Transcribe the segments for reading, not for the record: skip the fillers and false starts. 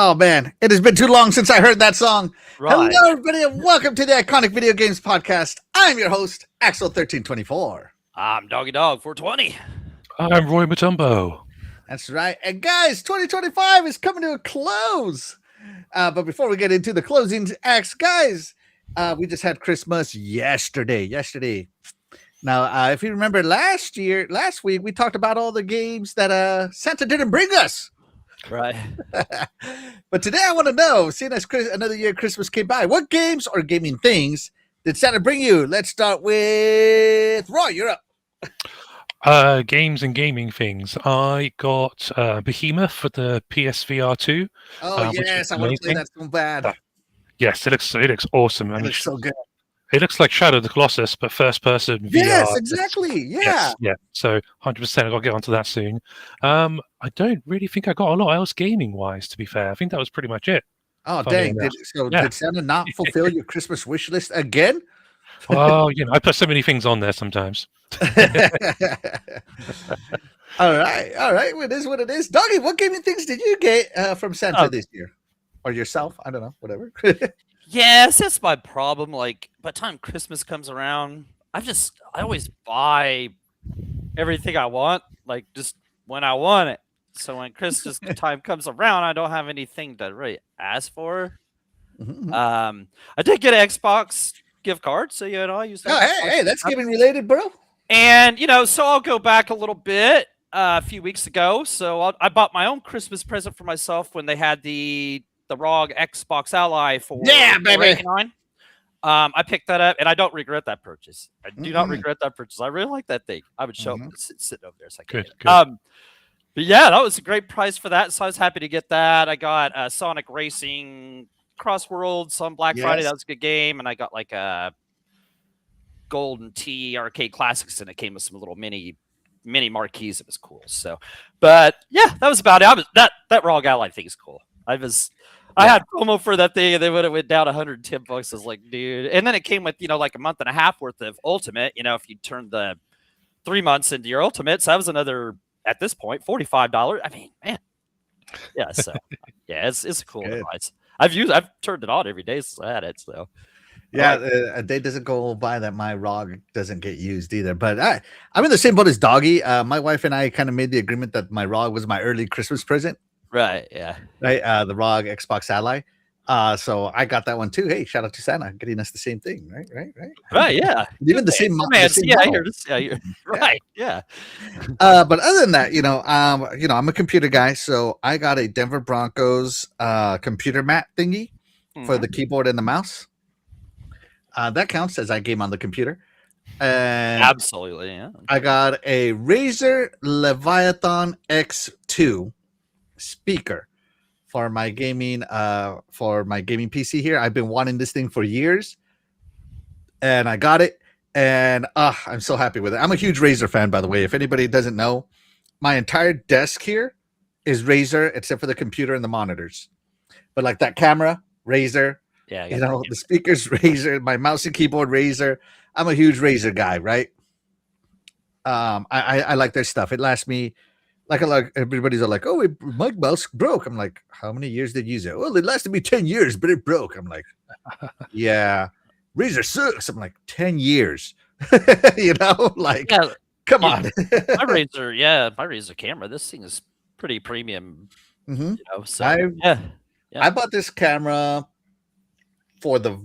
Oh man, it has been too long since I heard that song. Right. Hello, everybody, and welcome to the Iconic Video Games Podcast. I'm your host, Axel1324. I'm Doggy Dog 420. I'm Roy Matumbo. That's right. And guys, 2025 is coming to a close. But before we get into the closing acts, guys, we just had Christmas yesterday. Now, if you remember last week, we talked about all the games that Santa didn't bring us. Right. But today I want to know, seeing as another year Christmas came by, what games or gaming things did Santa bring you? Let's start with Roy. You're up. Games and gaming things. I got Behemoth for the PSVR 2. Oh, yes, I want to play that so bad. Yes, it looks awesome. It looks so good. It looks like Shadow of the Colossus, but first person VR. Yes, exactly. Yeah. Yes, yeah. So 100%, I've got to get onto that soon. I don't really think I got a lot else gaming wise, to be fair. I think that was pretty much it. Oh, dang. Did Santa not fulfill your Christmas wish list again? Well, I put so many things on there sometimes. All right. Well, it is what it is. Doggy, what gaming things did you get from Santa this year? Or yourself? I don't know. Whatever. Yes, that's my problem. Like, by the time Christmas comes around, I always buy everything I want, like just when I want it. So when Christmas time comes around, I don't have anything to really ask for. Mm-hmm. I did get an Xbox gift card, so I use that. Oh, hey, that's gaming related, bro. And so I'll go back a little bit. A few weeks ago, so I bought my own Christmas present for myself when they had the ROG Xbox Ally for $4.89. I picked that up, and I don't regret that purchase. I do not regret that purchase. I really like that thing. I would show up sitting over there. So good. But yeah, that was a great price for that. So I was happy to get that. I got Sonic Racing Cross Worlds on Black Friday. That was a good game, and I got like a Golden Tee Arcade Classics, and it came with some little mini marquees. It was cool. So, but yeah, that was about it. That ROG Ally thing is cool. I had promo for that thing, and then when it went down $110, I was like, dude. And then it came with like a month and a half worth of Ultimate. If you turn the 3 months into your Ultimate, so that was another, at this point, $45. I mean, man, yeah. So yeah, it's a cool device. I've turned it on every day since I had it. So. Yeah, a day doesn't go by that my ROG doesn't get used either. But I'm in the same boat as Doggy. My wife and I kind of made the agreement that my ROG was my early Christmas present. Right, yeah. Right, the ROG Xbox Ally. So I got that one too. Hey, shout out to Santa getting us the same thing. Right, yeah. Even the same right, yeah. But other than that, I'm a computer guy, so I got a Denver Broncos computer mat thingy for the keyboard and the mouse. That counts as I game on the computer. And absolutely, yeah. I got a Razer Leviathan X2 speaker for my gaming PC here. I've been wanting this thing for years, and I got it, and I'm so happy with it. I'm a huge Razer fan, by the way. If anybody doesn't know, my entire desk here is Razer, except for the computer and the monitors. But like that camera, Razer. Yeah, the speakers Razer, my mouse and keyboard Razer. I'm a huge Razer guy, right? I like their stuff. It lasts me like everybody's all like, oh, my mouse broke. I'm like, how many years did you use it? Well, it lasted me 10 years, but it broke. I'm like, yeah, Razer sucks. I'm like, 10 years. Come on. my Razer camera. This thing is pretty premium. So I bought this camera for the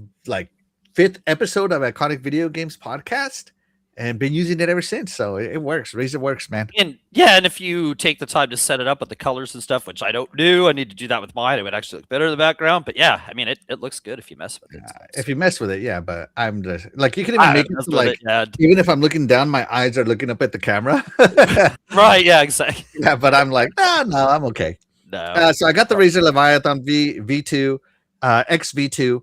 5th episode of Iconic Video Games Podcast, and been using it ever since. So it works. Razer works, man. And if you take the time to set it up with the colors and stuff, which I don't do, I need to do that with mine. It would actually look better in the background. But yeah, I mean, it looks good if you mess with it. If you mess with it, yeah. But I'm just you can even make it even if I'm looking down, my eyes are looking up at the camera. Right? Yeah, exactly. Yeah, but I'm like, no, I'm okay. No. So I got the Razer Leviathan V2 XV2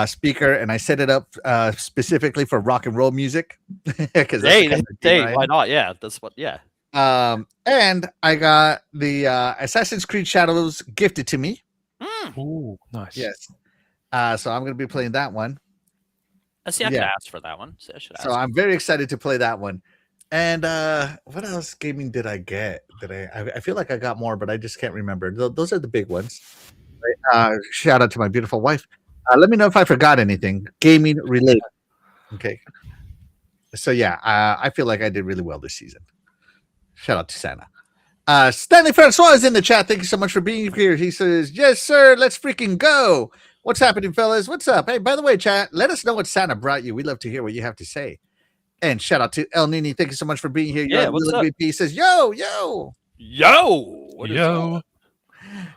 speaker, and I set it up specifically for rock and roll music. Because why not? Yeah, that's what. Yeah. And I got the Assassin's Creed Shadows gifted to me. Ooh, nice. Yes. So I'm going to be playing that one. See, I could ask for that one. So I'm very excited to play that one. And what else gaming did I get? I feel like I got more, but I just can't remember. Those are the big ones. Shout out to my beautiful wife. Let me know if I forgot anything gaming related. Okay. So yeah, I feel like I did really well this season. Shout out to Santa. Stanley Francois is in the chat. Thank you so much for being here. He says, "Yes, sir. Let's freaking go." What's happening, fellas? What's up? Hey, by the way, chat, let us know what Santa brought you. We'd love to hear what you have to say. And shout out to El Nini. Thank you so much for being here. Yeah, what's up? MVP. He says, "Yo, yo, What is Yo. up?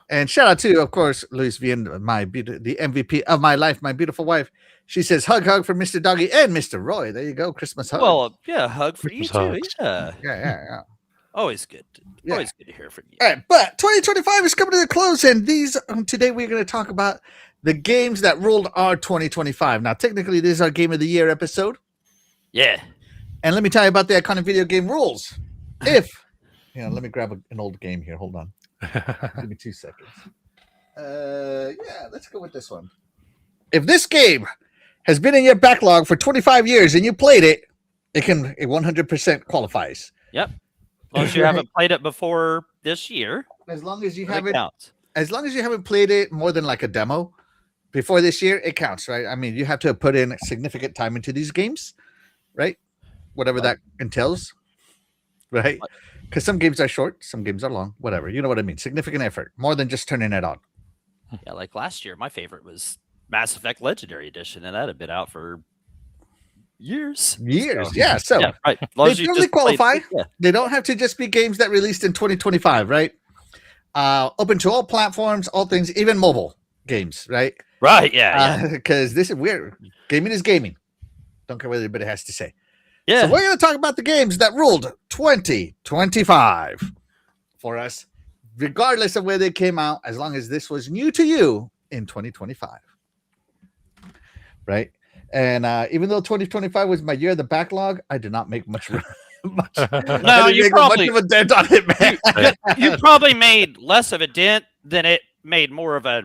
And shout out to, of course, Luis Vien, the MVP of my life, my beautiful wife. She says, hug for Mr. Doggy and Mr. Roy. There you go. Christmas hug. Well, yeah, hug for Christmas you too. hugs. Yeah, yeah. always good. Yeah. Always good to hear from you. All right, but 2025 is coming to a close, and these today we're going to talk about the games that ruled our 2025. Now, technically, this is our Game of the Year episode, Yeah. and let me tell you about the iconic video game rules. Let me grab an old game here. Hold on. Give me 2 seconds. Let's go with this one. If this game has been in your backlog for 25 years and you played it, it 100% qualifies. Yep. As long as you haven't played it before this year. As long as you it haven't, counts. as long as you haven't played it more than like a demo before this year, it counts, right? I mean, you have to put in significant time into these games, right? Whatever that entails, right? Because some games are short, some games are long, whatever. You know what I mean? Significant effort, more than just turning it on. Yeah, like last year, my favorite was Mass Effect Legendary Edition, and that had been out for years. Yeah. So yeah, right. As they long as you totally just played qualify. it, yeah. They don't have to just be games that released in 2025, right? Open to all platforms, all things, even mobile games, right? Right. Yeah. Because this is weird. Gaming is gaming. Don't care what anybody has to say. Yeah. So we're going to talk about the games that ruled 2025 for us, regardless of where they came out, as long as this was new to you in 2025. Right? And even though 2025 was my year of the backlog, I did not make much. No, you probably much of a dent on it, man. you probably made less of a dent than it made more of a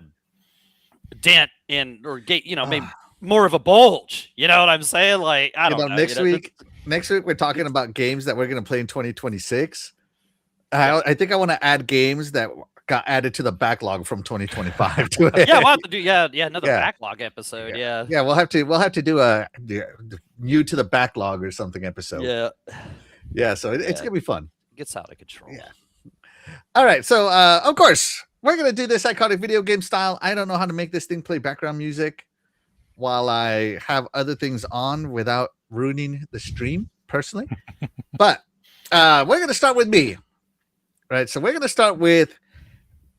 dent in, or made more of a bulge. You know what I'm saying? Like, I don't know. Next week we're talking about games that we're going to play in 2026. I think I want to add games that got added to the backlog from 2025 to it. Yeah, we'll have to do another backlog episode. Yeah. We'll have to do a new to the backlog or something episode. Yeah. So it's gonna be fun. It gets out of control. Yeah. All right. So of course we're gonna do this iconic video game style. I don't know how to make this thing play background music while I have other things on without ruining the stream personally. But we're gonna start with me. Right. So we're gonna start with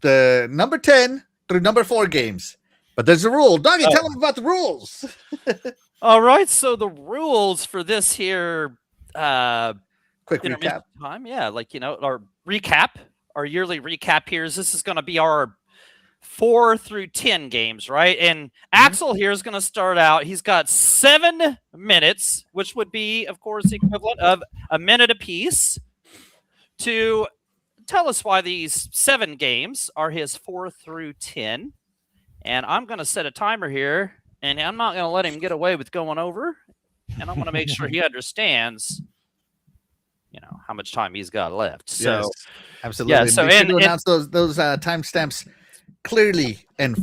the number 10 through number 4 games. But there's a rule. Doggy, tell them about the rules. All right. So the rules for this here Quick recap. Time. Yeah, our recap, our yearly recap here is this is going to be our 4 through 10 games, right? And Axel here is going to start out. He's got 7 minutes, which would be, of course, the equivalent of a minute apiece, to tell us why these 7 games are his 4 through 10. And I'm going to set a timer here, and I'm not going to let him get away with going over. And I'm going to make sure he understands, how much time he's got left. So, yes, absolutely. Yeah. So, and announce those timestamps clearly and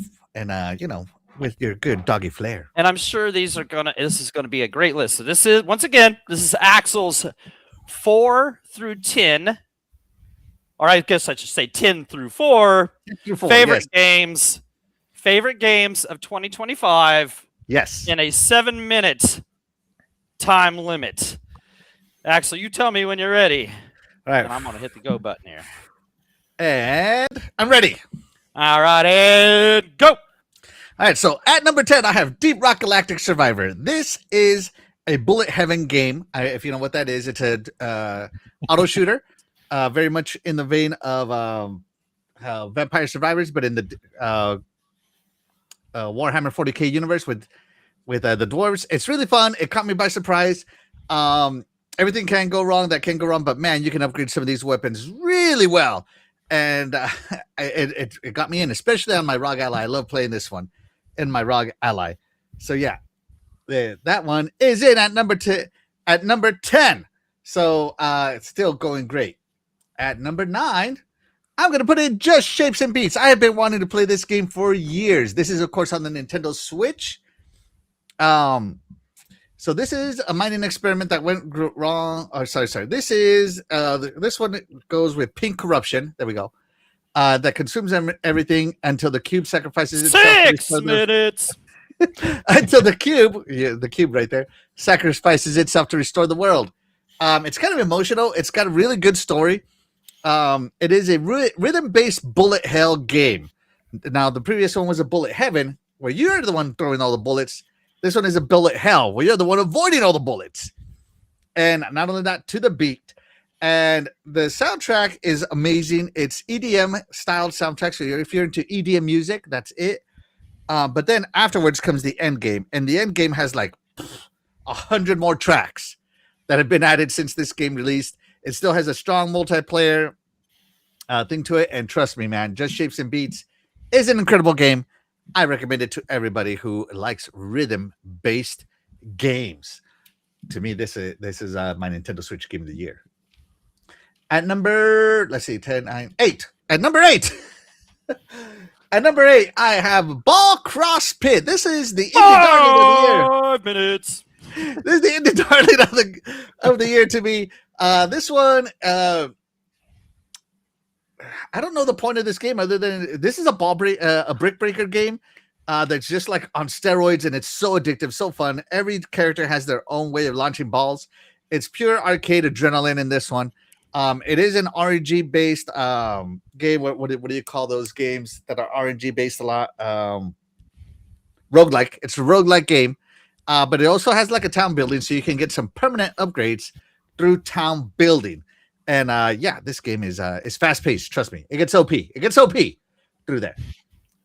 with your good doggy flair. And I'm sure this is going to be a great list. So this is Axel's 4 through 10. Or I guess I should say 10 through 4. Favorite games of 2025. Yes. In a 7-minute time limit. Axel, you tell me when you're ready. All right. And I'm going to hit the go button here. And I'm ready. All right, and go. All right, so at number 10, I have Deep Rock Galactic Survivor. This is a bullet heaven game. If you know what that is, it's a auto shooter, very much in the vein of Vampire Survivors, but in the Warhammer 40K universe with the dwarves. It's really fun. It caught me by surprise. Everything can go wrong. That can go wrong, but man, you can upgrade some of these weapons really well. And it got me in, especially on my Rogue Ally. I love playing this one in my Rogue Ally. So yeah, that one is in at number 10. So it's still going great. At number 9, I'm going to put in Just Shapes and Beats. I have been wanting to play this game for years. This is, of course, on the Nintendo Switch. So this is a mining experiment that went wrong. Oh, sorry. This is this one goes with pink corruption. There we go. That consumes everything until the cube sacrifices itself. 6 minutes. Until the cube right there, sacrifices itself to restore the world. It's kind of emotional. It's got a really good story. It is a rhythm-based bullet hell game. Now, the previous one was a bullet heaven, where you're the one throwing all the bullets. This one is a bullet hell, where you're the one avoiding all the bullets. And not only that, to the beat. And the soundtrack is amazing. It's EDM-styled soundtrack, so if you're into EDM music, that's it. But then afterwards comes the end game. And the end game has like 100 more tracks that have been added since this game released. It still has a strong multiplayer thing to it. And trust me, man, Just Shapes and Beats is an incredible game. I recommend it to everybody who likes rhythm-based games. To me, this is my Nintendo Switch game of the year. At number, let's see, 10, 9, 8. At number 8. At number 8, I have Ball Cross Pit. This is the indie darling of the year. 5 minutes. This is the indie darling of the year to me. This one, I don't know the point of this game other than this is a brick breaker game that's just like on steroids, and it's so addictive, so fun. Every character has their own way of launching balls. It's pure arcade adrenaline in this one. It is an RNG based game. What do you call those games that are RNG based a lot? Roguelike. It's a roguelike game. But it also has like a town building, so you can get some permanent upgrades through town building. And this game is fast paced. Trust me, it gets OP. It gets OP through there.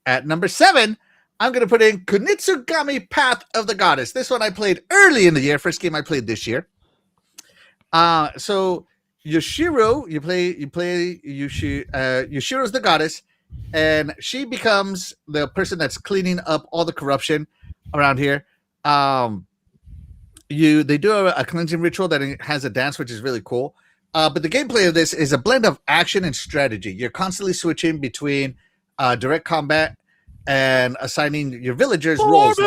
At number 7, I'm gonna put in Kunitsugami Path of the Goddess. This one I played early in the year. First game I played this year. So Yoshiro, you play Yoshiro's the goddess, and she becomes the person that's cleaning up all the corruption around here. They do a cleansing ritual that has a dance, which is really cool. But the gameplay of this is a blend of action and strategy. You're constantly switching between direct combat and assigning your villagers roles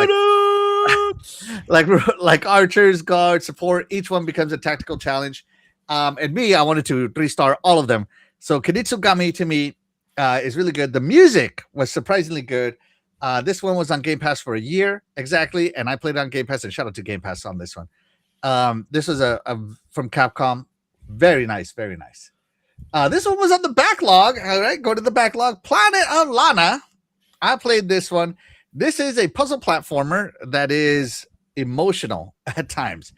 like archers, guards, support. Each one becomes a tactical challenge. And me, I wanted to 3-star all of them. So Kunitsugami to me is really good. The music was surprisingly good. This one was on Game Pass for a year exactly, and I played on Game Pass. And shout out to Game Pass on this one. This was a from Capcom. Very nice, very nice. This one was on the backlog. All right, go to the backlog. Planet of Lana. I played this one. This is a puzzle platformer that is emotional at times.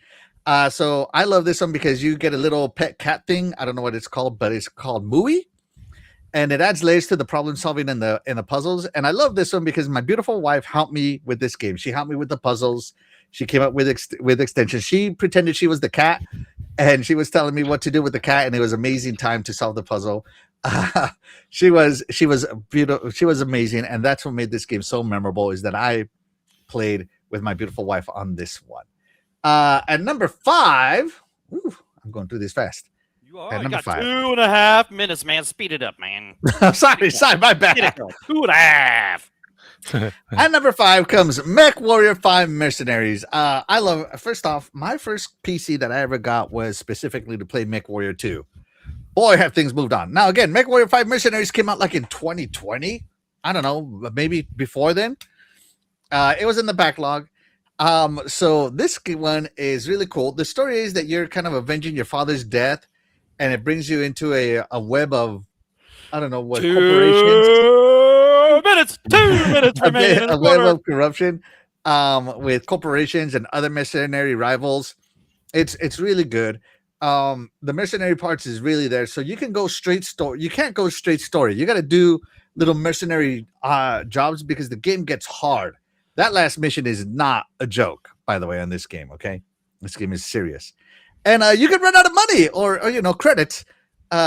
So I love this one because you get a little pet cat thing. I don't know what it's called, but it's called Mooey. And it adds layers to the problem solving in the puzzles. And I love this one because my beautiful wife helped me with this game. She helped me with the puzzles. She came up with extensions. She pretended she was the cat, and she was telling me what to do with the cat. And it was amazing time to solve the puzzle. She was beautiful. She was amazing. And that's what made this game so memorable, is that I played with my beautiful wife on this one. At number 5, I'm going through this fast. You are. At You number got 5. 2.5 minutes, man. Speed it up, man. sorry, my bad. 2.5. At number 5 comes Mech Warrior 5 Mercenaries. I love. First off, my first PC that I ever got was specifically to play Mech Warrior 2. Boy, have things moved on. Now again, Mech Warrior 5 Mercenaries came out like in 2020. I don't know, maybe before then. It was in the backlog. So this one is really cool. The story is that you're kind of avenging your father's death, and it brings you into a web of, I don't know what, corporations. 2 minutes remaining. A web of corruption with corporations and other mercenary rivals. It's really good. The mercenary parts is really there, so you can go straight story. You can't go straight story. You got to do little mercenary jobs because the game gets hard. That last mission is not a joke, by the way, on this game, okay? This game is serious. And you can run out of money or credits,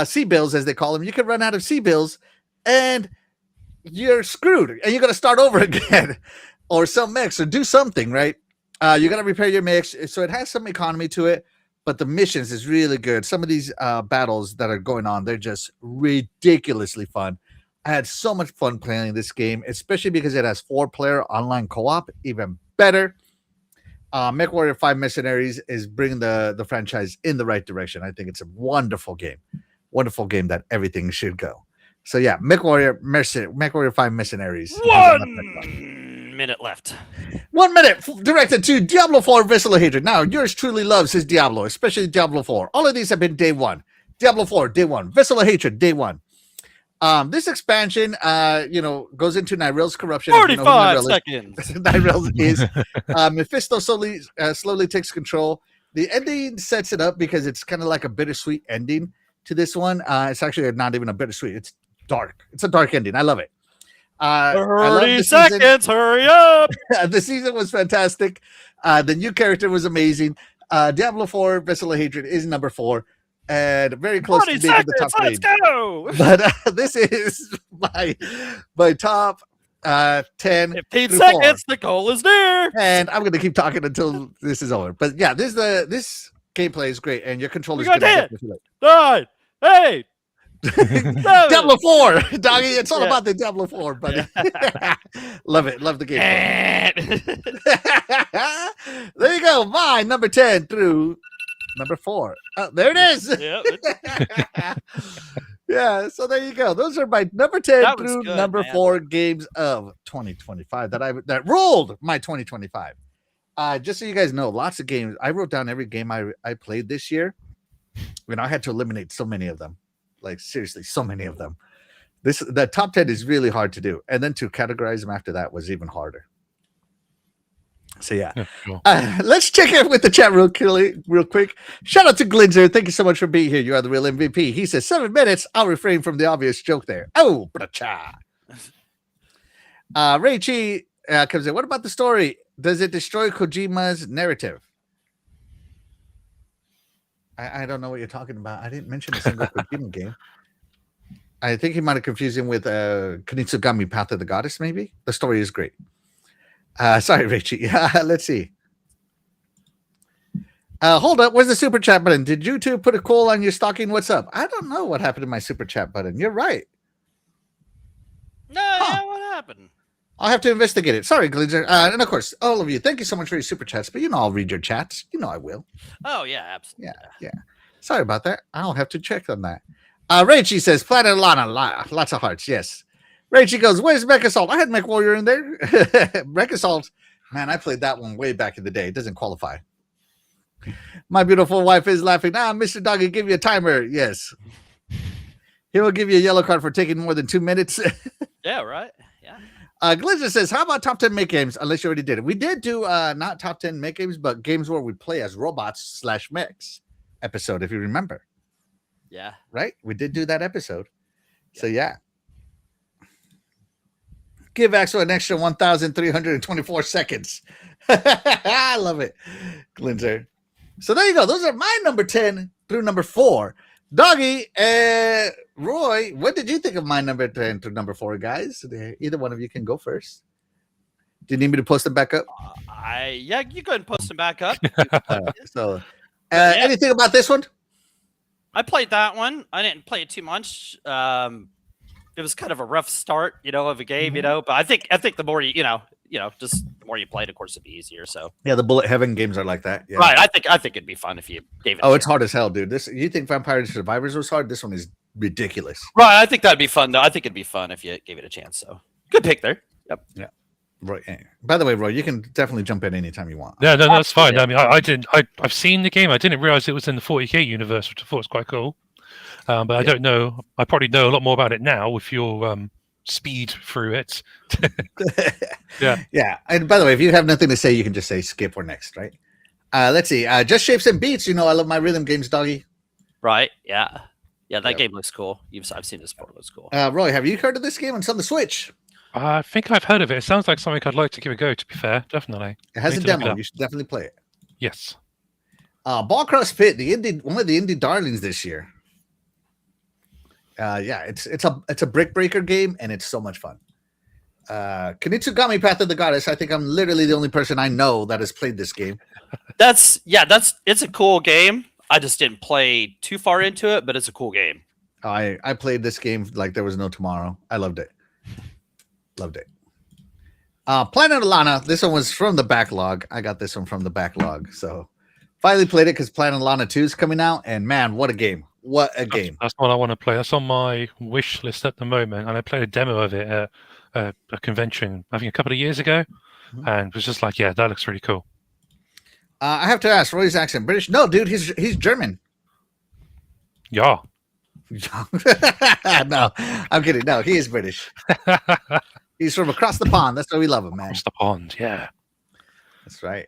C-bills, as they call them. You can run out of C-bills, and you're screwed. And you got to start over again or sell mechs or do something, right? You got to repair your mechs. So it has some economy to it. but the missions is really good. Some of these battles that are going on, they're just ridiculously fun. I had so much fun playing this game, especially because it has 4-player online co-op, even better. MechWarrior 5 Mercenaries is bringing the franchise in the right direction. I think it's a wonderful game that everything should go. So yeah, MechWarrior 5 Mercenaries. 1 minute left. 1 minute directed to Diablo 4 Vessel of Hatred. Now, yours truly loves his Diablo, especially Diablo 4. All of these have been day one. Diablo 4, day one. Vessel of Hatred, day one. This expansion, goes into Nyril's corruption. 45 seconds. Nyril is Mephisto slowly takes control. The ending sets it up because it's kind of like a bittersweet ending to this one. It's actually not even a bittersweet. It's dark. It's a dark ending. I love it. 30 seconds. Hurry up. The season was fantastic. The new character was amazing. Diablo 4 Vessel of Hatred is number 4. And very close to being in the top 3. Let's go. But this is my top 10. 15 seconds. The goal is near. And I'm going to keep talking until this is over. But yeah, this gameplay is great, and your control is good. 9, 8. Diablo 4, doggy. It's all about the Diablo 4, buddy. Love it. Love the game. There you go. My number 10 through number 4. Oh, there it is. Yep. Yeah, so there you go. Those are my number 10 through good, number man. 4 games of 2025 that ruled my 2025. Just so you guys know, lots of games. I wrote down every game I played this year. I had to eliminate so many of them. Like seriously, so many of them. The top 10 is really hard to do, and then to categorize them after that was even harder. So yeah, cool. Let's check in with the chat real quick. Shout out to Glinzer. Thank you so much for being here. You are the real MVP. He says 7 minutes. I'll refrain from the obvious joke there. Oh, bracha. Ray Chi comes in. What about the story? Does it destroy Kojima's narrative? I don't know what you're talking about. I didn't mention a single Kojima game. I think he might have confused him with Kunitsugami Path of the Goddess, maybe. The story is great. Sorry, Richie. Let's see. Hold up. Where's the super chat button? Did you two put a coal on your stocking? What's up? I don't know what happened to my super chat button. You're right. No, yeah, what happened? I'll have to investigate it. Sorry, Glinzer. And of course, all of you, thank you so much for your super chats. But I'll read your chats. I will. Oh, yeah, absolutely. Yeah. Sorry about that. I'll have to check on that. Rachie says, Planet Lana, lots of hearts. Yes. Rachie goes, where's Mech Assault? I had Mech Warrior in there. Mech Assault, man, I played that one way back in the day. It doesn't qualify. My beautiful wife is laughing. Mr. Doggy, give you a timer. Yes. He will give you a yellow card for taking more than 2 minutes. Yeah, right. Yeah. Glizzer says, how about top 10 make games? Unless you already did it. We did do not top 10 make games, but games where we play as robots/mechs episode, if you remember. Yeah. Right? We did do that episode. Yeah. So, yeah. Give Axel an extra 1,324 seconds. I love it. Glinzer. So, there you go. Those are my number 10 through number 4. Doggy, Roy, what did you think of my number 10 through number 4, guys? Either one of you can go first. Do you need me to post them back up? Yeah, you go ahead and post them back up. Anything about this one? I played that one. I didn't play it too much. It was kind of a rough start, of a game, but I think the more just the more you played, of course, it'd be easier. So yeah, the bullet heaven games are like that. Yeah. Right. I think it'd be fun if you gave it. Oh, it's hard as hell, dude. You think Vampire Survivors was hard? This one is ridiculous. Right. I think that'd be fun, though. I think it'd be fun if you gave it a chance. So good pick there. Yep. Yeah. Roy. By the way, Roy, you can definitely jump in anytime you want. Yeah, no, that's fine. I mean, I've seen the game. I didn't realize it was in the 40K universe, which I thought was quite cool. But I don't know. I probably know a lot more about it now with your speed through it. Yeah. And by the way, if you have nothing to say, you can just say skip or next, right? Let's see. Just Shapes and Beats. I love my rhythm games, doggy. Right. Yeah. Yeah, that game looks cool. I've seen this before. It looks cool. Roy, have you heard of this game? It's on the Switch. I think I've heard of it. It sounds like something I'd like to give a go, to be fair. Definitely. It has a demo. You should definitely play it. Yes. Ball Cross Pit, one of the indie darlings this year. It's a brick breaker game, and it's so much fun. Kunitsugami Path of the Goddess. I think I'm literally the only person I know that has played this game. It's a cool game. I just didn't play too far into it, but it's a cool game. I played this game like there was no tomorrow. I loved it. Loved it. Planet Lana. This one was from the backlog. I got this one from the backlog. So finally played it because Planet Lana 2 is coming out. And man, what a game. What a game. That's what I want to play. That's on my wish list at the moment. And I played a demo of it at a convention, I think a couple of years ago. And was just like, yeah, that looks really cool. I have to ask, Roy's accent British? No, dude, he's German. Yeah. No, I'm kidding. No, he is British. He's from across the pond. That's why we love him, man. Across the pond, yeah. That's right.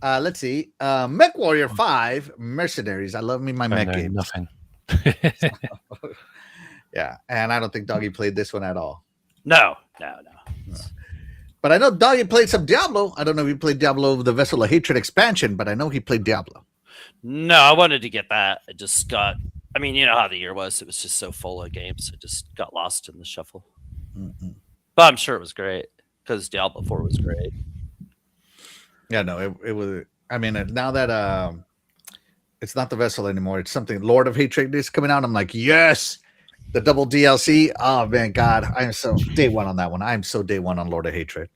Let's see. Mech Warrior 5 Mercenaries. I love me my mech games. Nothing. Yeah, and I don't think Doggy played this one at all. No. But I know Doggy played some Diablo. I don't know if he played Diablo the Vessel of Hatred expansion, but I know he played Diablo. No, I wanted to get that. I just got. I mean, you know how the year was. It was just so full of games. I just got lost in the shuffle. But I'm sure it was great because Diablo 4 was great. Yeah, no, it was. I mean, now that it's not the Vessel anymore, it's something Lord of Hatred is coming out. I'm like, yes, the double DLC. Oh man, God, I am so day one on that one. I am so day one on Lord of Hatred.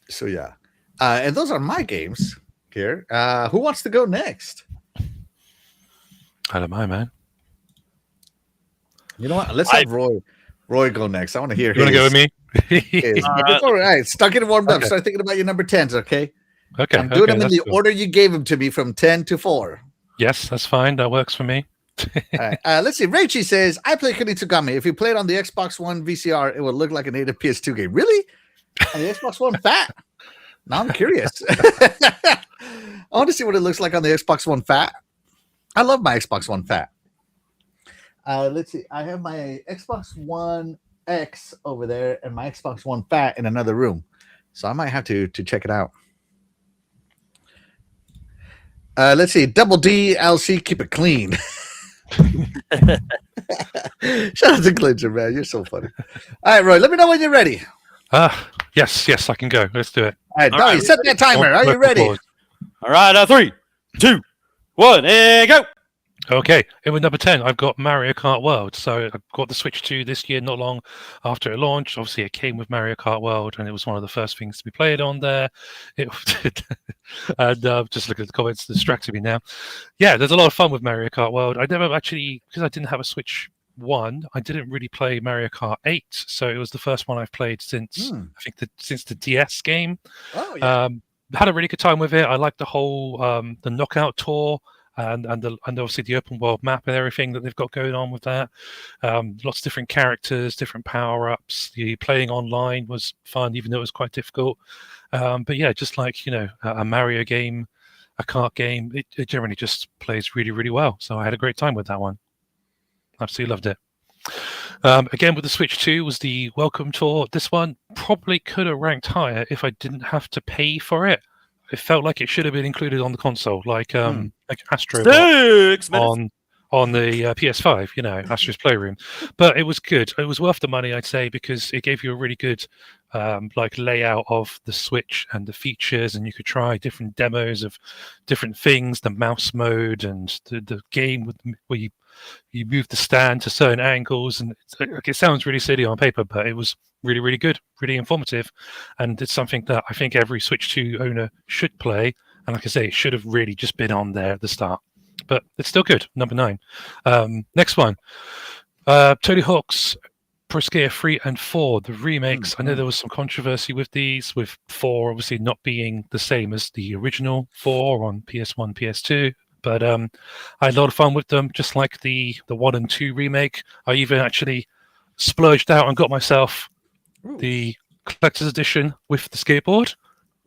So yeah, and those are my games here. Who wants to go next? I don't mind, man. You know what? Let's have Roy go next. I want to hear. You want to go with me? All right, start getting warmed up. Start thinking about your number 10s, okay? Okay. I'm doing them in the order you gave them to me from 10 to 4. Yes, that's fine. That works for me. All right. Let's see. Raichi says, I play Kunitsugami. If you play it on the Xbox One VCR, it would look like a native PS2 game. Really? On the Xbox One Fat? Now I'm curious. I want to see what it looks like on the Xbox One Fat. I love my Xbox One Fat. Let's see. I have my Xbox One X over there and my Xbox One Fat in another room. So I might have to check it out. Let's see. Double DLC, keep it clean. Shout out to Clincher, man. You're so funny. All right, Roy, let me know when you're ready. Yes, I can go. Let's do it. All right, Dolly, set that timer. Are you ready? All right, 3, 2, 1, and go. Okay, in with number 10, I've got Mario Kart World. So I got the Switch 2 this year, not long after it launched. Obviously, it came with Mario Kart World, and it was one of the first things to be played on there. And just looking at the comments, distracted me now. Yeah, there's a lot of fun with Mario Kart World. I never actually, because I didn't have a Switch 1, I didn't really play Mario Kart 8. So it was the first one I've played since, I think, since the DS game. Oh, yeah. Had a really good time with it. I liked the whole the knockout tour. And obviously the open world map and everything that they've got going on with that. Lots of different characters, different power-ups. The playing online was fun, even though it was quite difficult. But yeah, just like, a Mario game, a kart game, it generally just plays really, really well. So I had a great time with that one. Absolutely loved it. Again, with the Switch 2 was the Welcome Tour. This one probably could have ranked higher if I didn't have to pay for it. It felt like it should have been included on the console, like Astro on the PS5, Astro's Playroom. But it was good. It was worth the money, I'd say, because it gave you a really good layout of the Switch and the features, and you could try different demos of different things, the mouse mode and the game where you move the stand to certain angles. And it sounds really silly on paper, but it was really, really good, really informative. And it's something that I think every Switch 2 owner should play. And like I say, it should have really just been on there at the start. But it's still good. Number 9. Next one. Tony Hawk's Pro Skater 3 and 4, the remakes. I know there was some controversy with these, with 4 obviously not being the same as the original 4 on PS1, PS2. But I had a lot of fun with them, just like the 1 and 2 remake. I even actually splurged out and got myself the collector's edition with the skateboard.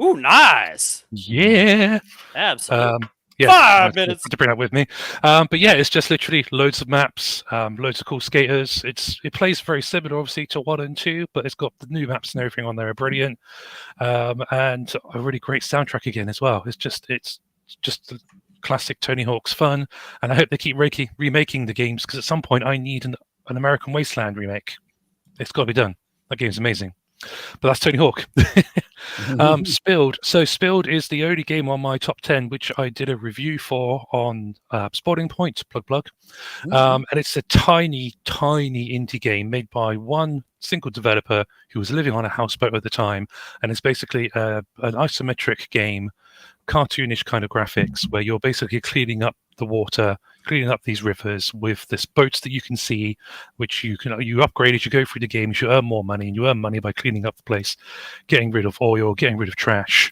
Ooh, nice. Yeah. Absolutely. Yeah, 5 minutes to bring that with me. But yeah, it's just literally loads of maps, loads of cool skaters. It plays very similar, obviously, to 1 and 2, but it's got the new maps and everything on there are brilliant, and a really great soundtrack again as well. It's just the classic Tony Hawk's fun, and I hope they keep remaking the games, because at some point I need an American Wasteland remake. It's got to be done. That game's amazing. But that's Tony Hawk. Spilled. So Spilled is the only game on my top 10 which I did a review for on Sporting Point, plug. And it's a tiny indie game made by one single developer who was living on a houseboat at the time, and it's basically an isometric game, cartoonish kind of graphics, where you're basically cleaning up the water, cleaning up these rivers with this boats that you can see, which you upgrade as you go through the game. You earn more money, and you earn money by cleaning up the place, getting rid of oil, getting rid of trash.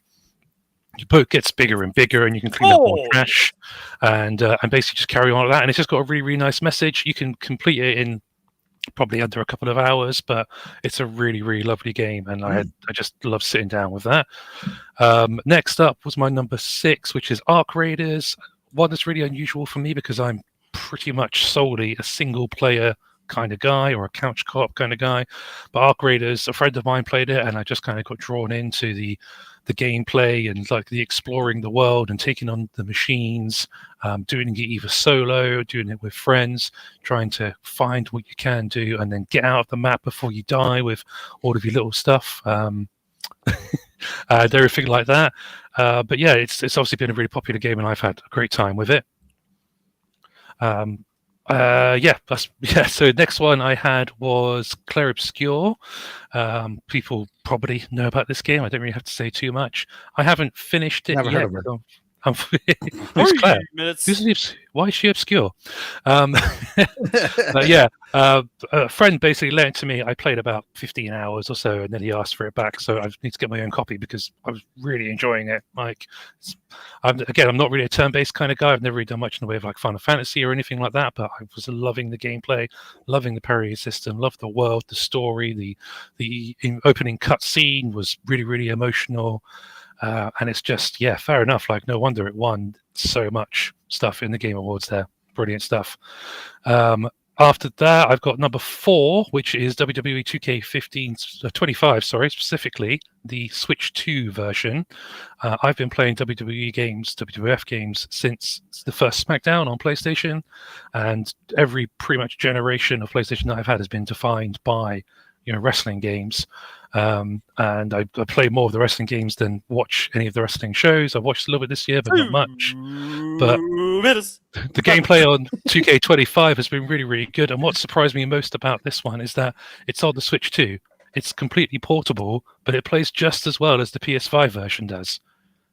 Your boat gets bigger and bigger, and you can clean up more trash, and basically just carry on like that. And it's just got a really nice message. You can complete it in probably under a couple of hours, but it's a really lovely game, and I just love sitting down with that. Next up was my number 6, which is Arc Raiders. One that's really unusual for me because I'm pretty much solely a single player kind of guy, or a couch co-op kind of guy. But Arc Raiders, a friend of mine played it, and I just kind of got drawn into the gameplay and like the exploring the world and taking on the machines, doing it either solo, doing it with friends, trying to find what you can do and then get out of the map before you die with all of your little stuff. Everything like that. But yeah, it's obviously been a really popular game, and I've had a great time with it. So next one I had was Clair Obscur. People probably know about this game. I don't really have to say too much. I haven't finished it Never yet. heard of it. Who's Claire? Minutes. Why is she obscure? But yeah, a friend basically lent it to me. I played about 15 hours or so, and then he asked for it back. So I need to get my own copy because I was really enjoying it. Like, I'm not really a turn-based kind of guy. I've never really done much in the way of like Final Fantasy or anything like that. But I was loving the gameplay, loving the parry system, loved the world, the story. The opening cutscene was really emotional. And it's just, fair enough. Like, no wonder it won so much stuff in the Game Awards there. Brilliant stuff. After that, I've got number 4, which is WWE 2K25, specifically the Switch 2 version. I've been playing WWE games, WWF games, since the first SmackDown on PlayStation, and every pretty much generation of PlayStation that I've had has been defined by wrestling games. And I play more of the wrestling games than watch any of the wrestling shows. I've watched a little bit this year, but not much. But the gameplay on 2K25 has been really good. And what surprised me most about this one is that it's on the Switch 2. It's completely portable, but it plays just as well as the PS5 version does.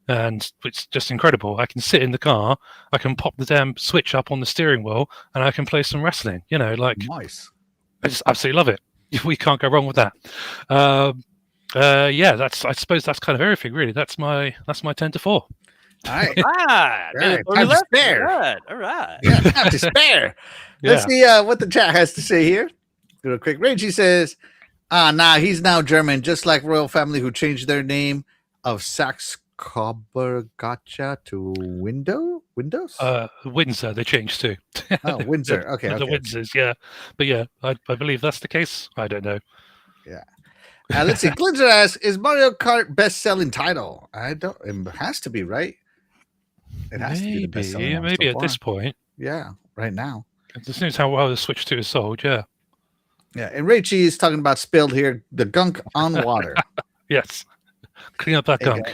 And it's just incredible. I can sit in the car, I can pop the damn Switch up on the steering wheel, and I can play some wrestling. Nice. I just absolutely love it. We can't go wrong with that. I suppose that's kind of everything, really. That's my 10 to 4. All right. Time to spare. All right. Yeah, time to spare. Let's see what the chat has to say here. Do a quick range. He says, he's now German, just like royal family who changed their name of Saxe Coburg-Gotcha to Windows? Windsor, they changed too. Oh, Windsor. Okay. The Windsors, yeah. But yeah, I believe that's the case. I don't know. Yeah. Let's see. Glinzer asks, is Mario Kart best-selling title? It has to be, right? It has to be the best-selling one maybe so at far. this point. Yeah, right now. This is how well the Switch 2 is sold, yeah. Yeah, and Ray Cheese is talking about Spilled here, the gunk on water. Yes. Clean up that gunk.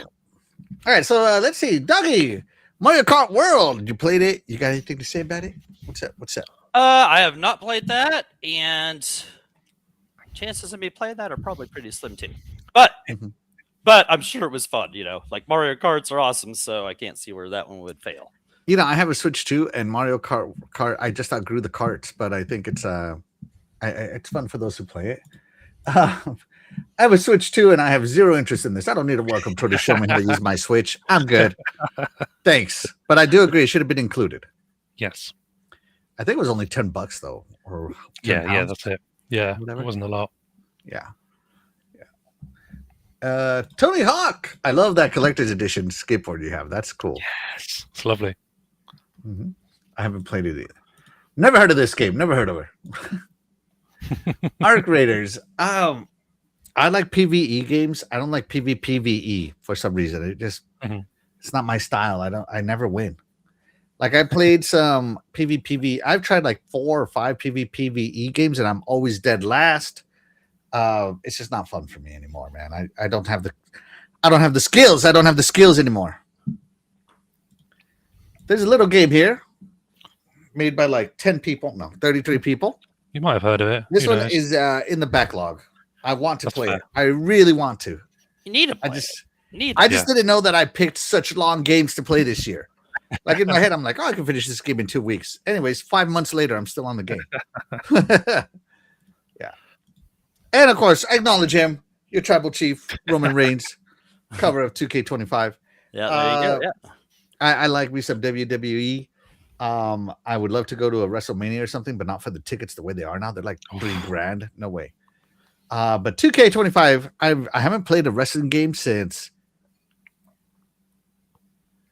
All right, so let's see. Dougie, Mario Kart World. You played it? You got anything to say about it? What's up? I have not played that, and chances of me playing that are probably pretty slim too. But I'm sure it was fun. Like Mario Karts are awesome, so I can't see where that one would fail. I have a Switch too, and Mario Kart. I just outgrew the carts, but I think it's it's fun for those who play it. I have a Switch too, and I have zero interest in this. I don't need a welcome tour to show me how to use my Switch. I'm good. Thanks. But I do agree it should have been included. Yes. I think it was only $10 though. Or yeah, that's it. Yeah, whatever. It wasn't a lot. Yeah. Tony Hawk. I love that collector's edition skateboard you have. That's cool. Yes. It's lovely. Mm-hmm. I haven't played it either. Never heard of this game. Never heard of it. Arc Raiders. I like PvE games. I don't like PvPvE for some reason. It just it's not my style. I never win. Like I played some PvPvE. I've tried like 4 or 5 PvPvE games and I'm always dead last. It's just not fun for me anymore, man. I don't have the skills. I don't have the skills anymore. There's a little game here made by like 10 people. No, 33 people. You might have heard of it. This Who one knows? is in the backlog. I want to That's play fair. it. I really want to. You need to play. I just didn't know that I picked such long games to play this year. Like in my head, I'm like, oh, I can finish this game in 2 weeks. Anyways, 5 months later, I'm still on the game. Yeah. And of course, I acknowledge him, your tribal chief, Roman Reigns, cover of 2K25. Yeah, there you go. Yeah. I like me some WWE. I would love to go to a WrestleMania or something, but not for the tickets the way they are now. They're like $3,000. No way. But 2K25, I haven't played a wrestling game since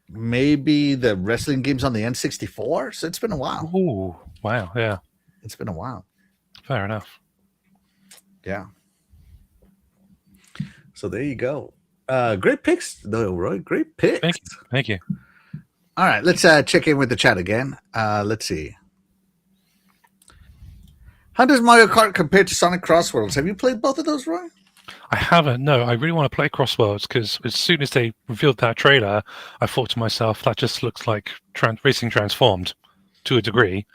maybe the wrestling games on the N64. So it's been a while. Ooh, wow. Yeah. It's been a while. Fair enough. Yeah. So there you go. Great picks, though, Roy. Great picks. Thank you. All right, let's check in with the chat again. Let's see. How does Mario Kart compare to Sonic Crossworlds? Have you played both of those, Roy? I haven't. No, I really want to play Crossworlds because as soon as they revealed that trailer, I thought to myself, that just looks like Racing Transformed to a degree.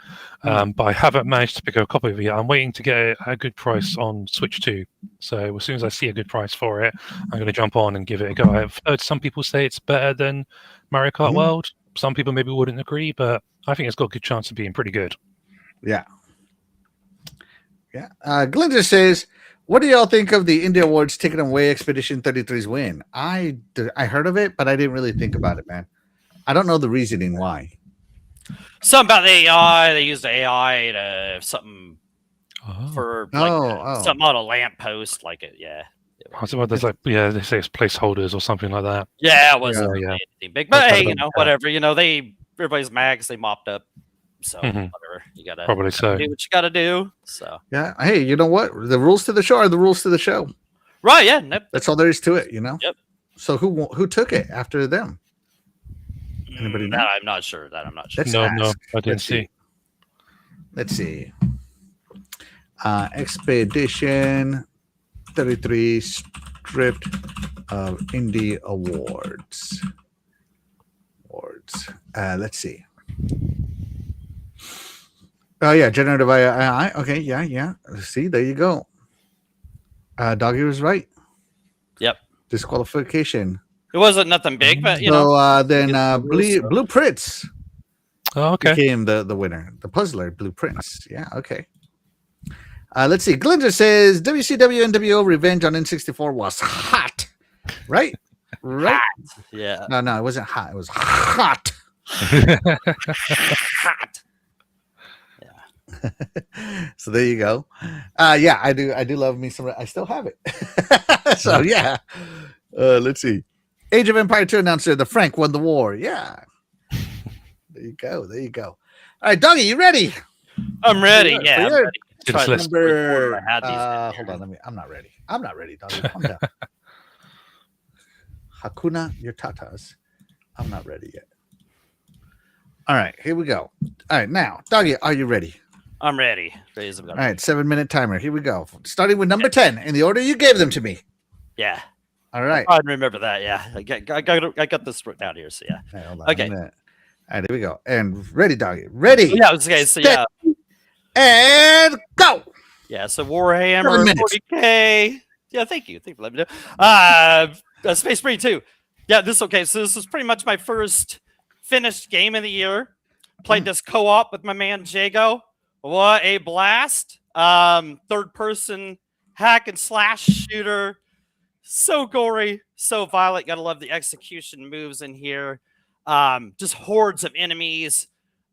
But I haven't managed to pick up a copy of it yet. I'm waiting to get a good price on Switch 2. So as soon as I see a good price for it, I'm going to jump on and give it a go. I've heard some people say it's better than Mario Kart World. Some people maybe wouldn't agree, but I think it's got a good chance of being pretty good. Yeah. Yeah. Glinda says, what do y'all think of the Indie Awards taking away Expedition 33's win? I heard of it, but I didn't really think about it, man. I don't know the reasoning why. Something about the AI. They used AI to something for something on a lamppost, like it. Yeah. There's like they say it's placeholders or something like that. Yeah, it wasn't really anything big, but hey, whatever. Everybody's mad because they mopped up. So whatever, you gotta probably so do what you gotta do. So yeah, hey, you know what? The rules to the show are the rules to the show. Right? Yeah, nope. That's all there is to it. Yep. So who took it after them? Anybody know? I'm not sure. No, I didn't see. Let's see. Expedition 33 stripped of Indie Awards. Let's see. Oh yeah, generative AI. Okay, yeah. See, there you go. Doggy was right. Yep. Disqualification. It wasn't nothing big, but then Blueprints. Oh, okay. Became the winner. The puzzler, Blueprints. Yeah, okay. Let's see. Glinda says WCW NWO Revenge on N64 was hot. Right? Right? Hot. Yeah. No, it wasn't hot. It was hot. Hot. So there you go. Yeah, I do love me some. I still have it. So yeah. Let's see. Age of Empire 2 announcer, the Frank won the war. Yeah. There you go. All right, Doggy, you ready? I'm ready. Yeah. I'm ready. Number, hold on. I'm not ready. Doggy. Calm down. Hakuna your tatas. I'm not ready yet. All right, here we go. All right, now, Doggy, are you ready? I'm ready. All right, 7-minute timer. Here we go. Starting with number 10 in the order you gave them to me. Yeah. All right. I remember that. Yeah. I got this written down here. So yeah. Right, hold on. Okay. All right, here we go. And ready, Doggy. Ready. Yeah. Okay. So yeah. And go. Yeah. So Warhammer 40K. Yeah. Thank you for letting me know. Space Marine 2. Yeah. So this is pretty much my first finished game of the year. Played this co-op with my man Jago. What a blast! Third person hack and slash shooter. So gory, so violent. Gotta love the execution moves in here. Just hordes of enemies.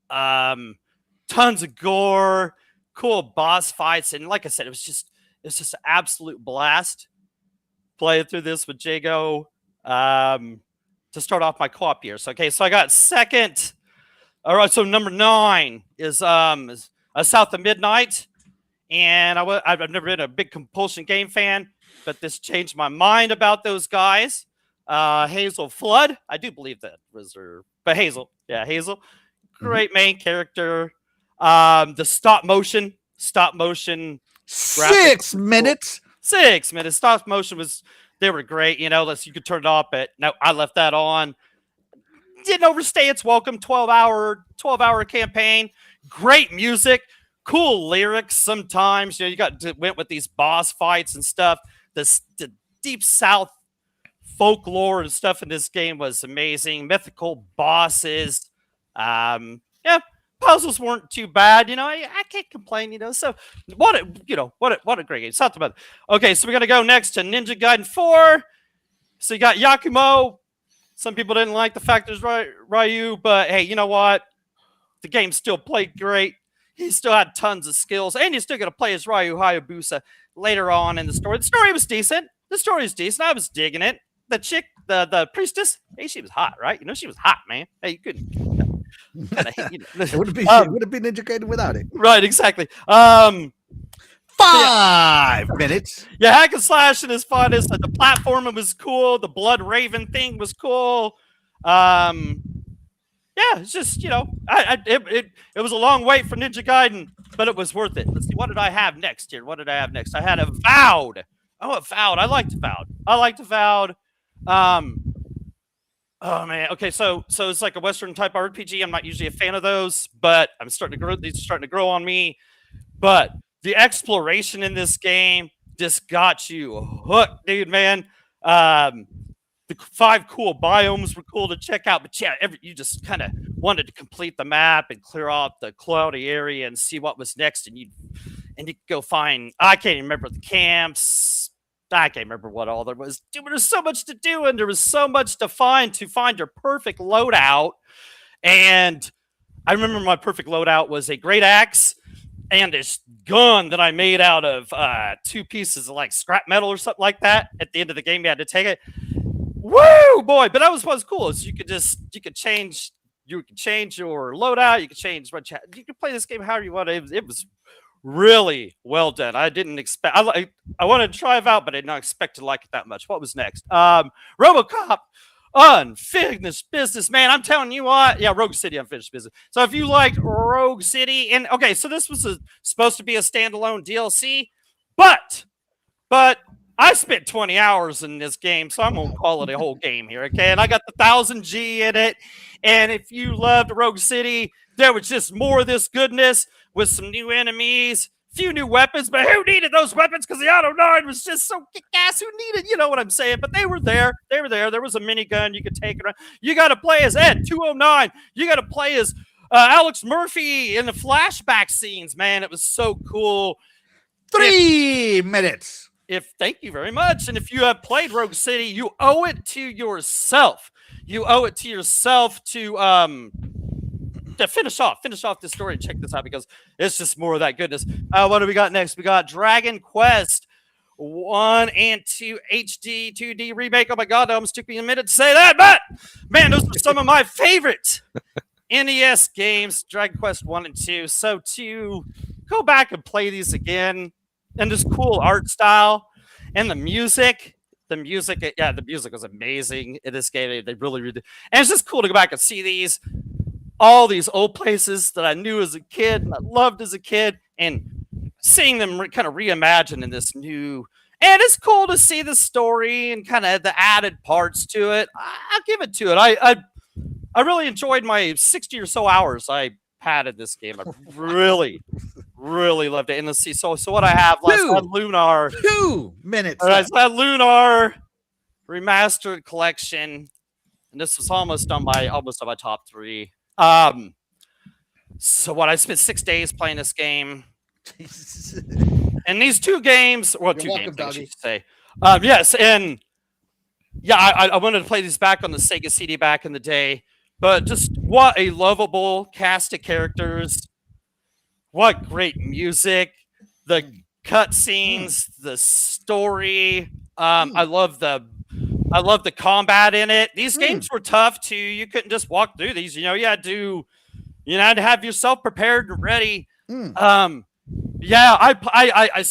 Tons of gore. Cool boss fights. And like I said, it was just an absolute blast playing through this with Jago. To start off my co-op year. So I got second. All right, so number 9 is South of Midnight, and I've never been a big Compulsion game fan, but this changed my mind about those guys. Hazel Flood, I do believe that was her, but Hazel, great main character. The stop motion 6 minutes. 6 minutes. Stop motion they were great. You could turn it off, but no, I left that on. Didn't overstay its welcome. 12-hour campaign. Great music, cool lyrics. Sometimes you went with these boss fights and stuff. The deep South folklore and stuff in this game was amazing. Mythical bosses. Yeah, puzzles weren't too bad. I can't complain. So what a great game. Something about it. Okay, so we're gonna go next to Ninja Gaiden 4. So you got Yakumo. Some people didn't like the fact there's Ryu, but hey, you know what? The game still played great. He still had tons of skills, and you're still going to play as Ryu Hayabusa later on in the story. The story was decent. I was digging it. The chick, the priestess, hey, she was hot, right? She was hot, man. Hey, you couldn't. It would have been Ninja Gaiden without it. Right, exactly. 5 minutes. Yeah, hack and slash in his finest. The platforming was cool. The Blood Raven thing was cool. Yeah, it's just it was a long wait for Ninja Gaiden, but it was worth it. Let's see, what did I have next here? I had Avowed. Oh, Avowed. I liked Avowed. Oh man. Okay, so it's like a Western type RPG. I'm not usually a fan of those, but I'm starting to grow. These are starting to grow on me. But the exploration in this game just got you hooked, dude, man. The 5 cool biomes were cool to check out, but yeah, you just kind of wanted to complete the map and clear off the cloudy area and see what was next, and you go find. I can't even remember the camps. I can't remember what all there was. Dude, there's so much to do, and there was so much to find your perfect loadout. And I remember my perfect loadout was a great axe and this gun that I made out of 2 pieces of like scrap metal or something like that. At the end of the game, you had to take it. Woo, boy! But that was cool. So you could change your loadout. You could change you could play this game however you want. It was really well done. I didn't expect. I wanted to try it out, but I did not expect to like it that much. What was next? RoboCop. Unfinished business, man. I'm telling you what. Yeah, Rogue City, unfinished business. So if you liked Rogue City, and okay, so this was supposed to be a standalone DLC, but I spent 20 hours in this game, so I'm gonna call it a whole game here, okay? And I got the 1000G in it, and if you loved Rogue City, there was just more of this goodness with some new enemies. Few new weapons, but who needed those weapons? Because the Auto 9 was just so kick-ass. Who needed, you know what I'm saying? But they were there. There was a minigun you could take around. You got to play as Ed 209. You got to play as Alex Murphy in the flashback scenes. Man, it was so cool. 3 minutes. Thank you very much. And if you have played Rogue City, you owe it to yourself. To finish off this story and check this out because it's just more of that goodness. What do we got next? We got Dragon Quest 1 and 2 HD 2D remake. Oh my god, that almost took me a minute to say that, but man, those are some of my favorite NES games, Dragon Quest 1 and 2. So to go back and play these again, and this cool art style and the music was amazing in this game. They really, and it's just cool to go back and see all these old places that I knew as a kid and I loved as a kid, and seeing them kind of reimagined in this new. And it's cool to see the story and kind of the added parts to it. I'll give it to it. I really enjoyed my 60 or so hours I had in this game. I really, really loved it. And let's see. So what I have last time, Lunar. 2 minutes. All right, so that Lunar remastered collection, and this was almost on my top 3. So what I spent 6 days playing this game. And these 2 games, well, You're 2 welcome, games, I should say. Yes, and yeah, I wanted to play these back on the Sega CD back in the day, but just what a lovable cast of characters. What great music, the cutscenes, the story. I love the combat in it. These games were tough too. You couldn't just walk through these. You had to have yourself prepared and ready. Yeah, I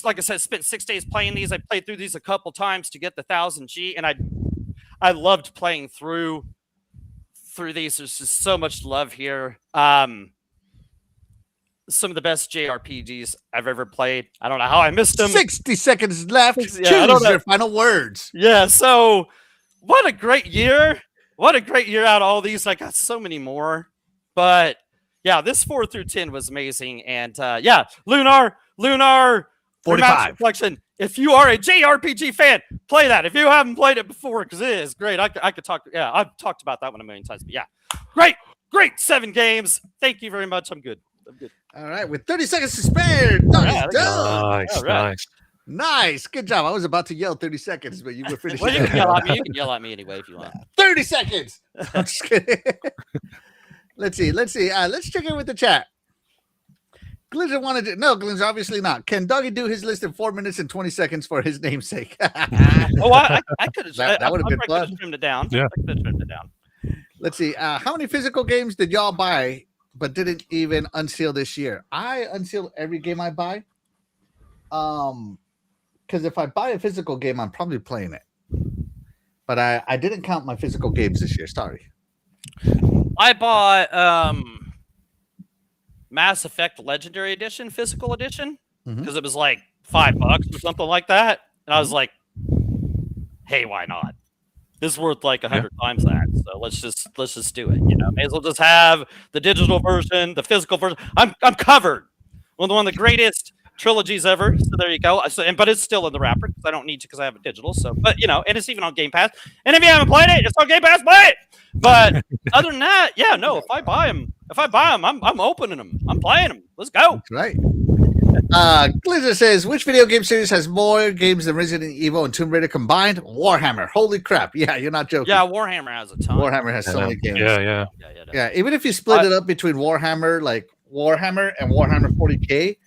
like I said, spent 6 days playing these. I played through these a couple times to get the 1000G, and I loved playing through these. There's just so much love here. some of the best JRPGs I've ever played. I don't know how I missed them. 60 seconds left. Yeah, I don't Choose know. your final words. Yeah, so what a great year. What a great year out of all these. I got so many more. But yeah, this 4 through 10 was amazing. And yeah, Lunar 45 Collection. If you are a JRPG fan, play that. If you haven't played it before, because it is great. I could talk. Yeah, I've talked about that one a million times. But yeah, great 7 games. Thank you very much. I'm good. All right, with 30 seconds to spare. Done. Nice. Good job. I was about to yell 30 seconds, but you were finishing. Well, you can yell at me. You can yell at me anyway if you want. 30 seconds. I'm just kidding. Let's see. Let's check in with the chat. Glinzer wanted to. No, Glinzer, obviously not. Can Doggy do his list in 4 minutes and 20 seconds for his namesake? Oh, I could have. That would have been fun. Trimmed it down. Yeah. I could have trimmed it down. Let's see. How many physical games did y'all buy but didn't even unseal this year? I unseal every game I buy. Because if I buy a physical game, I'm probably playing it. But I didn't count my physical games this year. Sorry. I bought Mass Effect Legendary Edition, physical edition, because it was like $5 or something like that, and I was like, "Hey, why not? This is worth like 100 times that. So let's just do it. You know, may as well just have the digital version, the physical version. I'm covered. One of the greatest trilogies ever. So there you go. But it's still in the wrapper because I don't need to because I have a digital. So, but you know, and it's even on Game Pass. And if you haven't played it, it's on Game Pass. Play it. But other than that, yeah, no. If I buy them, I'm opening them. I'm playing them. Let's go. That's right. Glizzard says, which video game series has more games than Resident Evil and Tomb Raider combined? Warhammer. Holy crap. Yeah, you're not joking. Yeah, Warhammer has a ton. Warhammer has so many games. Yeah. Even if you split it up between Warhammer, like Warhammer and Warhammer 40K,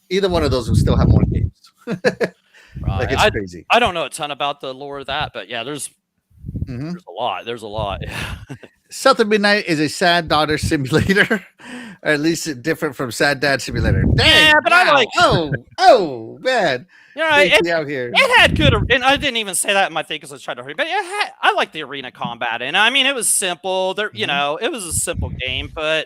either one of those will still have more games. Like it's crazy. I don't know a ton about the lore of that, but yeah, there's a lot. There's a lot. South of Midnight is a sad daughter simulator, or at least different from sad dad simulator. Dang, yeah, but I like. Oh man. Yeah, out here. It had good, and I didn't even say that in my thing because I was trying to hurry. But I like the arena combat, and I mean it was simple. There, you know, it was a simple game, but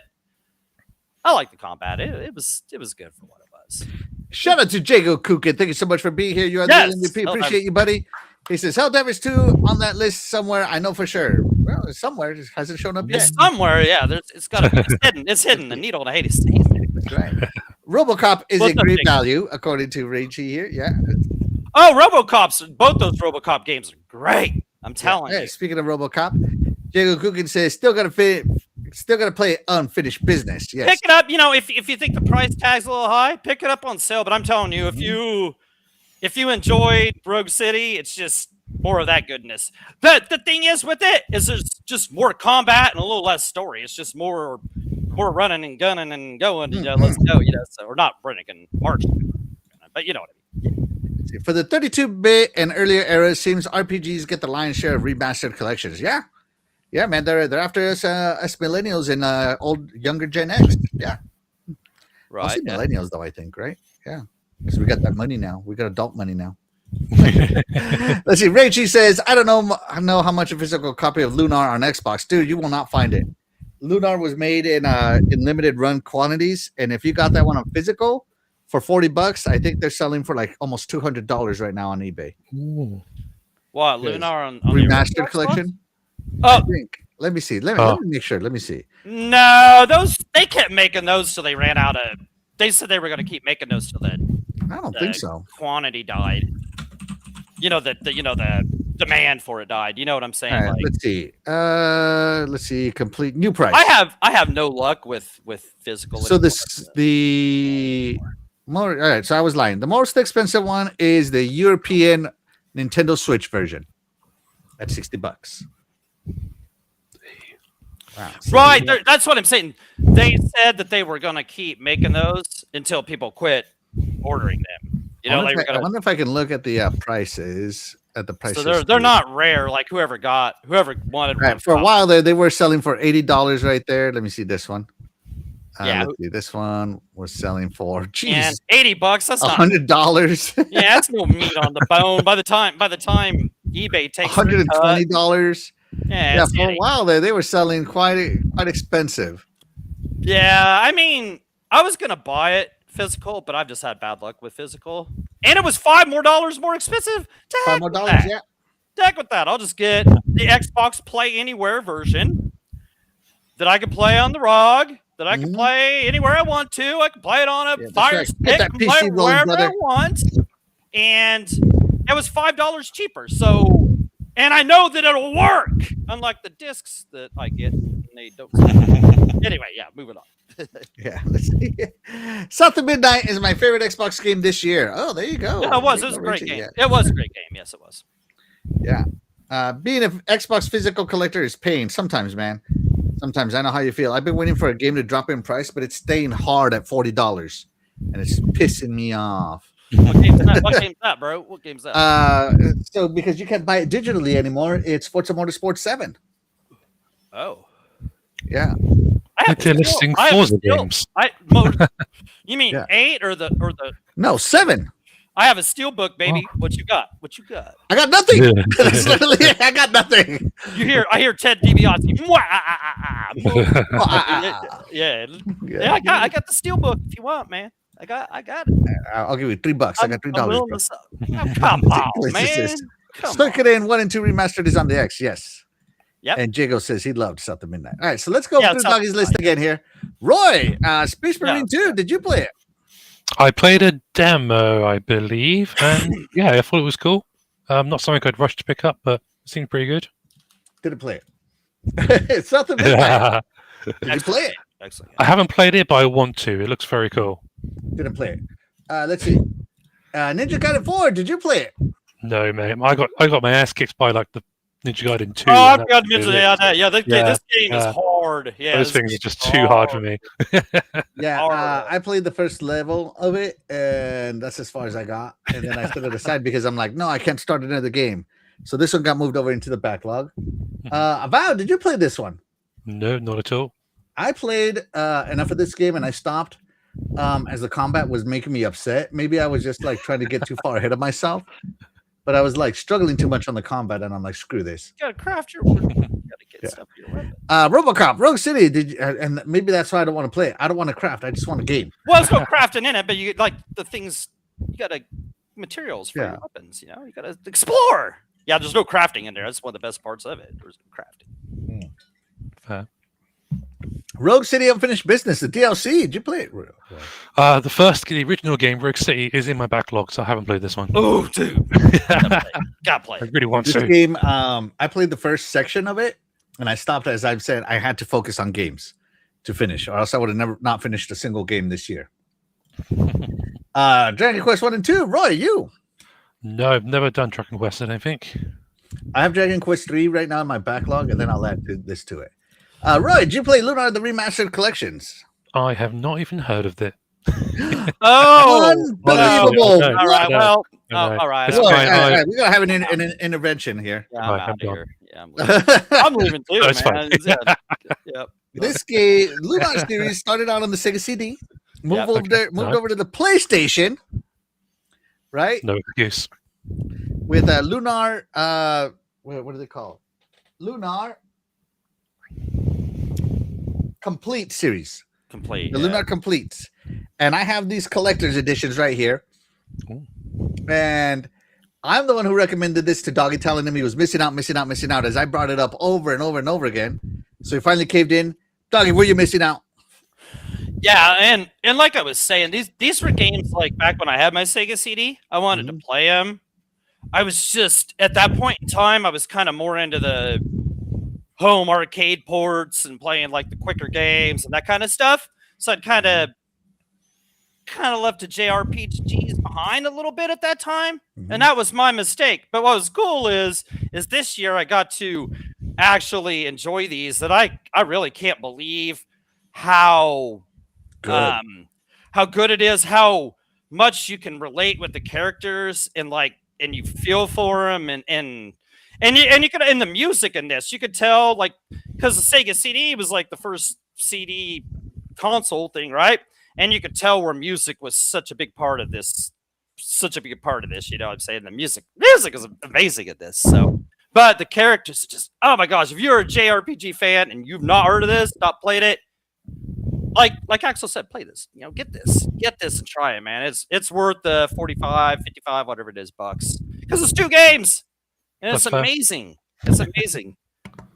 I like the combat. It was good for what it was. Shout out to Jago Kukin. Thank you so much for being here. You are the MVP. Appreciate you, buddy. He says Helldivers 2 on that list somewhere. I know for sure. Well, it's somewhere. It hasn't shown up yet. It's somewhere, yeah. It's got to be. It's hidden. It's hidden. The needle in a Hades. That's right. RoboCop is a great value, according to Ragey here. Yeah. Oh, RoboCops. Both those RoboCop games are great. I'm telling you. Speaking of RoboCop, Jago Kukin says still gonna play unfinished business. Yes. Pick it up. You know, if you think the price tag's a little high, pick it up on sale. But I'm telling you, if you enjoyed Rogue City, it's just more of that goodness. But the thing is with it is there's just more combat and a little less story. It's just more running and gunning and going. You know, let's go. You know, so or not running and marching, but you know what I mean. For the 32-bit and earlier era, it seems RPGs get the lion's share of remastered collections. Yeah, man, they're after us millennials and younger Gen X. Yeah, right. Mostly millennials, though. I think, right? Yeah. Because we got that money now. We got adult money now. Let's see. Rachie says, I don't know how much a physical copy of Lunar on Xbox. Dude, you will not find it. Lunar was made in limited run quantities. And if you got that one on physical for $40, I think they're selling for like almost $200 right now on eBay. Ooh. What, Lunar on remastered collection? Oh, I think. Let me see. Let me make sure. Let me see. No, they kept making those till they ran out of. They said they were going to keep making those till then. I don't think so. Quantity died. You know the demand for it died. You know what I'm saying? All right, let's see. Complete new price. I have no luck with physical. So all right. So I was lying. The most expensive one is the European Nintendo Switch version at $60. Wow. Right. That's what I'm saying. They said that they were going to keep making those until people quit ordering them. You know, I wonder if I can look at the prices at the prices. So they're not rare. Like whoever wanted one. For a while there, they were selling for $80 right there. Let me see this one. Let's see. This one was selling for $80. That's not $100. Yeah, that's no meat on the bone. By the time eBay takes $120. Yeah, for a while there, they were selling quite expensive. Yeah, I mean, I was gonna buy it physical, but I've just had bad luck with physical, and it was $5 more expensive. To $5 heck more, with that. yeah. To heck with that. I'll just get the Xbox Play Anywhere version that I can play on the ROG. That I can play anywhere I want to. I can play it on a Fire right. Stick. Get that I can play PC it rolling, wherever brother. I want. And it was $5 cheaper. So, and I know that it'll work. Unlike the discs that I get, and they don't. Anyway, yeah, moving on. Yeah, let's see. South of Midnight is my favorite Xbox game this year. Oh, there you go. Yeah, it was. It was a great game. It was a great game. Yes, it was. Yeah. Being an Xbox physical collector is pain sometimes, man. Sometimes I know how you feel. I've been waiting for a game to drop in price, but it's staying hard at $40, and it's pissing me off. What game's that? What game's that, bro? What game's that? So because you can't buy it digitally anymore, it's Forza Motorsport 7. Oh. Yeah. They're listing Forza games. You mean Yeah. 8 or the? No, 7. I have a steelbook, baby. What you got? What you got? I got nothing. Yeah. That's literally it. I got nothing. I hear Ted DiBiase. Yeah. I got the steelbook if you want, man. I got it. I'll give you $3. I got $3. Come on, man. Stuck It In 1 and 2 remastered is on the X. Yes. Yep. And Jago says he loved South of Midnight. All right, so let's go through South Doggy's list again here. Roy, Space Marine 2. Did you play it? I played a demo, I believe, and yeah, I thought it was cool. Not something I'd rush to pick up, but it seemed pretty good. Didn't play it. South of Midnight. Did you play it? Excellent. I haven't played it, but I want to. It looks very cool. Didn't play it. Let's see. Ninja Gaiden 4. Did you play it? No, mate. I got my ass kicked by like the Ninja Gaiden 2. Oh, I've got Ninja. Yeah, this game is hard. Yeah, those things are just too hard for me. Yeah, I played the first level of it, and that's as far as I got. And then I set it aside because I'm like, no, I can't start another game. So this one got moved over into the backlog. Avow, did you play this one? No, not at all. I played enough of this game, and I stopped as the combat was making me upset. Maybe I was just like trying to get too far ahead of myself. But I was like struggling too much on the combat, and I'm like, screw this. You gotta craft your weapon. You gotta get stuff for your weapon. RoboCop, Rogue City. Did you, and maybe that's why I don't want to play it. I don't want to craft. I just want a game. Well, there's no crafting in it, but you like the things. You gotta materials for your weapons. You know, you gotta explore. Yeah, there's no crafting in there. That's one of the best parts of it. There's no crafting. Fair. Rogue City Unfinished Business, the DLC. Did you play it? The original game, Rogue City, is in my backlog, so I haven't played this one. Oh, dude. Gotta play I it. really want This to. game, I played the first section of it, and I stopped. As I've said, I had to focus on games to finish, or else I would have not finished a single game this year. Dragon Quest 1 and 2. Roy, you? No, I've never done Dragon Quest, I don't think. I have Dragon Quest 3 right now in my backlog, and then I'll add this to it. Roy, did you play Lunar the Remastered Collections? I have not even heard of it. Oh, unbelievable! No, all right, no, well, no. all right. It's Well, fine. all right, we're gonna have an intervention here. Yeah, I'm Right, out I'm of done. here. Yeah, I'm leaving. I'm leaving too, No, it's man. fine. Yep. This game, Lunar series, started out on the Sega CD, moved over to the PlayStation, right? No excuse. With Lunar, what do they call it? Lunar Complete series. Complete. The Lunar Completes. And I have these collector's editions right here. Ooh. And I'm the one who recommended this to Doggy, telling him he was missing out, as I brought it up over and over and over again. So he finally caved in. Doggy, were you missing out? Yeah, and like I was saying, these were games like back when I had my Sega CD. I wanted to play them. I was just at that point in time, I was kind of more into the home arcade ports and playing like the quicker games and that kind of stuff. So I'd kind of left the JRPGs behind a little bit at that time, and that was my mistake. But what was cool is this year I got to actually enjoy these. That I really can't believe how good it is, how much you can relate with the characters and you feel for them and you could, in the music in this, you could tell, like, because the Sega CD was like the first CD console thing, right? And you could tell where music was such a big part of this, you know what I'm saying? The music is amazing at this. So, but the characters just, oh my gosh, if you're a JRPG fan and you've not heard of this, not played it, like Axel said, play this. Get this and try it, man. It's worth the 45, 55, whatever it is, bucks, because it's 2 games and it's That's fair. amazing. It's amazing,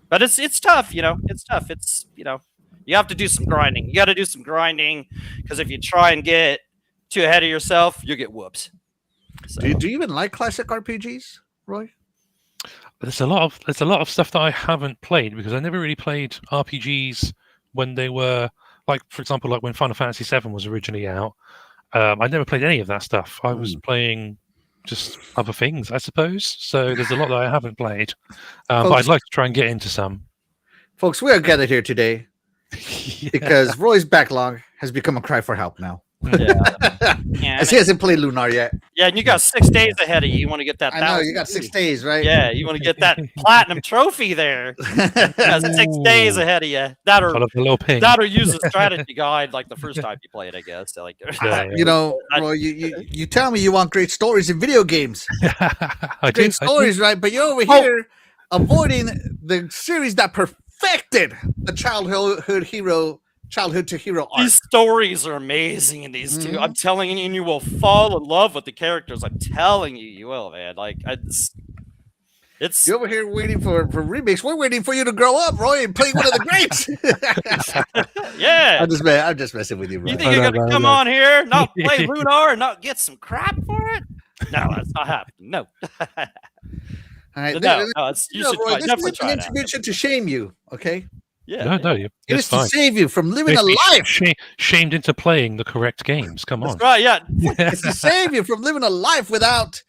but it's tough. It's tough. It's you have to do some grinding. You got to do some grinding because if you try and get too ahead of yourself, you get whoops. So. Do you even like classic RPGs, Roy? There's a lot of stuff that I haven't played because I never really played RPGs when they were for example, like when Final Fantasy VII was originally out. I never played any of that stuff. I was playing just other things, I suppose. So there's a lot that I haven't played, but I'd like to try and get into some. Folks, we are gathered here today because Roy's backlog has become a cry for help now. Yeah. As he hasn't played Lunar yet. Yeah, and you got 6 days ahead of you. You want to get that. I know you got 6 days, right? Yeah, you want to get that platinum trophy there. You got 6 days ahead of you. That'll use a strategy guide like the first time you play it, I guess. Like, Roy, you tell me you want great stories in video games. Great stories, right? But you're over here avoiding the series that perfected the childhood to hero arc. These stories are amazing in these 2. I'm telling you, and you will fall in love with the characters. I'm telling you, you will, man. Like it's you're over here waiting for remakes. We're waiting for you to grow up, Roy, and play one of the greats. Yeah. I'm just messing with you, Roy. You think you're gonna come on here, not play Lunar, and not get some crap for it? No, that's not happening. No. All right, you should Roy, this definitely is try an that. intervention to shame you, okay? Yeah. No, it is to save you from living a life. Shamed into playing the correct games. Come on. That's right, yeah. It's to save you from living a life without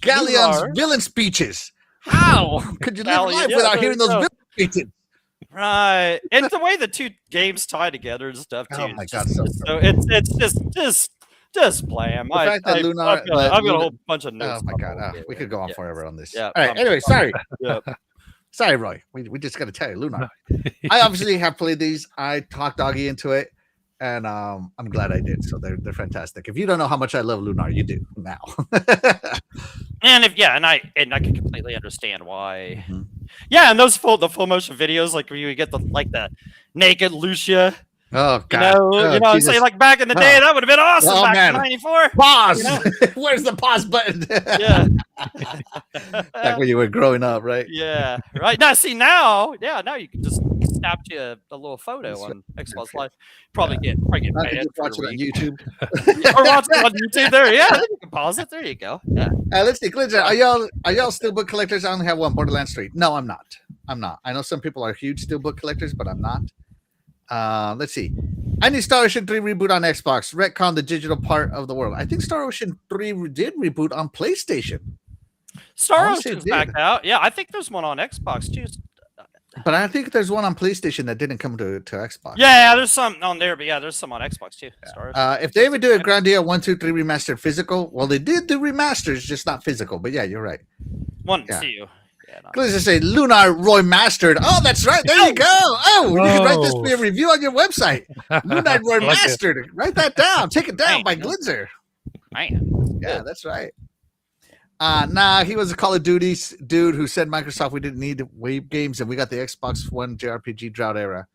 Galleon's villain speeches. How could you live a life without hearing those villain speeches? Right. And the way the 2 games tie together and stuff too. Oh my God! It's just play them. I've got a whole bunch of notes. Oh my God! We could go on forever on this. Yeah. All right. Anyway, sorry. Yeah. Sorry, Roy. We just got to tell you, Lunar. I obviously have played these. I talked Doggy into it, and I'm glad I did. So they're fantastic. If you don't know how much I love Lunar, you do now. And I can completely understand why. Yeah, and the full motion videos, like where you get the naked Lucia. Oh God! I'm saying, like back in the day, that would have been awesome back in '94. Pause. Where's the pause button? Yeah. Back when you were growing up, right? Yeah. Right. Now you can just snap you a little photo on Xbox Live. Probably get banned. Watch it on YouTube. Or watch it on YouTube. There, yeah. Then you can pause it. There you go. Yeah. Let's see, Glitzer, are y'all steelbook collectors? I only have one, Borderlands 3. No, I'm not. I know some people are huge steelbook collectors, but I'm not. Let's see. I need Star Ocean 3 reboot on Xbox. Retcon the digital part of the world. I think Star Ocean 3 did reboot on PlayStation. Star Ocean's back out. Yeah, I think there's one on Xbox too. But I think there's one on PlayStation that didn't come to Xbox. Yeah, there's some on there, but yeah, there's some on Xbox too. If they would do a Grandia 1, 2, 3 remastered physical, well, they did do remasters, just not physical. But yeah, you're right. 1 and 2. Let's just say Lunar Roy Mastered. Oh, that's right. There you go. Oh, you can write this for your review on your website. Lunar Roy Mastered. Write that down. Take it down by Glitzer. Man. Yeah, that's right. He was a Call of Duty dude who said Microsoft we didn't need wave games and we got the Xbox One JRPG drought era.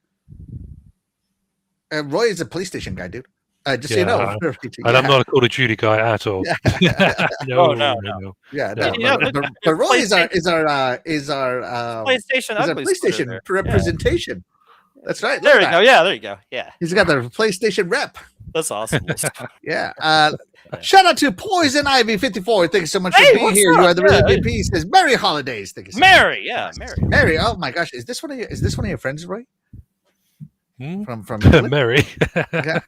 Roy is a PlayStation guy, dude. Just so you know. And I'm not a Call of Duty guy at all. No. Yeah, but Roy is our PlayStation representation. That's right. There you go. Yeah, there you go. Yeah. He's got the PlayStation rep. That's awesome. Yeah. Shout out to Poison Ivy 54. Thank you so much for being here. You are the real MVP. He says Merry Holidays. Thank you so much. Mary. Oh my gosh. Is this one of your friends, Roy? From Mary. Yeah.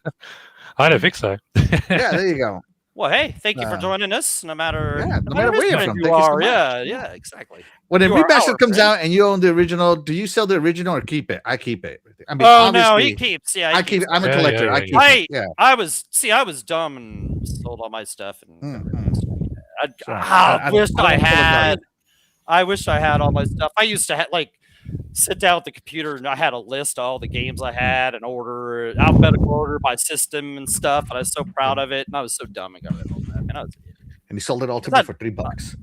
I don't think so. Yeah, there you go. Well, hey, thank you for joining us. No matter where you're from. Yeah, exactly. When a remaster comes out and you own the original, do you sell the original or keep it? I keep it. I mean, no, he keeps. Yeah, I keep it. I'm a collector. I keep it. Yeah. I was dumb and sold all my stuff. And I wish I had all my stuff. I used to sit down at the computer and I had a list of all the games I had and order alphabetical order by system and stuff. And I was so proud of it. And I was so dumb and got rid of all that. And you sold it all to me for $3.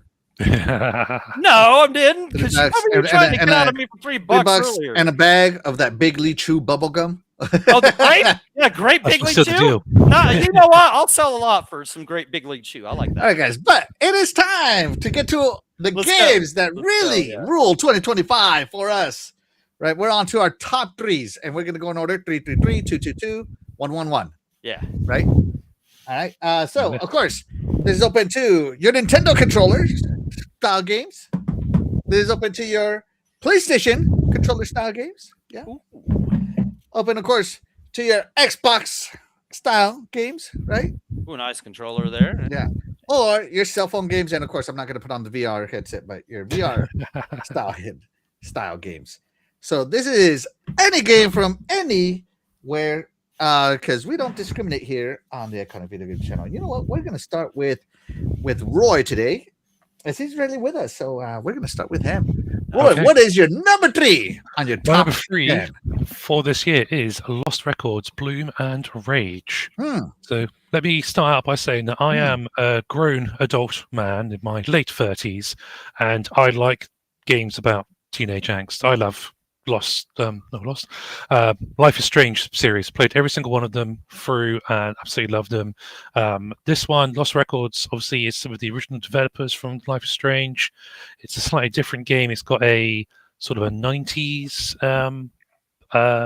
No, I didn't. Because you were trying to get out of me for $3 earlier. And a bag of that Big Lee Chew bubble gum. Oh, the grape? Yeah, great That's big what's league still the chew. deal. No, you know what? I'll sell a lot for some great big league chew. I like All that. right, guys, but it is time to get to the Let's games that Let's really go, yeah. rule 2025 for us. Right, we're on to our top threes, and we're going to go in order: 333, 222, 111. Yeah. Right. All right. So, of course, this is open to your Nintendo controller style games. This is open to your PlayStation controller style games. Yeah. Ooh. Open, of course, to your Xbox style games. Right. Ooh, nice controller there. Yeah. Or your cell phone games, and of course, I'm not going to put on the VR headset, but your VR style games. So this is any game from anywhere, because we don't discriminate here on the Iconic Video Game Channel. You know what? We're going to start with Roy today, as he's really with us. So we're going to start with him. Roy, Okay. what is your number 3 on your My top number 3 10? for this year is Lost Records, Bloom and Rage. Hmm. So let me start out by saying that I am a grown adult man in my late 30s, and I like games about teenage angst. I love Life is Strange series. Played every single one of them through and absolutely loved them. This one, Lost Records, obviously is some of the original developers from Life is Strange. It's a slightly different game. It's got a sort of a 90s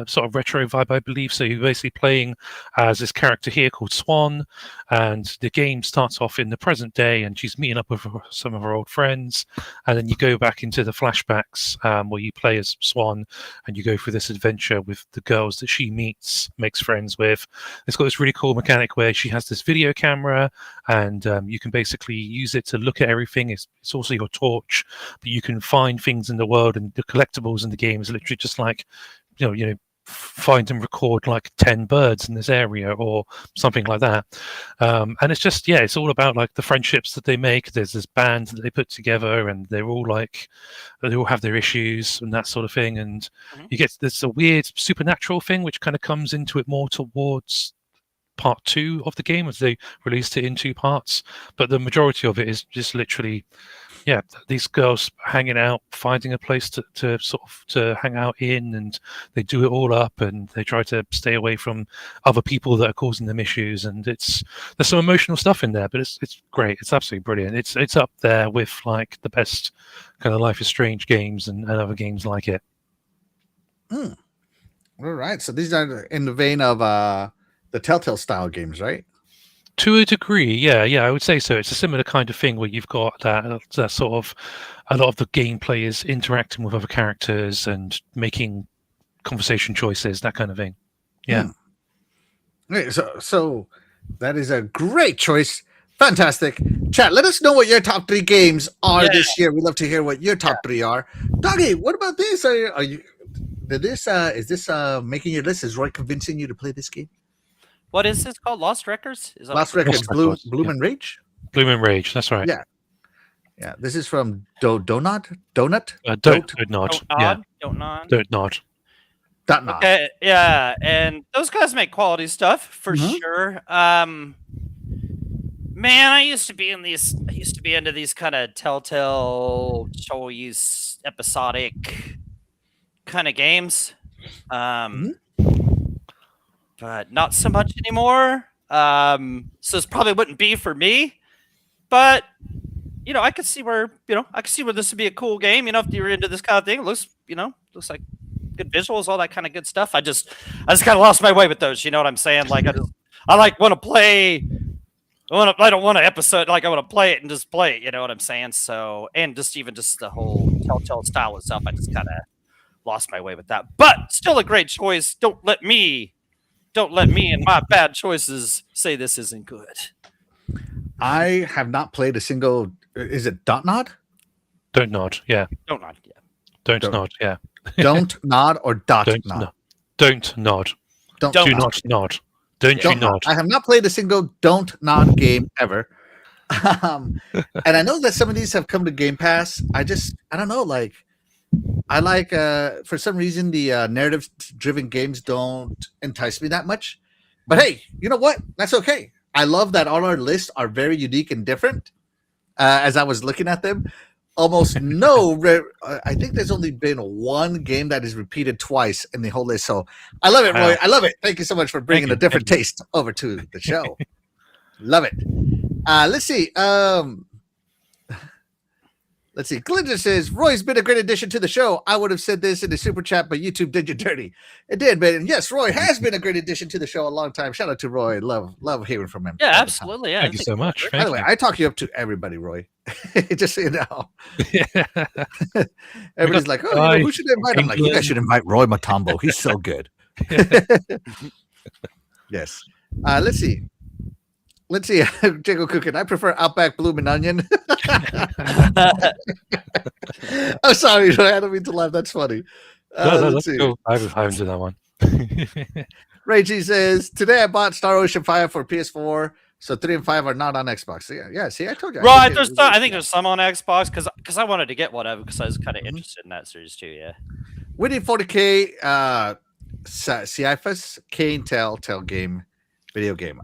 sort of retro vibe, I believe. So you're basically playing as this character here called Swan, and the game starts off in the present day, and she's meeting up with some of her old friends, and then you go back into the flashbacks where you play as Swan, and you go through this adventure with the girls that she meets, makes friends with. It's got this really cool mechanic where she has this video camera, and you can basically use it to look at everything. It's also your torch, but you can find things in the world, and the collectibles in the game is literally just like find and record like 10 birds in this area or something like that. And it's just, it's all about like the friendships that they make. There's this band that they put together, and they all have their issues and that sort of thing. And you get this a weird supernatural thing which kind of comes into it more towards part 2 of the game, as they released it in 2 parts. But the majority of it is just literally these girls hanging out, finding a place to sort of to hang out in, and they do it all up, and they try to stay away from other people that are causing them issues. And there's some emotional stuff in there, but it's great. It's absolutely brilliant. It's up there with like the best kind of Life is Strange games and other games like it. All right. So these are in the vein of the Telltale style games, right? To a degree, yeah, I would say so. It's a similar kind of thing where you've got that sort of a lot of the gameplay is interacting with other characters and making conversation choices, that kind of thing. Yeah. Okay, so that is a great choice. Fantastic. Chat, let us know what your top 3 games are this year. We'd love to hear what your top 3 are. Doggy, what about this? Is this making your list? Is Roy convincing you to play this game? What is this called? Lost Records? Is that Lost Records, Bloom and Rage? Bloom and Rage, that's right. Yeah. This is from Donut? Don't nod. Okay, yeah, and those guys make quality stuff for sure. Man, I used to be into these kind of Telltale choice episodic kind of games. But not so much anymore. So this probably wouldn't be for me. But I could see where this would be a cool game. If you're into this kind of thing, it looks like good visuals, all that kind of good stuff. I just kind of lost my way with those. You know what I'm saying? Like I want to play. I don't want to episode. Like I want to play it and just play it. You know what I'm saying? So and just even just the whole Telltale style itself, I just kind of lost my way with that. But still a great choice. Don't let me and my bad choices say this isn't good. I have not played a single. Is it Don't Nod? Don't nod. Yeah. Don't nod. Yeah. Don't nod. Yeah. Don't nod or dot don't nod. Don't nod. Don't do not nod. Don't you nod. I have not played a single Don't Nod game ever. And I know that some of these have come to Game Pass. I don't know. Like, I like for some reason the narrative-driven games don't entice me that much. But hey, you know what? That's okay. I love that all our lists are very unique and different. As I was looking at them, almost no. I think there's only been one game that is repeated twice in the whole list. So I love it, Roy. Wow. I love it. Thank you so much for bringing a different taste over to the show. Love it. Let's see. Let's see. Glinda says, Roy's been a great addition to the show. I would have said this in the super chat, but YouTube did you dirty. It did, but yes, Roy has been a great addition to the show a long time. Shout out to Roy. Love hearing from him. Yeah, absolutely. Yeah, Thank you so much. By the way, I talk you up to everybody, Roy. Just so you know. Everybody's like, oh, who should invite? I'm like, you guys should invite Roy Matambo. He's so good. Yes. Let's see. Jago Cooking. I prefer Outback Bloomin' Onion. I'm sorry, Roy. I don't mean to laugh. That's funny. Let's see. Cool. I haven't done that one. Reggie says, today I bought Star Ocean 5 for PS4, so 3 and 5 are not on Xbox. So yeah, see, I told you. Right, I think there's some on Xbox because I wanted to get one of them because I was kind of interested in that series too, yeah. Winning 40K, Sisyphus, Kane Telltale game, video game.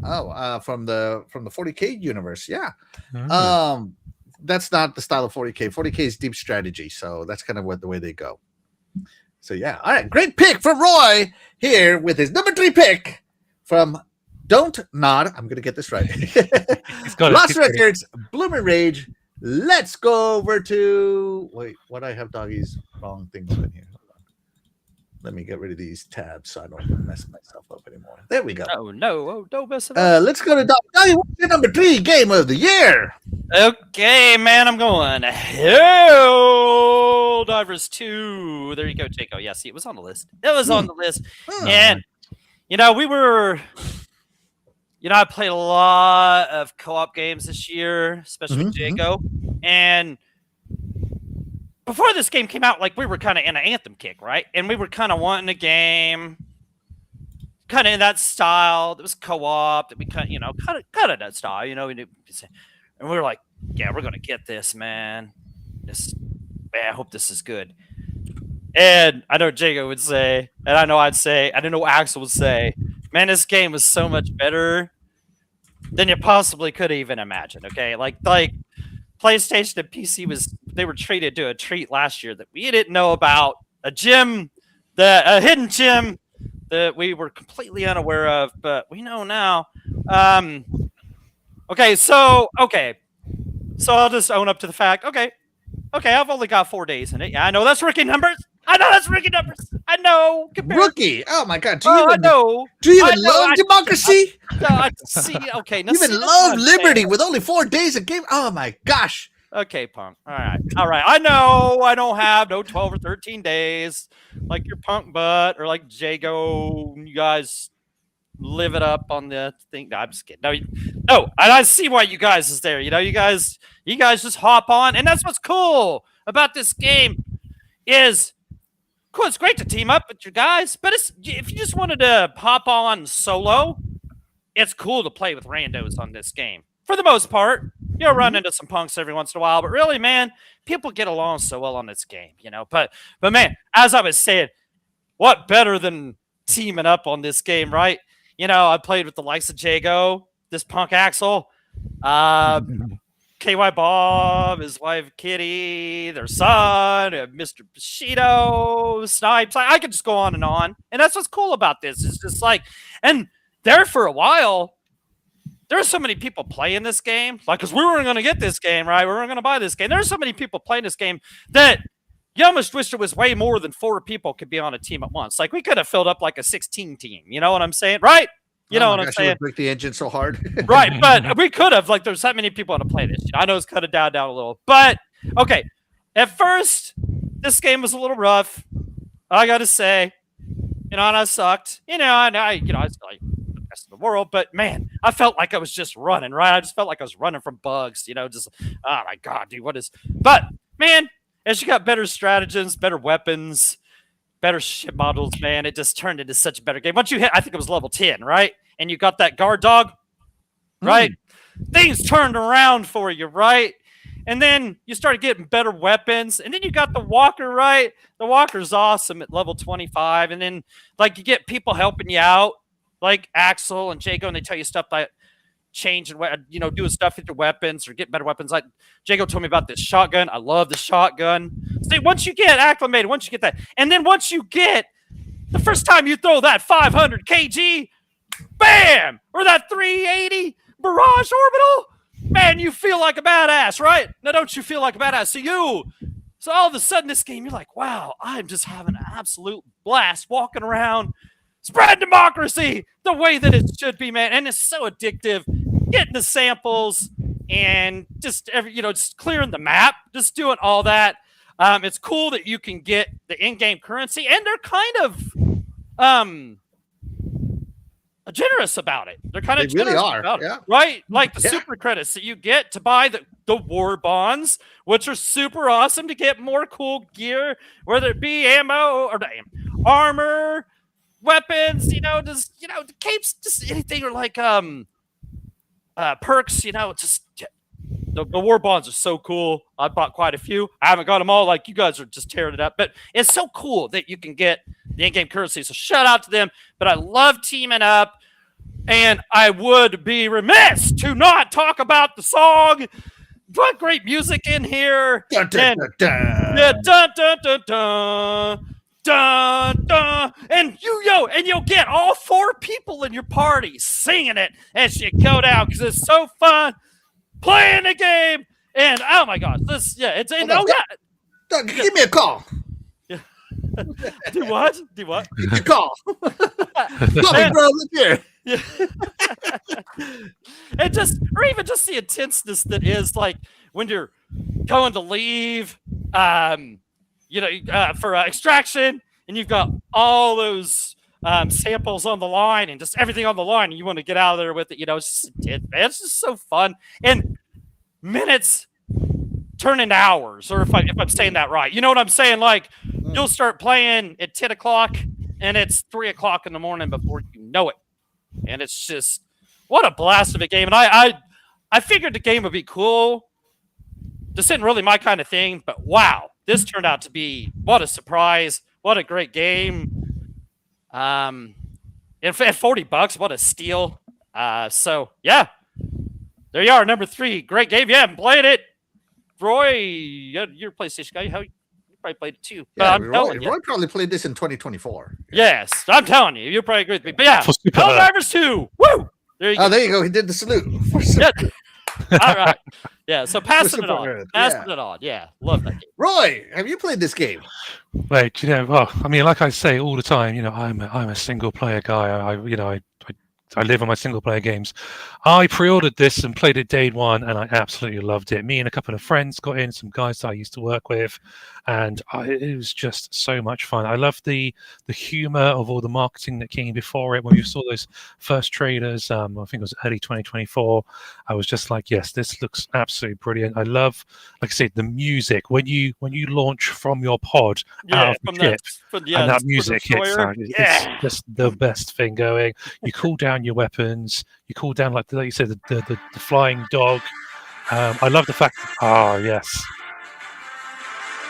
From the 40K universe, yeah. That's not the style of 40K. 40K is deep strategy, so that's kind of the way they go. So yeah, all right, great pick from Roy here with his number 3 pick from Don't Nod. I'm gonna get this right. Lost Records, Bloomin' Rage. Let's go over to what I have doggies wrong things in here. Let me get rid of these tabs so I don't mess myself up anymore. There we go. Oh no, don't mess it up. Let's go to Doggy. What's your number 3 game of the year? Okay, man, I'm going Hell Divers 2. There you go, Jaco. Yeah, see, it was on the list. It was on the list. And, I played a lot of co-op games this year, especially with Jaco. And before this game came out, we were kind of in an Anthem kick, right? And we were kind of wanting a game kind of in that style that was co-op, that we kind of that style, and we were like, yeah, we're going to get this, man. I hope this is good. And I know Jago would say, and I know I'd say, I don't know what Axel would say, man, this game was so much better than you possibly could even imagine, okay? Like PlayStation and PC they were treated to a treat last year that we didn't know about, a hidden gem that we were completely unaware of, but we know now. So I'll just own up to the fact, okay, I've only got 4 days in it. Yeah, I know that's rookie numbers. I know. Rookie. Oh my God. Do you even love democracy? See, okay. You even love liberty with only 4 days of game. Oh my gosh. Okay, Punk. All right. I know I don't have no 12 or 13 days like your Punk butt or like Jago. You guys live it up on the thing. No, I'm just kidding. No, and I see why you guys is there. You guys just hop on, and that's what's cool about this game is cool. It's great to team up with your guys, but if you just wanted to hop on solo, it's cool to play with randos on this game. For the most part, you'll run into some punks every once in a while, but really, man, people get along so well on this game, But man, as I was saying, what better than teaming up on this game, right? I played with the likes of Jago, this Punk Axel, KY Bob, his wife Kitty, their son, Mr. Bushido, Snipes. I could just go on. And that's what's cool about this. It's just and there for a while, there were so many people playing this game. Because we weren't going to get this game, right? We weren't going to buy this game. There were so many people playing this game that you almost wish there was way more than 4 people could be on a team at once. We could have filled up a 16 team. You know what I'm saying? Right? You know what I'm saying? Break the engine so hard. Right, but we could have. There's that many people want to play this. I know it's kind of down a little. But, okay, at first, this game was a little rough. I got to say, and I sucked. I was like the best in the world. But, man, I felt like I was just running, right? I just felt like I was running from bugs, just, oh, my God, dude, what is... But, man, as you got better stratagems, better weapons, better ship models, man, it just turned into such a better game. Once you hit, I think it was level 10, right? And you got that guard dog, right? Things turned around for you, right? And then you started getting better weapons. And then you got the walker, right? The walker's awesome at level 25. And then, you get people helping you out, like Axel and Jago, and they tell you stuff like, changing, doing stuff with your weapons or getting better weapons. Like Jago told me about this shotgun. I love the shotgun. See, once you get acclimated, once you get that, and then once you get the first time you throw that 500 kg, bam, or that 380 barrage orbital, man, you feel like a badass, right? Now, don't you feel like a badass? So all of a sudden, this game, you're like, wow, I'm just having an absolute blast walking around, spread democracy the way that it should be, man. And it's so addictive, getting the samples and just just clearing the map, just doing all that. It's cool that you can get the in-game currency, and they're kind of generous about it. They're kind of really generous are, about yeah. it, right? Like the super credits that you get to buy the war bonds, which are super awesome to get more cool gear, whether it be ammo or armor, weapons, just the capes, just anything, or like perks, just the war bonds are so cool. I bought quite a few. I haven't got them all, like you guys are just tearing it up, but it's so cool that you can get the in-game currency. So shout out to them. But I love teaming up, and I would be remiss to not talk about the song. What great music in here! Dun, dun, dun, dun. Yeah, dun dun dun dun. Dun, dun, and you'll get all 4 people in your party singing it as you go down, because it's so fun playing the game. And oh my gosh, Give me a call. Do what? Give me a call. Call me, bro. Look here. Yeah. And even just the intenseness that is like when you're going to leave, for extraction, and you've got all those samples on the line and just everything on the line, and you want to get out of there with it. It's just intense, man. It's just so fun, and minutes turn into hours, or if I'm saying that right, you know what I'm saying? Like you'll start playing at 10 o'clock, and it's 3 o'clock in the morning before you know it. And it's just, what a blast of a game. And I figured the game would be cool. This isn't really my kind of thing, but wow, this turned out to be, what a surprise. What a great game. And at $40, what a steal. So yeah, there you are, number 3. Great game. You haven't played it, Roy. You're a PlayStation guy. You probably played it too. Yeah, but Roy probably played this in 2024. Yes, I'm telling you, you probably agree with me. But yeah, Helldivers 2. Woo! There you go. Oh, there you go. He did the salute. Yeah. All right. Yeah, so passing it on. Passing it on. Yeah, love that game. Roy, have you played this game? Right, well, I mean, like I say all the time, I'm a single player guy. I live on my single player games. I pre-ordered this and played it day one, and I absolutely loved it. Me and a couple of friends got in, some guys that I used to work with, and it was just so much fun. I loved the humor of all the marketing that came before it. When we saw those first trailers, I think it was early 2024, I was just like, yes, this looks absolutely brilliant. I love, like I said, the music. When you launch from your pod out of the ship, and that music hits out, it's just the best thing going. You cool down your weapons, you cool down, like you said, the flying dog. I love the fact, yes,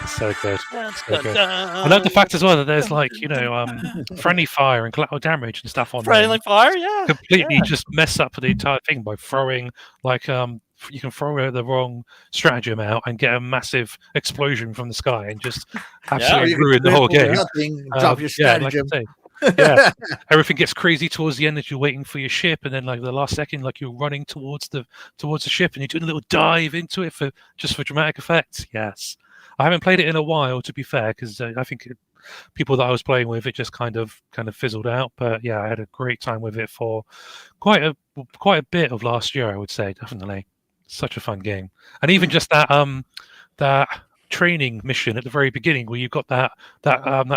so good. So good. I love the fact as well that there's friendly fire and collateral damage and stuff on friendly fire, yeah, completely just mess up the entire thing by throwing you can throw the wrong stratagem out and get a massive explosion from the sky and just absolutely ruin the whole game. Drop your stratagem. Yeah, everything gets crazy towards the end as you're waiting for your ship, and then like the last second, like you're running towards the ship and you're doing a little dive into it for dramatic effect. Yes, I haven't played it in a while, to be fair, because I think people that I was playing with, it just kind of fizzled out. But yeah, I had a great time with it for quite a bit of last year, I would say. Definitely, such a fun game, and even just that training mission at the very beginning where you've got that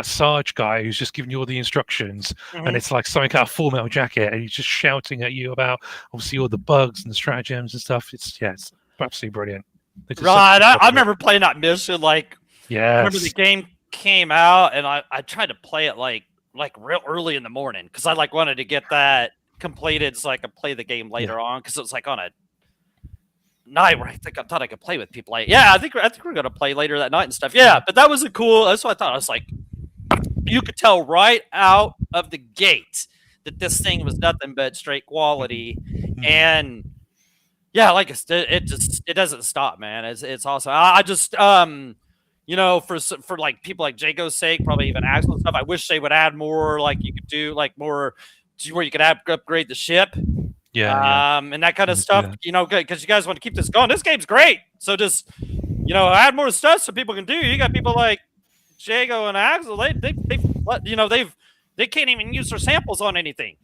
Sarge guy who's just giving you all the instructions, and it's like something out of Full Metal Jacket, and he's just shouting at you about obviously all the bugs and the stratagems and stuff. It's absolutely brilliant. Right, I remember playing that mission. Like, I remember the game came out, and I tried to play it like real early in the morning because I wanted to get that completed so I could play the game later on, because it was on a night where I thought I could play with people. I think we're gonna play later that night and stuff. Yeah, but that was that's what I thought. I was like, you could tell right out of the gate that this thing was nothing but straight quality, and Yeah, like it doesn't stop, man. It's awesome. I just for like people like Jago's sake, probably even Axel and stuff. I wish they would add more. Like you could do like more where you could upgrade the ship. Yeah. And that kind of Yeah. stuff. Because you guys want to keep this going. This game's great. So just add more stuff so people can do. You got people like Jago and Axel. They can't even use their samples on anything.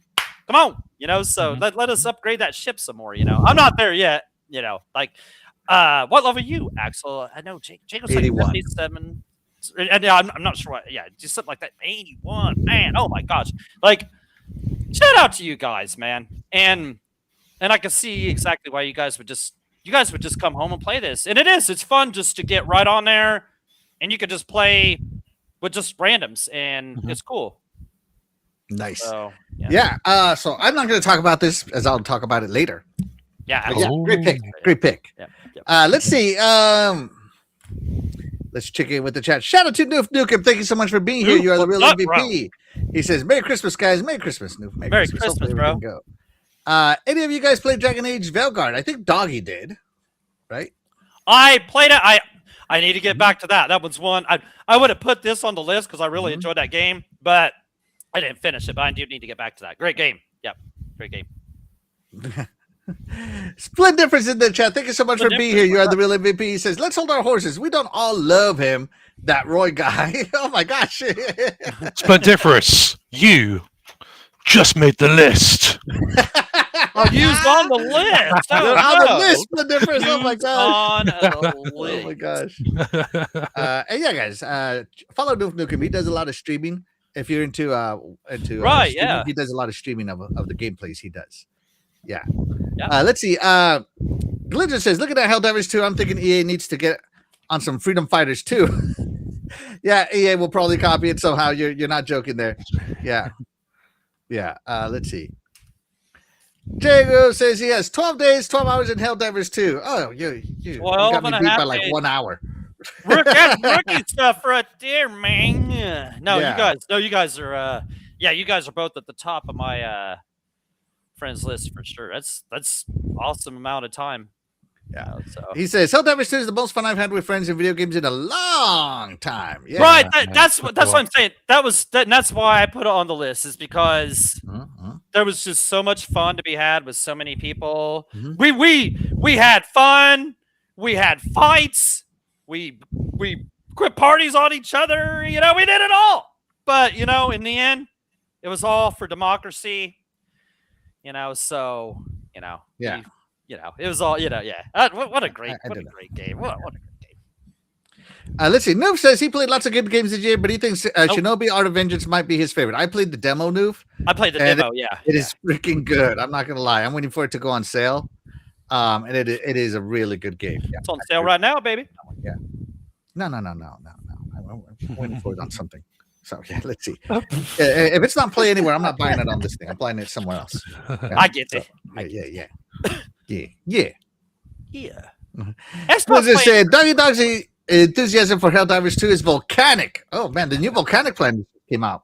Come on, so let us upgrade that ship some more. I'm not there yet. Like, what level are you, Axel? I know Jacob's like 81. 77. And yeah, I'm not sure what. Yeah, just something like that. 81, man. Oh my gosh! Like, shout out to you guys, man. And I can see exactly why you guys would just come home and play this. And it's fun just to get right on there, and you could just play with just randoms, and it's cool. Nice. So, yeah. So I'm not going to talk about this, as I'll talk about it later. Yeah. Yeah. Great pick. Great pick. Yeah. Let's see. Let's check in with the chat. Shout out to Noof Nukem. Thank you so much for being here. You are the real MVP. He says, "Merry Christmas, guys. Merry Christmas, Noof. Merry Christmas, bro." Go. Any of you guys played Dragon Age Veilguard? I think Doggy did. Right? I played it. I need to get back to that. That was one. I would have put this on the list because I really enjoyed that game, but I didn't finish it. But I do need to get back to that. Great game. Yep. Great game. Split Difference in the chat. Thank you so much for being here. You are the real MVP. He says, "Let's hold our horses. We don't all love him, that Roy guy." Oh my gosh. Split Difference. You just made the list. Used on the list. Oh, on the list. Split Difference. Oh my Used gosh. on the list. Oh my gosh. And yeah, guys, follow Noof Nukem. He does a lot of streaming. If you're into right, streaming, yeah, he does a lot of streaming of the gameplays he does. Yeah. Yeah. Let's see. Glinter says, "Look at that Helldivers 2. I'm thinking EA needs to get on some Freedom Fighters too." Yeah, EA will probably copy it somehow. You're not joking there. Yeah. Yeah. Let's see. Jago says he has 12 days, 12 hours in Helldivers 2. Oh, you got me beat by like 1 hour. Rookie stuff right there, man. No, you guys are you guys are both at the top of my friends list for sure. That's awesome amount of time. Yeah. So He says Helldivers 2 is the most fun I've had with friends in video games in a long time. Yeah. Right, that's what I'm saying. That's why I put it on the list, is because there was just so much fun to be had with so many people. We had fun. We had fights. We quit parties on each other. We did it all. But in the end, it was all for democracy. So Yeah. It was all yeah. What a great game. What a great game. Let's see. Noof says he played lots of good games this year, but he thinks Shinobi Art of Vengeance might be his favorite. I played the demo, Noof. I played the demo. It is freaking good. I'm not gonna lie. I'm waiting for it to go on sale. And it is a really good game. Yeah. It's on sale right now, baby. Yeah. No. I'm waiting for it on something. So yeah, let's see. If it's not Play Anywhere, I'm not buying it on this thing. I'm buying it somewhere else. Yeah. I get it. Yeah. Xbox Just say Doggy Dog's enthusiasm for Helldivers 2 is volcanic. Oh man, the new volcanic plan came out.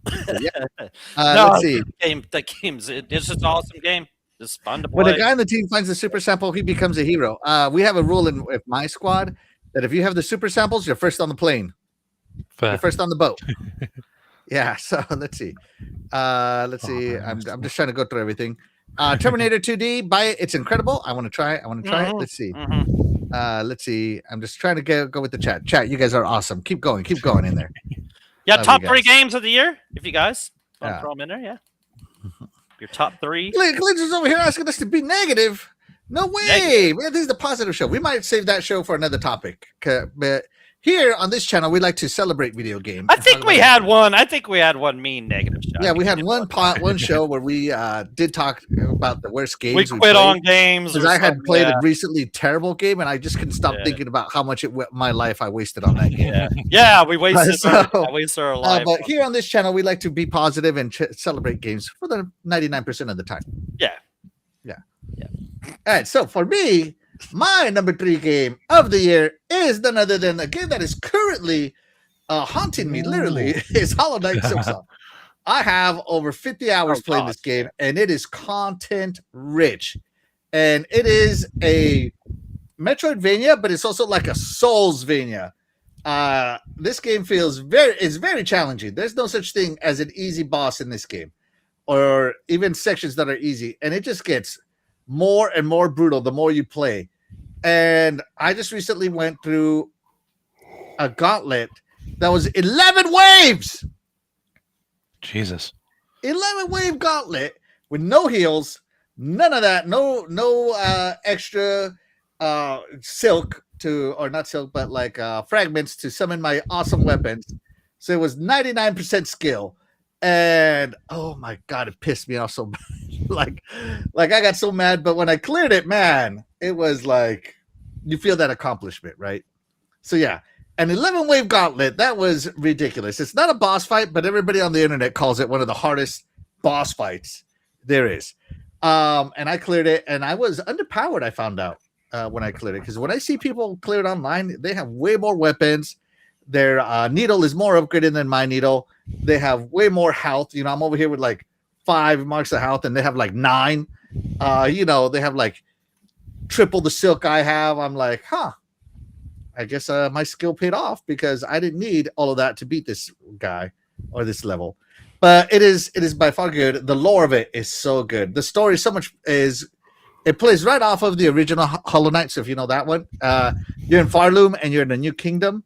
Let's see. The game's it's just an awesome game. It's fun to play. When a guy on the team finds the super sample, he becomes a hero. We have a rule in my squad that if you have the super samples, you're first on the plane. You're first on the boat. Yeah. So let's see. I'm just trying to go through everything. Terminator 2D, buy it. It's incredible. I want to try it. Let's see. Let's see. I'm just trying to go with the chat. Chat, you guys are awesome. Keep going in there. Yeah, Love top you 3 guys. games of the year. If you guys want to throw them in there, yeah. Your top 3. Glitch is over here asking us to be negative. No way. Man, this is the positive show. We might save that show for another topic. But here on this channel, we like to celebrate video games. I think we had one mean negative show. Yeah, we had one show where we did talk about the worst games. We quit on games because I had played a recently terrible game, and I just couldn't stop thinking about how much my life I wasted on that game. Yeah, we wasted our life. But here on this channel, we like to be positive and celebrate games for the 99% of the time. Yeah. All right, so for me, my number 3 game of the year is none other than a game that is currently haunting me, literally, is Hollow Knight Silksong. I have over 50 hours playing this game, and it is content rich. and it is a Metroidvania, but it's also like a Soulsvania. This game is very challenging. There's no such thing as an easy boss in this game, or even sections that are easy, and it just gets more and more brutal the more you play. And I just recently went through a gauntlet that was 11 waves. Jesus. 11 wave gauntlet with no heals, none of that, no extra silk to, or not silk, but like fragments to summon my awesome weapons. So it was 99% skill. And oh my god, it pissed me off so bad. like I got so mad, but when I cleared it, man, it was like you feel that accomplishment, right? So yeah, an 11 wave gauntlet, that was ridiculous. It's not a boss fight, but everybody on the internet calls it one of the hardest boss fights there is. And I cleared it, and I was underpowered, I found out when I cleared it, because when I see people clear it online, they have way more weapons. Their needle is more upgraded than my needle. They have way more health. You know, I'm over here with like 5 marks of health, and they have like 9. You know, they have like triple the silk I have. I'm like, huh. I guess my skill paid off because I didn't need all of that to beat this guy or this level. But it is by far good. The lore of it is so good. The story it plays right off of the original Hollow Knight. So if you know that one, you're in Farloom and you're in a new kingdom.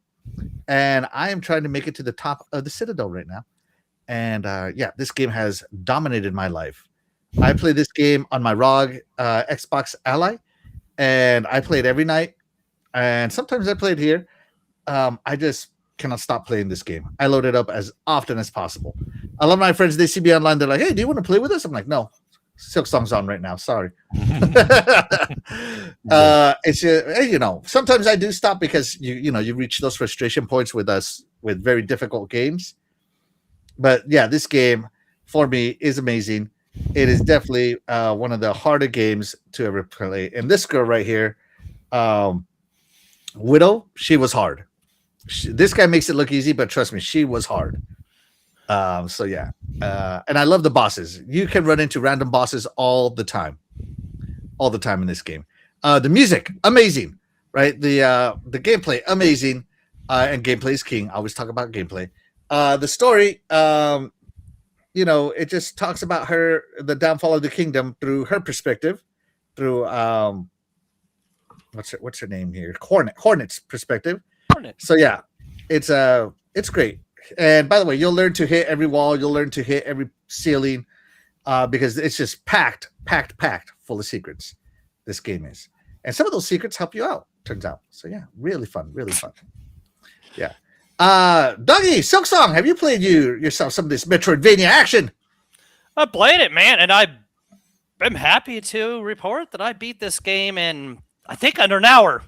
And I am trying to make it to the top of the Citadel right now. And yeah, this game has dominated my life. I play this game on my ROG Xbox Ally, and I play it every night. And sometimes I play it here. I just cannot stop playing this game. I load it up as often as possible. I love my friends. They see me online. They're like, hey, do you want to play with us? I'm like, no. Silk Song's on right now. Sorry. It's you know, sometimes I do stop because you reach those frustration points with very difficult games. But yeah, this game for me is amazing. It is definitely one of the harder games to ever play. And this girl right here, Widow, she was hard. This guy makes it look easy, but trust me, she was hard. So yeah, and I love the bosses. You can run into random bosses all the time in this game. The music, amazing, right? The gameplay, amazing, and gameplay is king. I always talk about gameplay. The story, it just talks about the downfall of the kingdom through her perspective, through what's her name here? Hornet's perspective. Hornet. So yeah, it's great. And by the way, you'll learn to hit every wall. You'll learn to hit every ceiling because it's just packed full of secrets. This game is. And some of those secrets help you out, turns out. So yeah, really fun. Yeah. Dougie, Silk Song, have you played yourself some of this Metroidvania action? I played it, man, and I'm happy to report that I beat this game in, I think, under an hour.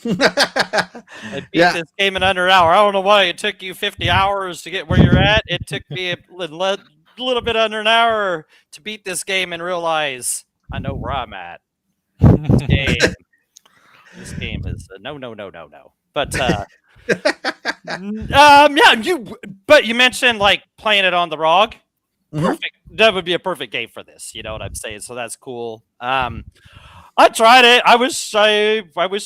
I beat this game in under an hour. I don't know why it took you 50 hours to get where you're at. It took me a little bit under an hour to beat this game and realize I know where I'm at. This game is no. But but you mentioned like playing it on the ROG. Perfect. That would be a perfect game for this. You know what I'm saying? So that's cool. I tried it. I wish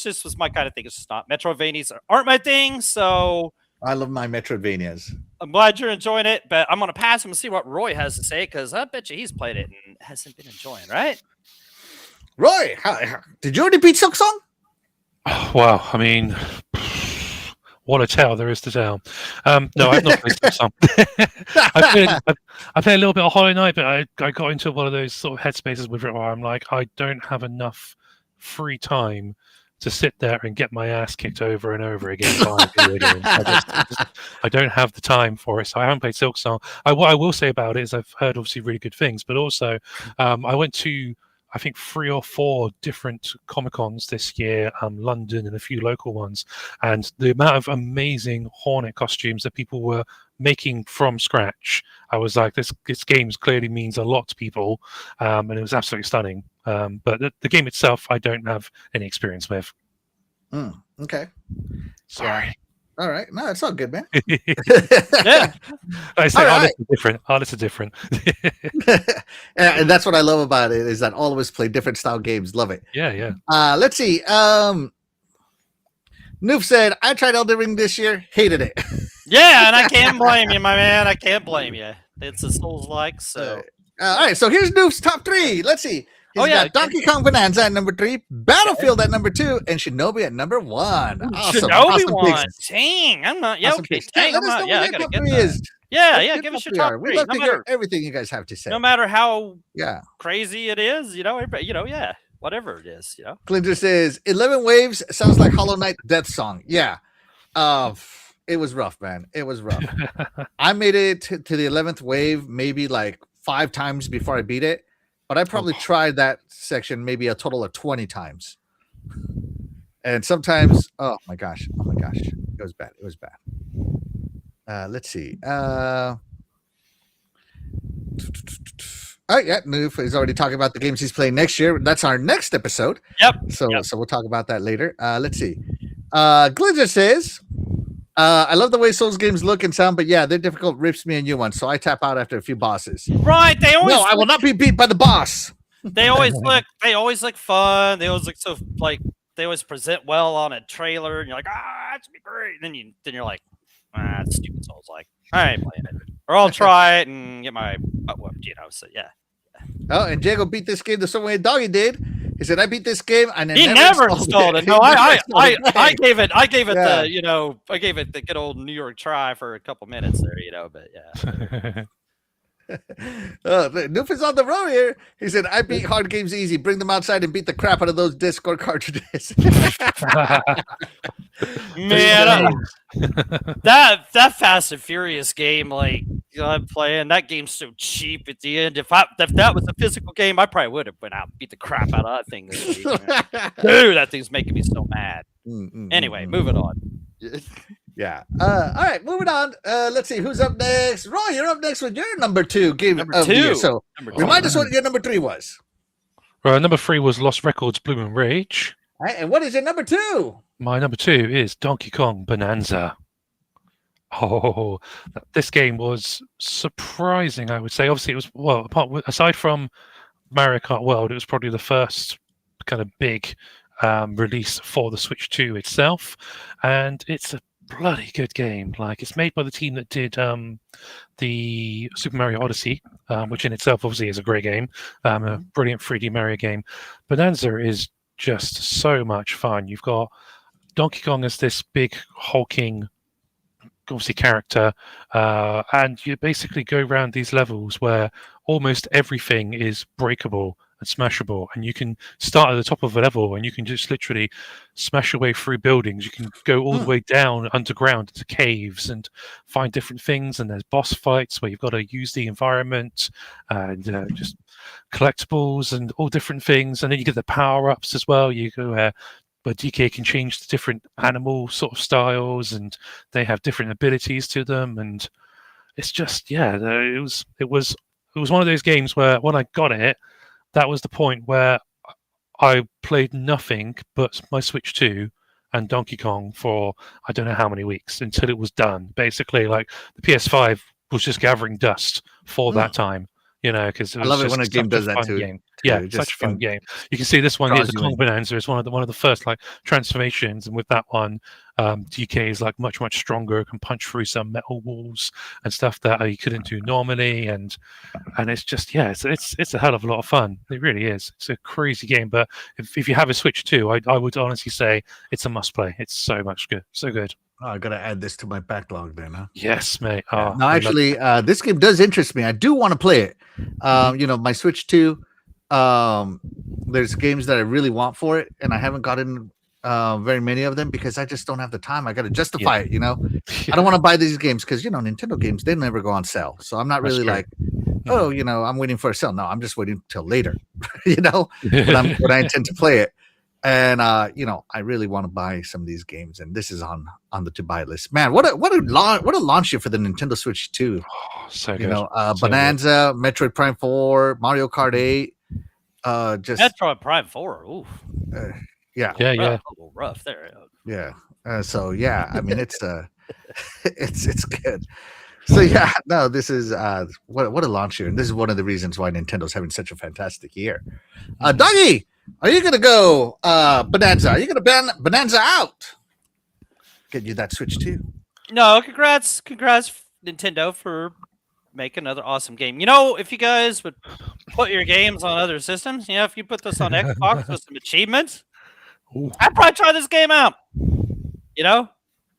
this was my kind of thing. It's just not. Metroidvanias aren't my thing, so I love my Metroidvanias. I'm glad you're enjoying it, but I'm gonna pass him and see what Roy has to say because I bet you he's played it and hasn't been enjoying, right? Roy, did you already beat Silk Song? Well, I mean, what a tale there is to tell. No, I've not played Silk Song. I played a little bit of Hollow Knight, but I got into one of those sort of headspaces with it where I'm like, I don't have enough free time to sit there and get my ass kicked over and over again. I don't have the time for it, so I haven't played Silk Song. What I will say about it is I've heard obviously really good things, but also I went to I think 3 or 4 different Comic-Cons this year, London and a few local ones. And the amount of amazing Hornet costumes that people were making from scratch, I was like, this game clearly means a lot to people. And it was absolutely stunning. But the game itself, I don't have any experience with. Okay. Sorry. All right. No, it's all good, man. Yeah. I say All right. artists are different. Artists are different. And that's what I love about it is that all of us play different style games. Love it. Yeah. Let's see. Noof said, I tried Elden Ring this year, hated it. Yeah, and I can't blame you, my man. I can't blame you. It's a Souls-like, so. All right, so here's Noof's top 3. Let's see. He's got Donkey Kong Bonanza at number 3, Battlefield at number 2, and Shinobi at number 1. Awesome. Shinobi one. Dang, I'm not. Yeah, Awesome okay. picks. Dang, I'm not. Yeah, I gotta get that. Yeah, give us your top 3. We love to hear everything you guys have to say. No matter how yeah crazy it is, yeah, whatever it is, Clinton says 11 Waves sounds like Hollow Knight Death Song. Yeah. It was rough, man. It was rough. I made it to the 11th wave maybe like 5 times before I beat it, but I probably tried that section maybe a total of 20 times. And sometimes, oh my gosh, it was bad. Let's see. Oh yeah, Noof is already talking about the games he's playing next year. That's our next episode. Yep. So we'll talk about that later. Let's see. Glidger says, I love the way Souls games look and sound, but yeah, they're difficult. Rips me a new one, so I tap out after a few bosses. Right? They always. No, I will not be beat by the boss. They always look fun. They always look so like they always present well on a trailer, and you're like, it's gonna be great. And then you're like, it's stupid Souls like. I ain't playing it. Or I'll try it and get my butt whooped, So yeah. Oh, and Diego beat this game the same way Doggy did. He said, "I beat this game," and he never installed it. No, I gave it. I gave it Yeah. I gave it the good old New York try for a couple minutes there. But yeah. Noof is on the road here. He said, "I beat hard games easy. Bring them outside and beat the crap out of those Discord cartridges." Man, that Fast and Furious game, like I'm playing, that game's so cheap at the end. If that was a physical game, I probably would have went out and beat the crap out of that thing this week. Dude, that thing's making me so mad. Anyway, moving on. Yeah. All right, moving on. Let's see who's up next. Roy, you're up next with your number 2 game Number of the year. 2. So remind us what your number 3 was. Number 3 was Lost Records Bloom and Rage. All right, and what is your number 2? My number 2 is Donkey Kong Bonanza. Oh, this game was surprising, I would say. Obviously, it was, aside from Mario Kart World, it was probably the first kind of big release for the Switch 2 itself. And it's a bloody good game. Like, it's made by the team that did the Super Mario Odyssey, which in itself obviously is a great game, a brilliant 3D Mario game. Bonanza is just so much fun. You've got Donkey Kong as this big hulking, obviously, character, and you basically go around these levels where almost everything is breakable and smashable, and you can start at the top of a level and you can just literally smash your way through buildings. You can go all the way down underground to caves and find different things, and there's boss fights where you've got to use the environment and just collectibles and all different things, and then you get the power-ups as well. You go where DK can change the different animal sort of styles, and they have different abilities to them, and it's just it was one of those games where when I got it, that was the point where I played nothing but my Switch 2 and Donkey Kong for I don't know how many weeks until it was done. Basically, like the PS5 was just gathering dust for that time. Because I love it when a game does that too. Game. Yeah, it's such a fun game. You can see this one here, the Kong Bonanza, is one of the first like transformations, and with that one, DK is like much stronger, can punch through some metal walls and stuff that he couldn't do normally, and it's just it's a hell of a lot of fun. It really is. It's a crazy game, but if you have a Switch 2, I would honestly say it's a must play. It's so good. Oh, I gotta add this to my backlog then, huh? Yes, mate. No, actually, this game does interest me. I do want to play it. My Switch 2. There's games that I really want for it, and I haven't gotten very many of them because I just don't have the time. I got to justify it. I don't want to buy these games because Nintendo games, they never go on sale. So I'm not really like, I'm waiting for a sale. No, I'm just waiting till later. when I intend to play it. And I really want to buy some of these games, and this is on the to buy list. Man, what a launch year for the Nintendo Switch 2. Oh, so good. Bonanza, good. Metroid Prime 4, Mario Kart 8. Metroid Prime 4. Ooh. Yeah. A little rough there. Yeah. So yeah, I mean it's it's good. So yeah, no, this is what a launch year, and this is one of the reasons why Nintendo's having such a fantastic year. Doggy, are you gonna go Bonanza? Are you gonna ban Bonanza out? Get you that Switch too. No, congrats, Nintendo, for making another awesome game. If you guys would put your games on other systems, if you put this on Xbox with some achievements, Ooh. I'd probably try this game out.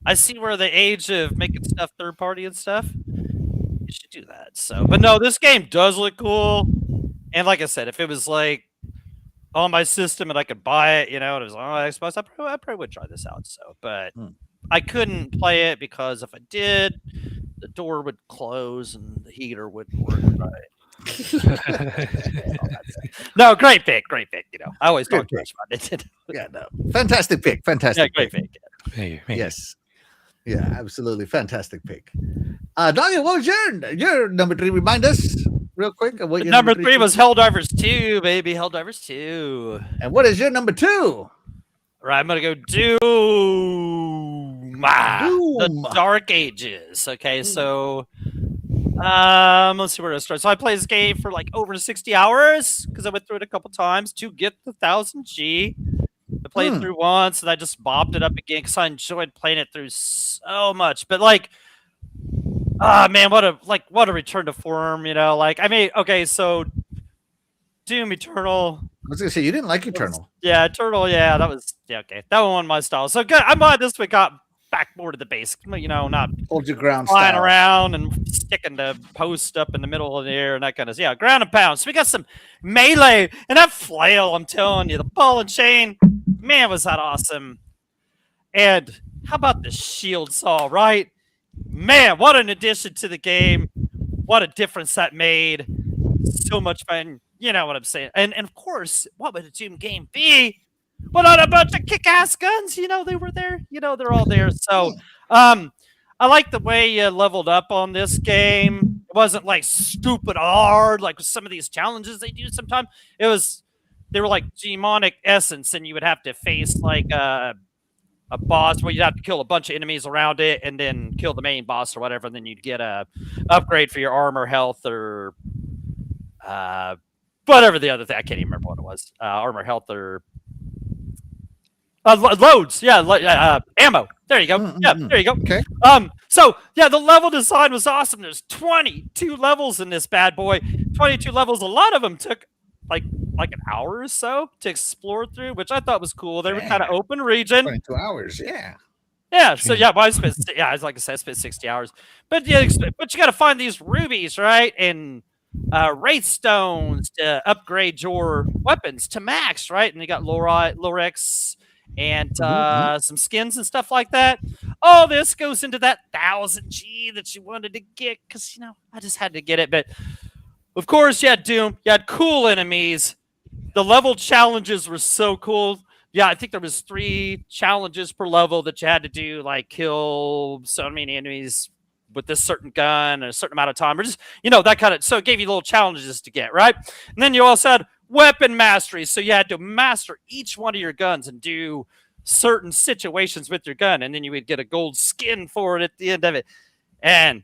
I see where the age of making stuff third party and stuff. You should do that. So, but no, this game does look cool. And like I said, if it was like on my system and I could buy it, and it was on Xbox, I probably would try this out. So, but I couldn't play it because if I did, the door would close and the heater wouldn't work right. No, great pick. I always talk trash about Nintendo. Yeah, no, fantastic pick. Yeah, great pick. Hey. Yes. Yeah, absolutely fantastic pick. Doggy, what was your number 3? Remind us real quick. What your number 3 was Helldivers 2, baby. Helldivers 2. And what is your number 2? Right, I'm gonna go Doom. The Dark Ages. Okay, so let's see where to start. So I played this game for like over 60 hours because I went through it a couple times to get the 1000G. I played it through once and I just bobbed it up again because I enjoyed playing it through so much. But like, man, what a return to form, okay, so Doom Eternal. I was gonna say you didn't like Eternal. Eternal, that was okay. That one wasn't my style. So good. I'm glad this one got back more to the base, not hold your ground, flying style. around and sticking the post up in the middle of the air and that kind of ground and pound. So we got some melee and that flail. I'm telling you, the ball and chain, man, was that awesome. And how about the shield saw, right? Man, what an addition to the game! What a difference that made! So much fun. You know what I'm saying? And of course, what would a Doom game be? Well, not a bunch of kick-ass guns. They were there. They're all there. So, I like the way you leveled up on this game. It wasn't like stupid hard, like some of these challenges they do sometimes. They were like demonic essence, and you would have to face like a boss where you'd have to kill a bunch of enemies around it and then kill the main boss or whatever. And then you'd get a upgrade for your armor, health, or whatever the other thing. I can't even remember what it was. Armor, health, or loads. Ammo. There you go. There you go. Okay. So the level design was awesome. There's 22 levels in this bad boy. 22 levels. A lot of them took like an hour or so to explore through, which I thought was cool. They were kind of open region. 22 hours. Yeah. Yeah. So I spent like I said, I spent 60 hours. But you got to find these rubies, right? And wraith stones to upgrade your weapons to max, right? And you got Lorex and some skins and stuff like that. All this goes into that 1000G that you wanted to get because I just had to get it. But of course, you had Doom. You had cool enemies. The level challenges were so cool. Yeah, I think there was 3 challenges per level that you had to do, like kill so many enemies with this certain gun in a certain amount of time, or just that kind of. So it gave you little challenges to get right. And then you also had weapon mastery, so you had to master each one of your guns and do certain situations with your gun, and then you would get a gold skin for it at the end of it. And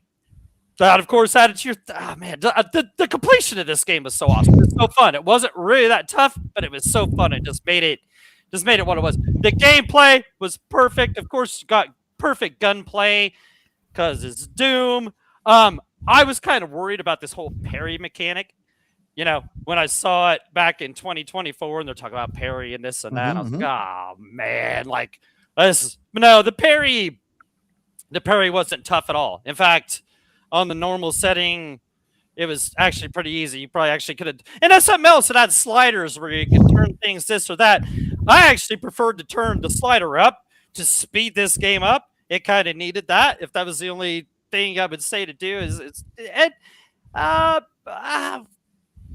that, of course, added to your. Oh man, the completion of this game was so awesome. It was so fun. It wasn't really that tough, but it was so fun. It just made it what it was. The gameplay was perfect. Of course, you got perfect gunplay because it's Doom. I was kind of worried about this whole parry mechanic. When I saw it back in 2024, and they're talking about parry and this and that, I was like, oh man, like this. No, the parry wasn't tough at all. In fact, on the normal setting, it was actually pretty easy. You probably actually could have. And that's something else that had sliders where you could turn things this or that. I actually preferred to turn the slider up to speed this game up. It kind of needed that. If that was the only thing I would say to do,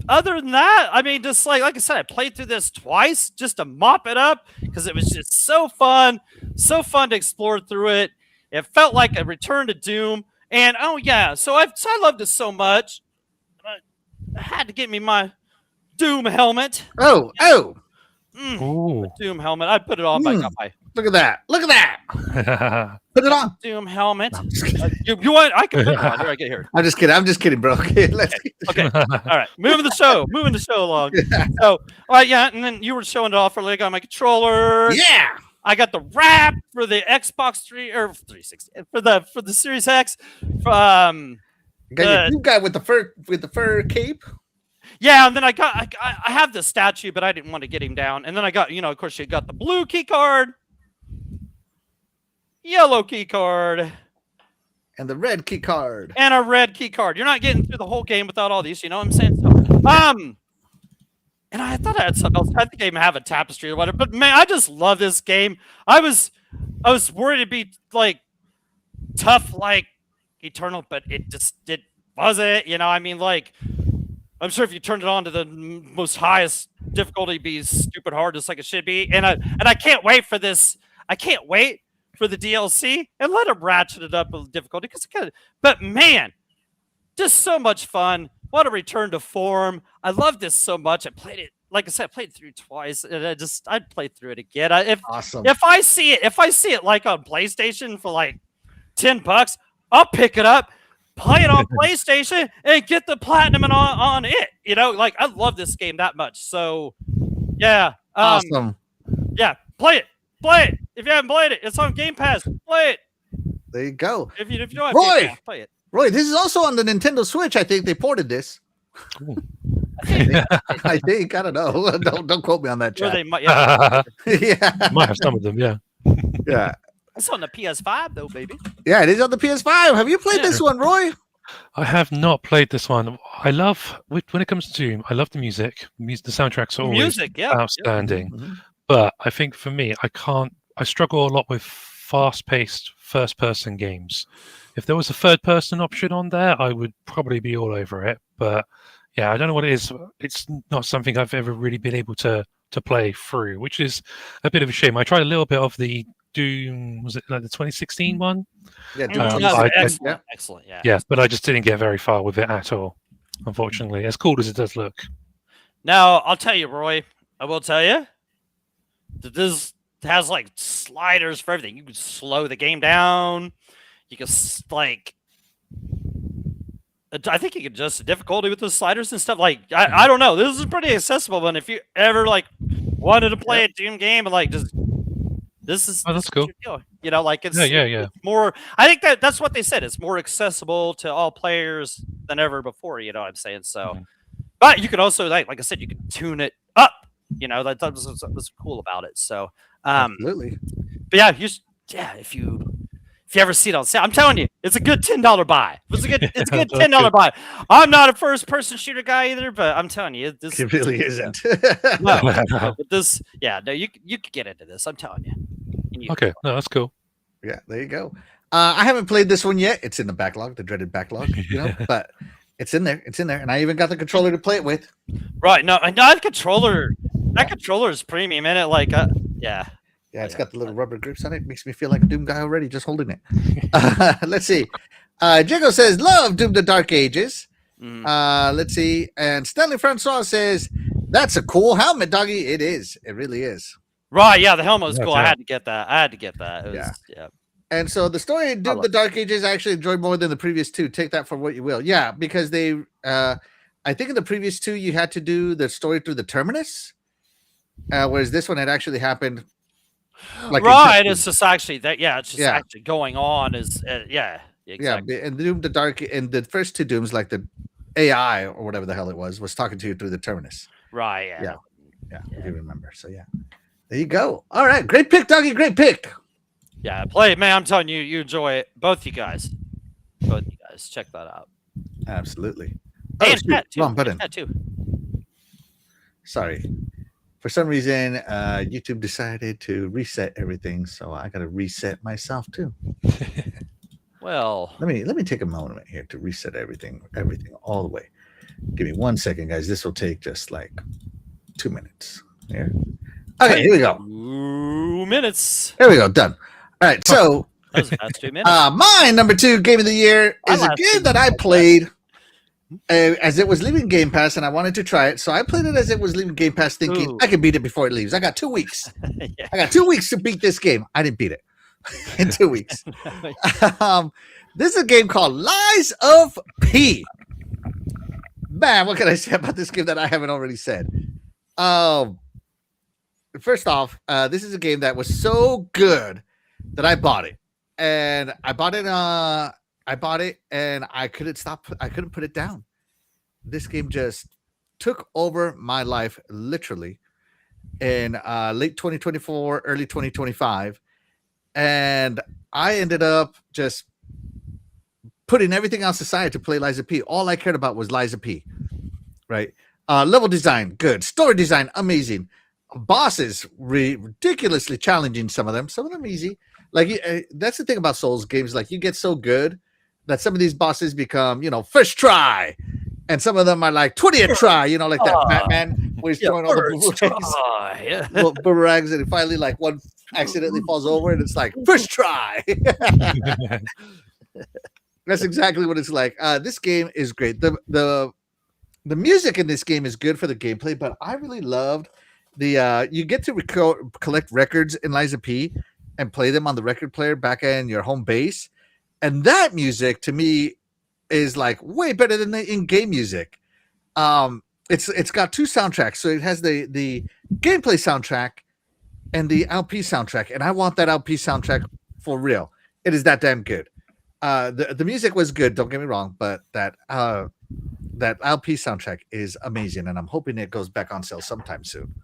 other than that, I mean, just like I said, I played through this twice just to mop it up because it was just so fun to explore through it. It felt like a return to Doom. And so I loved it so much. I had to get me my Doom helmet. Oh. Doom helmet. I put it on. I got my Look at that. Look at that. Put it on. Doom helmet. No, I'm just kidding. You want? I can put it on. Here, I get here. I'm just kidding. I'm just kidding, bro. Okay, let's get the Okay. All right. Moving the show along. So, all right, yeah, and then you were showing it off earlier. I got my controller. Yeah. I got the wrap for the Xbox 360 for the Series X. You got your new guy with the fur cape. Yeah, and then I have the statue, but I didn't want to get him down. And then I got, of course, you got the blue key card, yellow key card, And the red key card. and a red key card. You're not getting through the whole game without all these, you know what I'm saying? So, and I thought I had something else. I think I even have a tapestry or whatever. But man, I just love this game. I was worried it'd be like tough like Eternal, but it wasn't. I mean, like, I'm sure if you turned it on to the most highest difficulty, it'd be stupid hard, just like it should be. And I can't wait for this. I can't wait for the DLC and let them ratchet it up with difficulty but man, just so much fun. What a return to form. I love this so much. I played it, like I said, I played it through twice, and I'd play through it again. Awesome. If I see it like on PlayStation for like $10, I'll pick it up, play it on PlayStation, and get the platinum on it. Like I love this game that much. So yeah. Awesome. Yeah, play it. Play it. If you haven't played it, it's on Game Pass. Play it. There you go. If you don't have Roy! Game Pass, play it. Roy, this is also on the Nintendo Switch. I think they ported this. I think. I don't know. Don't quote me on that, Or chat. they might, yeah. Yeah. Might have some of them, yeah. Yeah. It's on the PS5 though, baby. Yeah, it is on the PS5. Have you played Yeah. this one, Roy? I have not played this one. I love, when it comes to Doom, I love the music. The soundtracks are always Music, yeah. outstanding. Mhm. But I think for me, I struggle a lot with fast-paced first-person games. If there was a third-person option on there, I would probably be all over it. But yeah, I don't know what it is. It's not something I've ever really been able to play through, which is a bit of a shame. I tried a little bit of the Doom, was it like the 2016 one? Yeah, Excellent, yeah. Yeah, but I just didn't get very far with it at all, unfortunately, as cool as it does look. Now, I'll tell you, Roy, I will tell you that this has like sliders for everything. You can slow the game down. You can I think you can adjust the difficulty with the sliders and stuff. Like, I don't know. This is pretty accessible. And if you ever like wanted to play a Doom game and like just this is that's cool. Like it's Yeah. it's more. I think that's what they said. It's more accessible to all players than ever before. You know what I'm saying? So, but you could also like I said, you could tune it up. That was cool about it. So, absolutely. but yeah, if you ever see it on sale, I'm telling you, it's a good $10 buy. It's a good $10 buy. I'm not a first person shooter guy either, but I'm telling you, this It really isn't. no, but this, you could get into this. I'm telling you. Okay, no, that's cool. Yeah, there you go. I haven't played this one yet. It's in the backlog, the dreaded backlog, but it's in there. It's in there, and I even got the controller to play it with. Right? No, that controller is premium, and it like, yeah. Yeah, it's got the little rubber grips on it. Makes me feel like a Doom guy already, just holding it. Let's see. Jago says, love Doom the Dark Ages. Let's see. And Stanley Francois says, that's a cool helmet, doggy. It is. It really is. Right, yeah, the helmet was cool. Yeah. I had to get that. It was, yeah. And so the story of Doom the Dark Ages I actually enjoyed more than the previous two. Take that for what you will. Yeah, because they, I think in the previous two, you had to do the story through the terminus. Whereas this one had actually happened. Like right, it's just actually that. Yeah, it's just actually going on. Is exactly. Yeah, and Doom the Dark in the first two Dooms, like the AI or whatever the hell it was talking to you through the terminus. Right. Yeah. If you remember. So yeah, there you go. All right, great pick, doggy. Great pick. Yeah, play it, man. I'm telling you, you enjoy it. Both you guys, check that out. Absolutely. And shoot, Pat too. wrong button. Pat too. Sorry. For some reason, YouTube decided to reset everything, so I got to reset myself too. Well, let me take a moment here to reset everything all the way. Give me 1 second, guys. This will take just like 2 minutes. Here. Okay, here we go. 2 minutes. Here we go. Done. All right. So, that was the past 2 minutes. my number 2 game of the year is a game that I played as it was leaving Game Pass, and I wanted to try it, so I played it as it was leaving Game Pass, thinking Ooh. I could beat it before it leaves. I got 2 weeks. Yeah. I got 2 weeks to beat this game. I didn't beat it in 2 weeks. This is a game called Lies of P. Man, what can I say about this game that I haven't already said? First off, this is a game that was so good that I bought it, and I bought it, and I couldn't stop. I couldn't put it down. This game just took over my life, literally, in late 2024, early 2025, and I ended up just putting everything else aside to play Lies of P. All I cared about was Lies of P, right? Level design, good. Story design, amazing. Bosses, ridiculously challenging. Some of them easy. Like that's the thing about Souls games. Like you get so good that some of these bosses become, first try, and some of them are like 20th try. Like that Batman where he's throwing all the boomerangs, and finally like one accidentally falls over, and it's like first try. That's exactly what it's like. This game is great. The music in this game is good for the gameplay, but I really loved the you get to collect records in Lies of P and play them on the record player back in your home base, and that music to me is like way better than the in-game music. It's got 2 soundtracks, so it has the gameplay soundtrack and the LP soundtrack, and I want that LP soundtrack for real. It is that damn good. The music was good, don't get me wrong, but that LP soundtrack is amazing, and I'm hoping it goes back on sale sometime soon.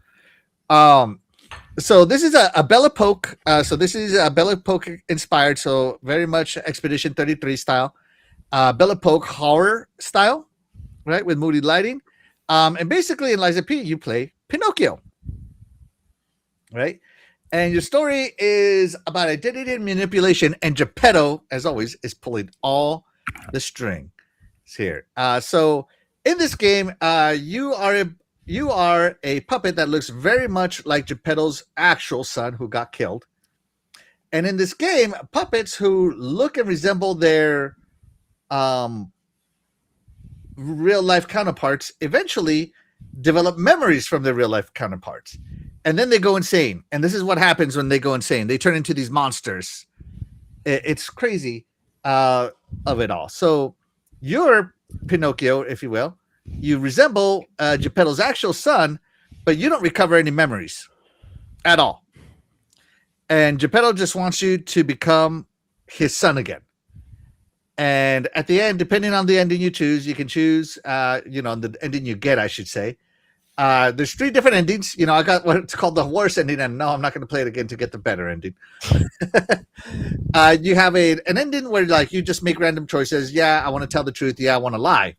So this is a Bella Poke. So this is a Bella Poke inspired, so very much Expedition 33 style. Bella Poke horror style, right, with moody lighting. And basically in Lies of P, you play Pinocchio, right? And your story is about identity and manipulation, and Geppetto, as always, is pulling all the strings here. So in this game, you are a puppet that looks very much like Geppetto's actual son who got killed. And in this game, puppets who look and resemble their real life counterparts eventually develop memories from their real life counterparts. And then they go insane. And this is what happens when they go insane. They turn into these monsters. It's crazy of it all. So you're Pinocchio, if you will. You resemble Geppetto's actual son, but you don't recover any memories at all. And Geppetto just wants you to become his son again. And at the end, depending on the ending you choose, you can choose, the ending you get, I should say. There's 3 different endings. I got what's called the worst ending, and no, I'm not going to play it again to get the better ending. You have an ending where like you just make random choices. Yeah, I want to tell the truth. Yeah, I want to lie.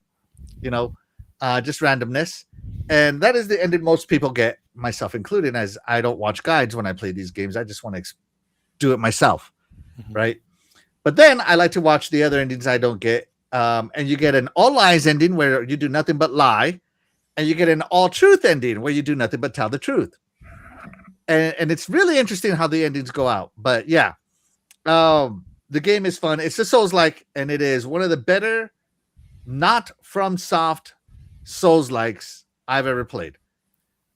Just randomness. And that is the ending most people get, myself included, as I don't watch guides when I play these games. I just want to do it myself, right? But then I like to watch the other endings I don't get. And you get an all lies ending where you do nothing but lie. And you get an all truth ending where you do nothing but tell the truth. And it's really interesting how the endings go out. But yeah, the game is fun. It's a Souls-like, and it is one of the better not from soft Souls-likes I've ever played.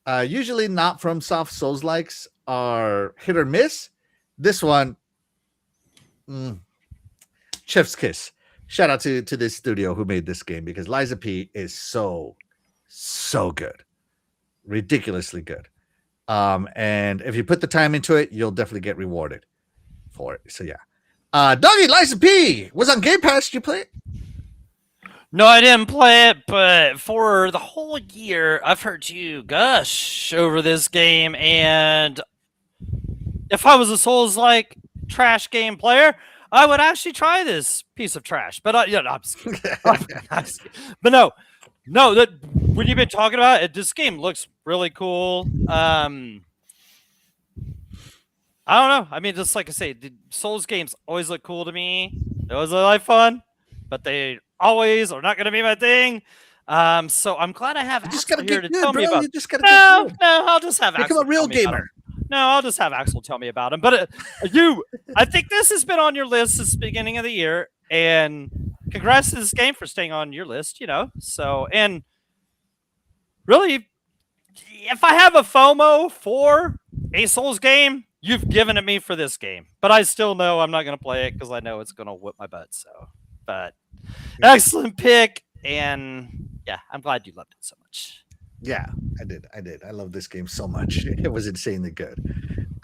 Usually not from soft Souls-likes are hit or miss. This one, chef's kiss. Shout out to this studio who made this game, because Lies of P is so good, ridiculously good. And if you put the time into it, you'll definitely get rewarded for it. So yeah, Doggy, Lies of P was on Game Pass. Did you play it? No, I didn't play it, but for the whole year, I've heard you gush over this game, and if I was a Souls-like trash game player, I would actually try this piece of trash. But I'm just kidding. But no, that when you've been talking about it, this game looks really cool. I don't know. I mean, just like I say, the Souls games always look cool to me. They always look like fun, but they always are not going to be my thing. So I'm glad I have Axel here to tell me about. You just gotta get good. No, I'll just have Axel. Become a real gamer. No, I'll just have Axel tell me about him. But I think this has been on your list since the beginning of the year, and congrats to this game for staying on your list. So and really, if I have a FOMO for a Souls game, you've given it me for this game. But I still know I'm not going to play it because I know it's going to whip my butt. So, but excellent pick, and yeah, I'm glad you loved it so much. Yeah, I did. I love this game so much. It was insanely good.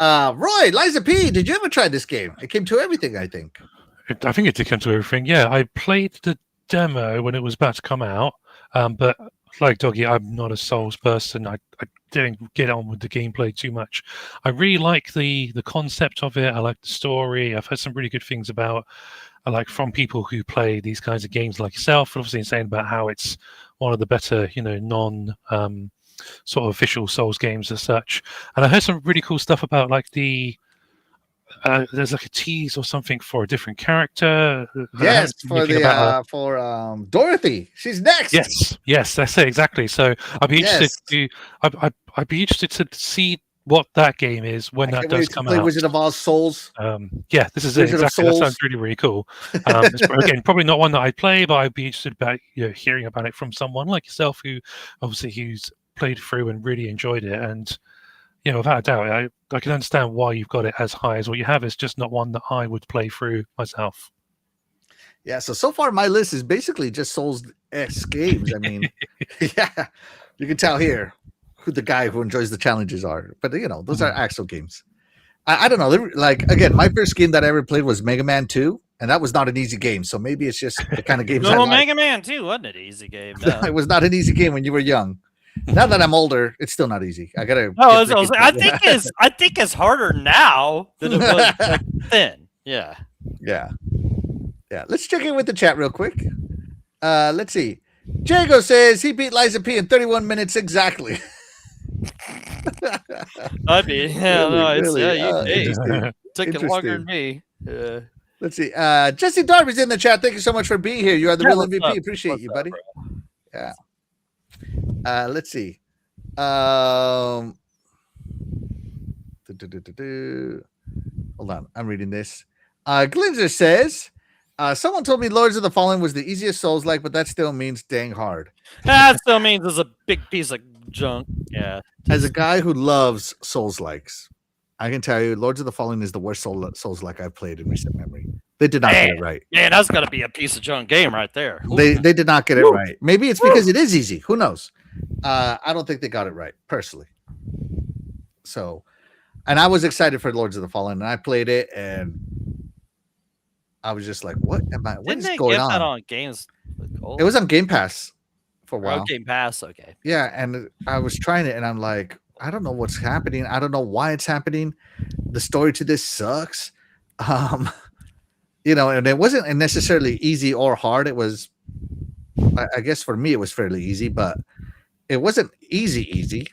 Roy, Liza P, did you ever try this game? It came to everything, I think. I think it did come to everything. Yeah, I played the demo when it was about to come out, but like Doggy, I'm not a Souls person. I didn't get on with the gameplay too much. I really like the concept of it. I like the story. I've heard some really good things about, like from people who play these kinds of games like yourself, obviously saying about how it's one of the better, non sort of official Souls games as such. And I heard some really cool stuff about like there's like a tease or something for a different character. Yes, for Dorothy. She's next. Yes, that's it exactly. So I'd be interested I'd be interested to see what that game is when that does come out. Wizard of Oz Souls. Yeah, this is Wizard it exactly. That sounds really, really cool. It's, again, probably not one that I'd play, but I'd be interested about hearing about it from someone like yourself who's played through and really enjoyed it. And without a doubt, I can understand why you've got it as high as what you have. It's just not one that I would play through myself. Yeah, so far my list is basically just Souls-esque games. I mean, yeah, you can tell here who the guy who enjoys the challenges are. But, those are actual games. I don't know. Like, again, my first game that I ever played was Mega Man 2, and that was not an easy game. So maybe it's just the kind of games I like. Mega Man 2 wasn't an easy game. No. It was not an easy game when you were young. Now that I'm older, it's still not easy. I gotta. I think it's harder now than it was back then. Yeah. Let's check in with the chat real quick. Let's see. Jago says he beat Liza P in 31 minutes exactly. I'd be. You took it longer than me. Let's see. Jesse Darby's in the chat. Thank you so much for being here. You are the real MVP. Appreciate you, buddy. Yeah. Let's see. Hold on. I'm reading this. Glinzer says, someone told me Lords of the Fallen was the easiest Souls-like, but that still means dang hard. That still means it's a big piece of junk. Yeah. As a guy who loves Souls-likes, I can tell you Lords of the Fallen is the worst Souls-like I've played in recent memory. They did not get it right. Yeah, that's got to be a piece of junk game right there. They did not get it right. Maybe it's because it is easy. Who knows? I don't think they got it right, personally. So, and I was excited for Lords of the Fallen, and I played it, and I was just like, "What am I? What is going on?" That on Games? It was on Game Pass for a while. Oh, Game Pass, okay. Yeah, and I was trying it, and I'm like, I don't know what's happening. I don't know why it's happening. The story to this sucks. And it wasn't necessarily easy or hard. It was, I guess for me, it was fairly easy, but it wasn't easy.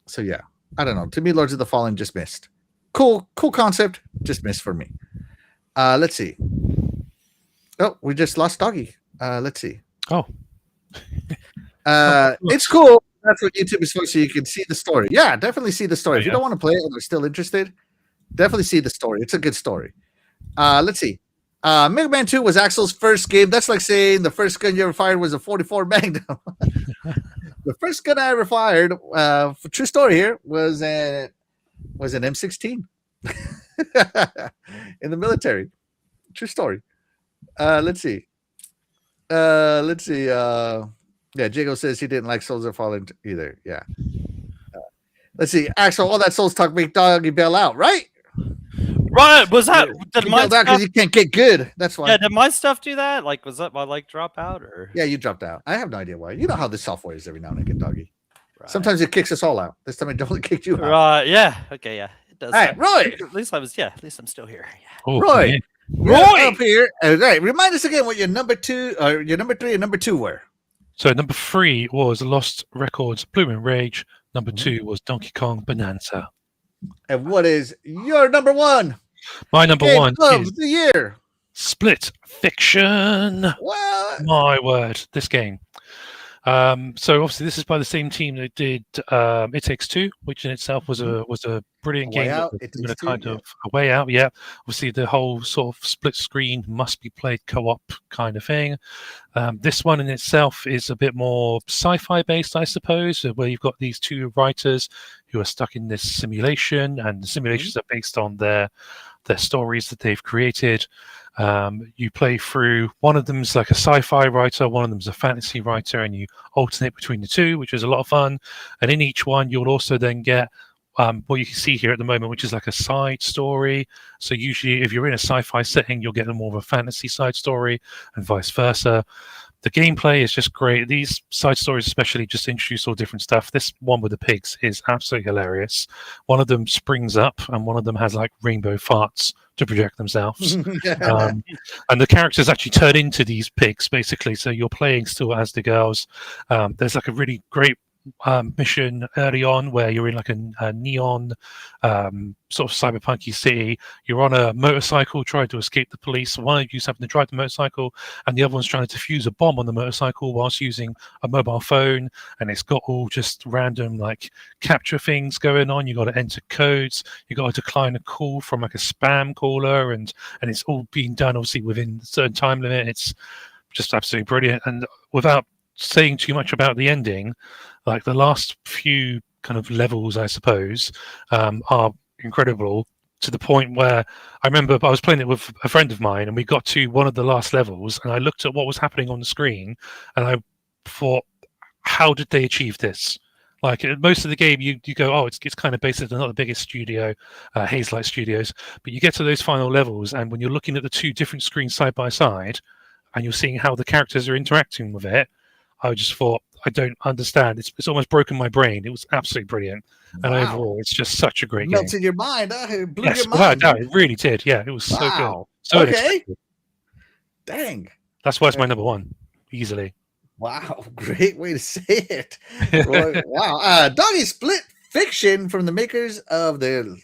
So yeah, I don't know. To me, Lords of the Fallen just missed. Cool concept, just missed for me. Let's see. Oh, we just lost Doggy. Let's see. Oh. It's cool. That's what YouTube is for, so you can see the story. Yeah, definitely see the story. If you don't want to play it and are still interested, definitely see the story. It's a good story. Let's see. Mega Man 2 was Axel's first game. That's like saying the first gun you ever fired was a 44 Magnum. The first gun I ever fired, true story here, was an M16 in the military. True story. Let's see. Yeah, Jago says he didn't like Souls of Fallen either. Yeah. Let's see. Axel, all that Souls talk make Doggy bail out, right? Right. Was that did my stuff, because you can't get good? That's why. Yeah, did my stuff do that? Like, was that my drop out or? Yeah, you dropped out. I have no idea why. You know how this software is every now and again, Doggy. Right. Sometimes it kicks us all out. This time it only kicked you out. Right. Yeah. Okay. Yeah. It does. All right, Roy. At least I'm still here. Yeah. Oh, Roy. Man. Up here. All right. Remind us again what your number 2, or your number 3 and number 2 were. So number 3 was Lost Records Blooming Rage. Number 2 was Donkey Kong Bonanza. And what is your number 1? My number Game 1 of is the year. Split Fiction. What? My word, this game. So obviously this is by the same team that did It Takes Two, which in itself was a brilliant A Way game. Out, With It a Takes similar Two, kind yeah. of a way out. Yeah, obviously the whole sort of split screen must be played co-op kind of thing. This one in itself is a bit more sci-fi based, I suppose, where you've got these two writers who are stuck in this simulation, and the simulations are based on their stories that they've created. You play through, one of them's like a sci-fi writer, one of them's a fantasy writer, and you alternate between the two, which is a lot of fun. And in each one, you'll also then get what you can see here at the moment, which is like a side story. So usually, if you're in a sci-fi setting, you'll get more of a fantasy side story, and vice versa. The gameplay is just great. These side stories, especially, just introduce all different stuff. This one with the pigs is absolutely hilarious. One of them springs up, and one of them has like rainbow farts to project themselves. And the characters actually turn into these pigs, basically. So you're playing still as the girls. There's like a really great mission early on where you're in like a neon sort of cyberpunky city. You're on a motorcycle trying to escape the police. One of you's having to drive the motorcycle, and the other one's trying to defuse a bomb on the motorcycle whilst using a mobile phone. And it's got all just random like capture things going on. You got to enter codes. You got to decline a call from like a spam caller, and it's all being done obviously within a certain time limit. It's just absolutely brilliant. And without saying too much about the ending, like the last few kind of levels, I suppose, are incredible, to the point where I remember I was playing it with a friend of mine, and we got to one of the last levels, and I looked at what was happening on the screen, and I thought, how did they achieve this? Like most of the game, you go, oh, it's kind of based. They're not the biggest studio, Hazelight Studios, but you get to those final levels, and when you're looking at the two different screens side by side, and you're seeing how the characters are interacting with it, I just thought, I don't understand. It's almost broken my brain. It was absolutely brilliant. And overall, it's just such a great game. Melted your mind, huh? It blew Yes, your without a mind. doubt, it really did. Yeah, it was so good. Wow. So Okay. unexpected. Dang. That's why it's my number one, easily. Wow. Great way to say it. Wow. Doggy Split Fiction, from the makers of the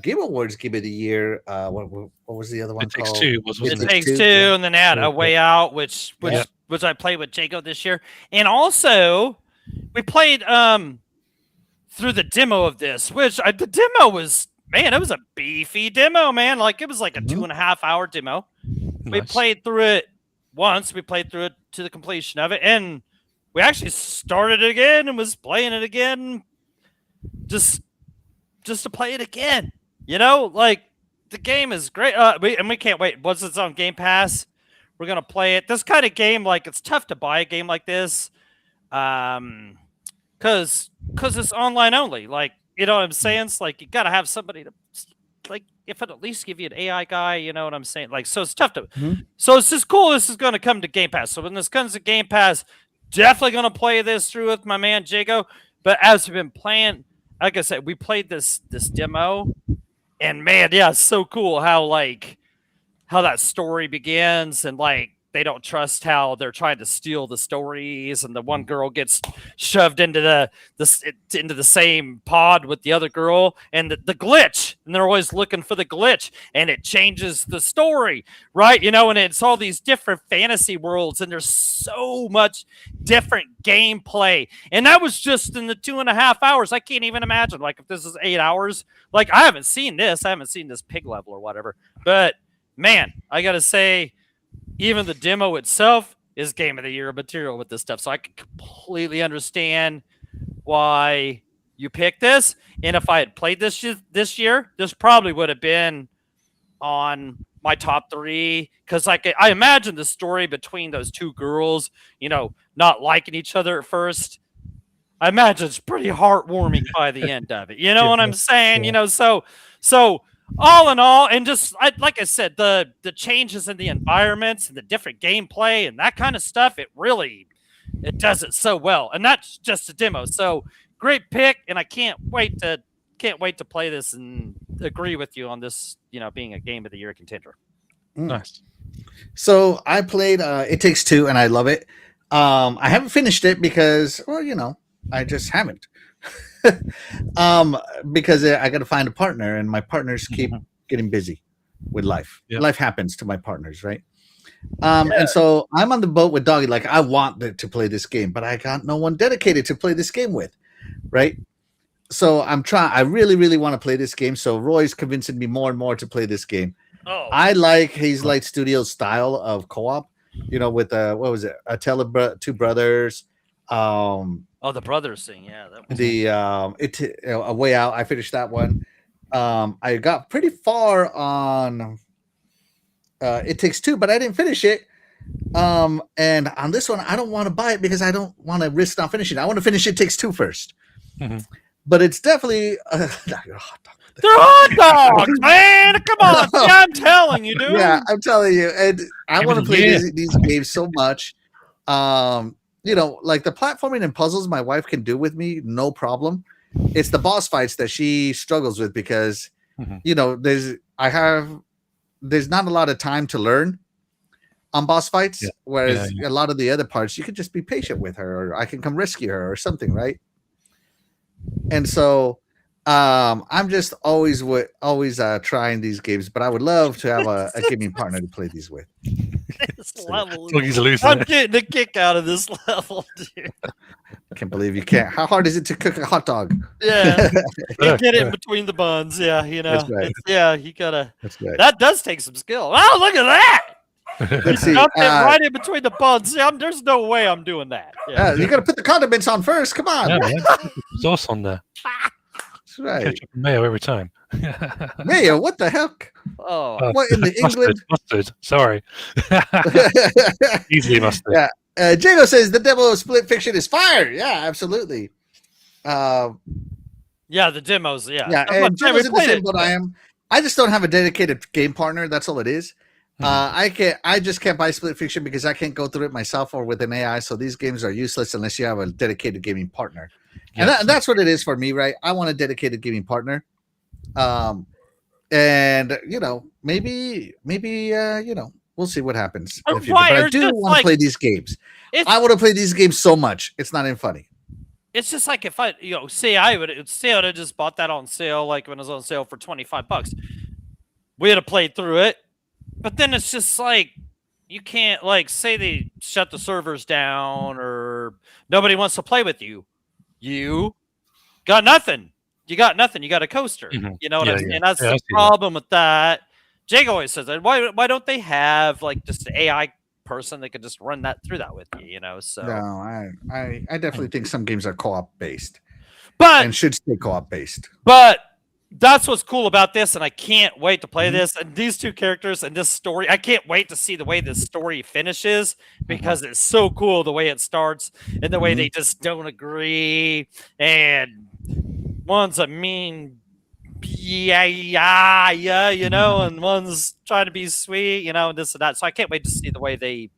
Game Awards Game of the Year. What was the other one It Takes called? Two. It Takes Two, and then add Yeah. A Way Out, which I played with Jago this year. And also, we played through the demo of this, which the demo was, man, it was a beefy demo, man. Like, it was like a 2.5 hour demo. Nice. We played through it once. We played through it to the completion of it, and we actually started it again and was playing it again just to play it again. You know, like, the game is great. We can't wait. Once it's on Game Pass, we're gonna play it. This kind of game, like, it's tough to buy a game like this, because it's online only. Like, you know what I'm saying? It's like you gotta have somebody to, like, if it at least give you an AI guy. You know what I'm saying? Like, so it's tough to. So it's just cool. This is gonna come to Game Pass. So when this comes to Game Pass, definitely gonna play this through with my man Jago. But as we've been playing, like I said, we played this demo. And man, yeah, it's so cool how that story begins, and like they don't trust how they're trying to steal the stories, and the one girl gets shoved into the same pod with the other girl, and the glitch, and they're always looking for the glitch, and it changes the story, right? You know, and it's all these different fantasy worlds, and there's so much different gameplay, and that was just in the 2.5 hours. I can't even imagine, like, if this is 8 hours. Like, I haven't seen this pig level or whatever, but man, I gotta say, even the demo itself is Game of the Year material with this stuff. So I can completely understand why you picked this. And if I had played this year, this probably would have been on my top 3. Because I imagine the story between those two girls, you know, not liking each other at first. I imagine it's pretty heartwarming by the end of it. You know what I'm saying? You know, so all in all, and just like I said, the changes in the environments and the different gameplay and that kind of stuff, it does it so well. And that's just a demo. So great pick, and I can't wait to play this and agree with you on this, you know, being a Game of the Year contender. Nice. So I played It Takes Two, and I love it. I haven't finished it because, well, you know, I just haven't. Because I got to find a partner, and my partners keep getting busy with life. Life happens to my partners, right? And so I'm on the boat with Doggy. Like, I want to play this game, but I got no one dedicated to play this game with, right? So I'm trying. I really, really want to play this game. So Roy's convincing me more and more to play this game. Oh, I like Hazelight Studios' style of co-op. You know, with what was it? A Tale of Two Brothers. the brothers thing, yeah. That was A Way Out. I finished that one. I got pretty far on It Takes Two, but I didn't finish it. And on this one, I don't want to buy it because I don't want to risk not finishing. I want to finish It Takes Two first. Mm-hmm. But it's definitely They're hot dogs, man. Come on, yeah, I'm telling you, dude. Yeah, I'm telling you, and I want to play these games so much. You know, like the platforming and puzzles, my wife can do with me, no problem. It's the boss fights that she struggles with because, you know, there's not a lot of time to learn on boss fights, whereas a lot of the other parts, you could just be patient with her, or I can come rescue her or something, right? And so I'm just always trying these games, but I would love to have a gaming partner to play these with. This level, I'm getting a kick out of this level, dude. I can't believe you can't. How hard is it to cook a hot dog? Yeah, you get it in between the buns. Yeah, you know. Right. You gotta. Right. That does take some skill. Oh, look at that! Let's see. Right in between the buns. There's no way I'm doing that. Yeah. You got to put the condiments on first. Come on. Yeah, man. Sauce on there. That's right. Ketchup and mayo every time. Mayo? What the heck? Oh, what in the England? Mustard. Sorry. Easily mustard. Yeah. Jago says the demo of Split Fiction is fire. Yeah, absolutely. Yeah, the demos. Yeah. Yeah, and Jago's in the same boat I am. I just don't have a dedicated game partner. That's all it is. I just can't buy Split Fiction because I can't go through it myself or with an AI. So these games are useless unless you have a dedicated gaming partner. Yes. And that's what it is for me, right? I want a dedicated gaming partner. And you know, maybe you know, we'll see what happens. But I do want to play these games. I want to play these games so much. It's not even funny. It's just like if I, say I would have just bought that on sale, like when it was on sale for $25. We would have played through it. But then it's just like, you can't, like, say they shut the servers down or nobody wants to play with you. You got nothing. You got nothing. You got a coaster. You know what I'm saying? And that's the problem with that. Jake always says that. Why don't they have, like, just an AI person that could just run that through that with you, So no, I definitely think some games are co-op based. And should stay co-op based. But that's what's cool about this, and I can't wait to play this. And these two characters and this story, I can't wait to see the way this story finishes because it's so cool the way it starts and the way they just don't agree. And one's a mean, and one's trying to be sweet, and this and that. So I can't wait to see the way the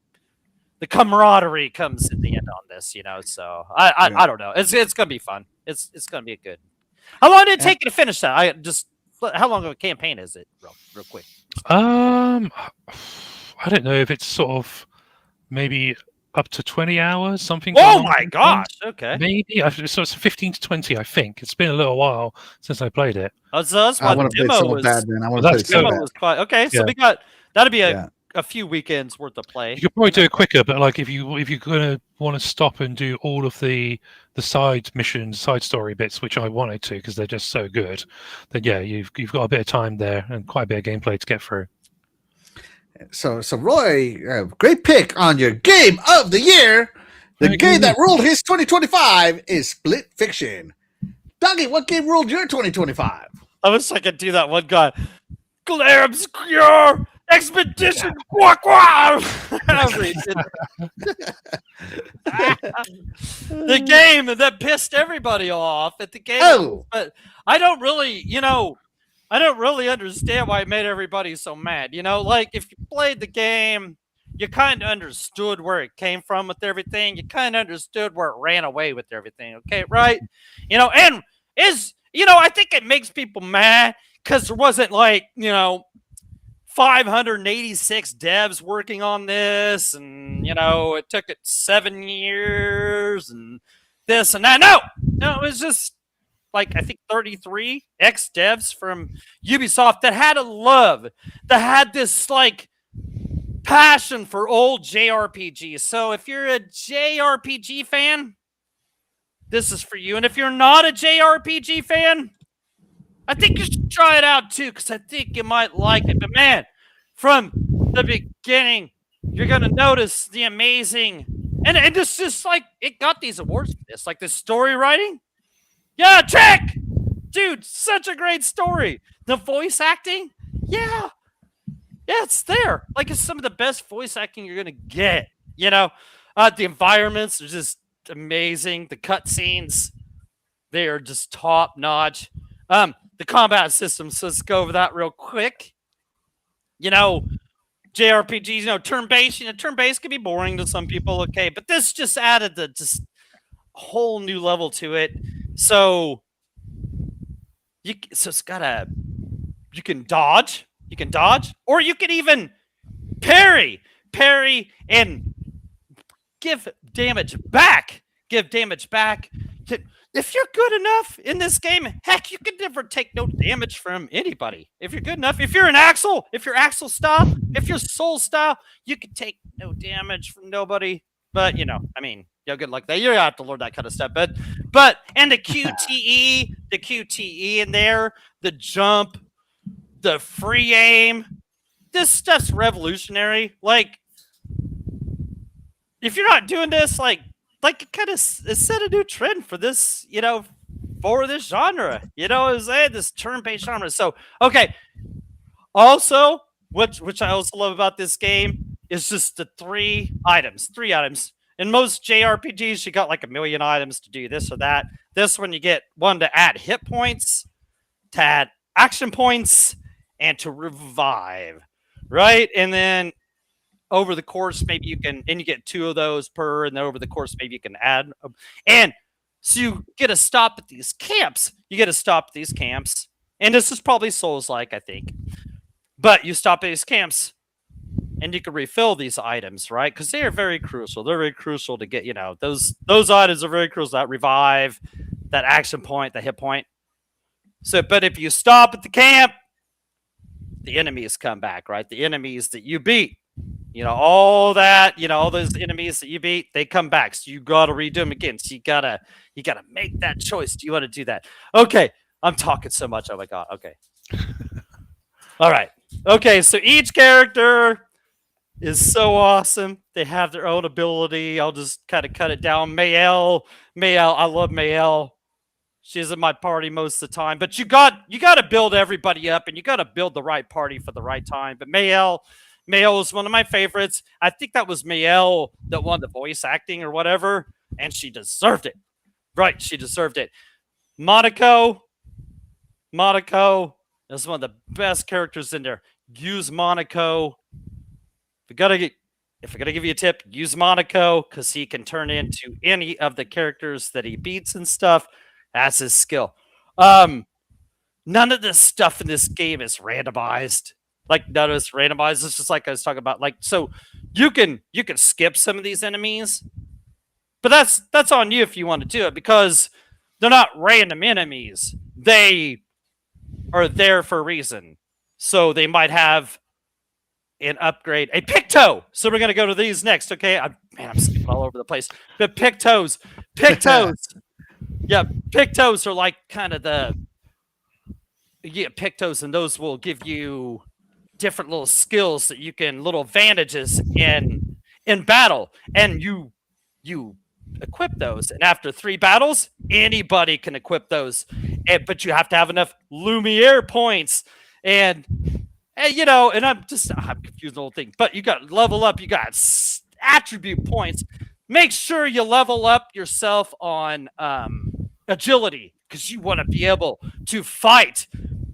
camaraderie comes in the end on this, So I don't know. It's gonna be fun. It's gonna be good. How long did it take you to finish that? How long of a campaign is it, real quick? I don't know if it's sort of maybe up to 20 hours, something. Oh my gosh! Okay, maybe so. It's 15 to 20, I think. It's been a little while since I played it. That's what I want to play so bad, man. I want to play so bad. Was quite okay. So we got that'll be a few weekends worth of play. You could probably do it quicker, but like if you're gonna want to stop and do all of the side missions, side story bits, which I wanted to because they're just so good, then you've got a bit of time there and quite a bit of gameplay to get through. So Roy, great pick on your game of the year. The game that ruled his 2025 is Split Fiction. Doggy, what game ruled your 2025? I wish I could do that one guy. Glare Obscure Expedition. Quack quack. The game that pissed everybody off at the game. Oh. But I don't really, I don't really understand why it made everybody so mad. Like if you played the game, you kind of understood where it came from with everything. You kind of understood where it ran away with everything. Okay, right? And I think it makes people mad because there wasn't 586 devs working on this, and it took it 7 years and this and that. No, it was just I think 33 ex-devs from Ubisoft that had a love, that had this passion for old JRPGs. So if you're a JRPG fan, this is for you. And if you're not a JRPG fan, I think you should try it out too, because I think you might like it. But man, from the beginning, you're gonna notice the amazing, and it's just like it got these awards for this, like the story writing. Yeah, check, dude, such a great story. The voice acting, yeah, it's there. Like it's some of the best voice acting you're gonna get. You know, the environments are just amazing. The cutscenes, they are just top notch. The combat systems. So let's go over that real quick. You know, JRPGs, you know, turn-based. You know, turn-based can be boring to some people. Okay, but this just added the just whole new level to it. So it's got a you can dodge, or you can even parry, and give damage back. If you're good enough in this game, heck, you can never take no damage from anybody. If you're good enough, if you're Axel style, if you're Soul style, you can take no damage from nobody. But you know, I mean, you good luck there. You have to learn that kind of stuff. But and the QTE in there, the jump, the free aim, this stuff's revolutionary. Like, if you're not doing this, like it kind of set a new trend for this, you know, for this genre. You know what I'm saying? This turn-based genre. So, okay. Also, which I also love about this game is just the three items. In most JRPGs, you got like a million items to do this or that. This one, you get one to add hit points, to add action points, and to revive, right? And then over the course, maybe you can, and you get 2 of those per, and then over the course, maybe you can add. And so you get to stop at these camps. And this is probably Souls-like, I think. But you stop at these camps, and you can refill these items, right? Because they are very crucial. They're very crucial to get, you know, those items are very crucial. That revive, that action point, the hit point. So, but if you stop at the camp, the enemies come back, right? The enemies that you beat. You know, all that, you know, all those enemies that you beat, they come back. So you got to redo them again. So you gotta make that choice. Do you want to do that? Okay. I'm talking so much. Oh my God. Okay. All right. Okay. So each character is so awesome. They have their own ability. I'll just kind of cut it down. Mayel, I love Mayel. She's in my party most of the time. But you got to build everybody up, and you got to build the right party for the right time. But Mayel is one of my favorites. I think that was Mayel that won the voice acting or whatever, and she deserved it. Right, she deserved it. Monaco is one of the best characters in there. Use Monaco. If I gotta give you a tip, use Monaco, because he can turn into any of the characters that he beats and stuff. That's his skill. None of this stuff in this game is randomized. Like, none of it's randomized. It's just like I was talking about. Like, so you can skip some of these enemies, but that's on you if you want to do it, because they're not random enemies. They are there for a reason. So they might have an upgrade, a Picto. So we're gonna go to these next. Okay, I'm skipping all over the place. But Pictos, yeah, Pictos are like kind of Pictos, and those will give you different little skills that you can, little advantages in battle, and you equip those. And after 3 battles, anybody can equip those. But you have to have enough Lumiere points, and you know, and I'm confused the whole thing. But you got level up, you got attribute points. Make sure you level up yourself on agility, because you want to be able to fight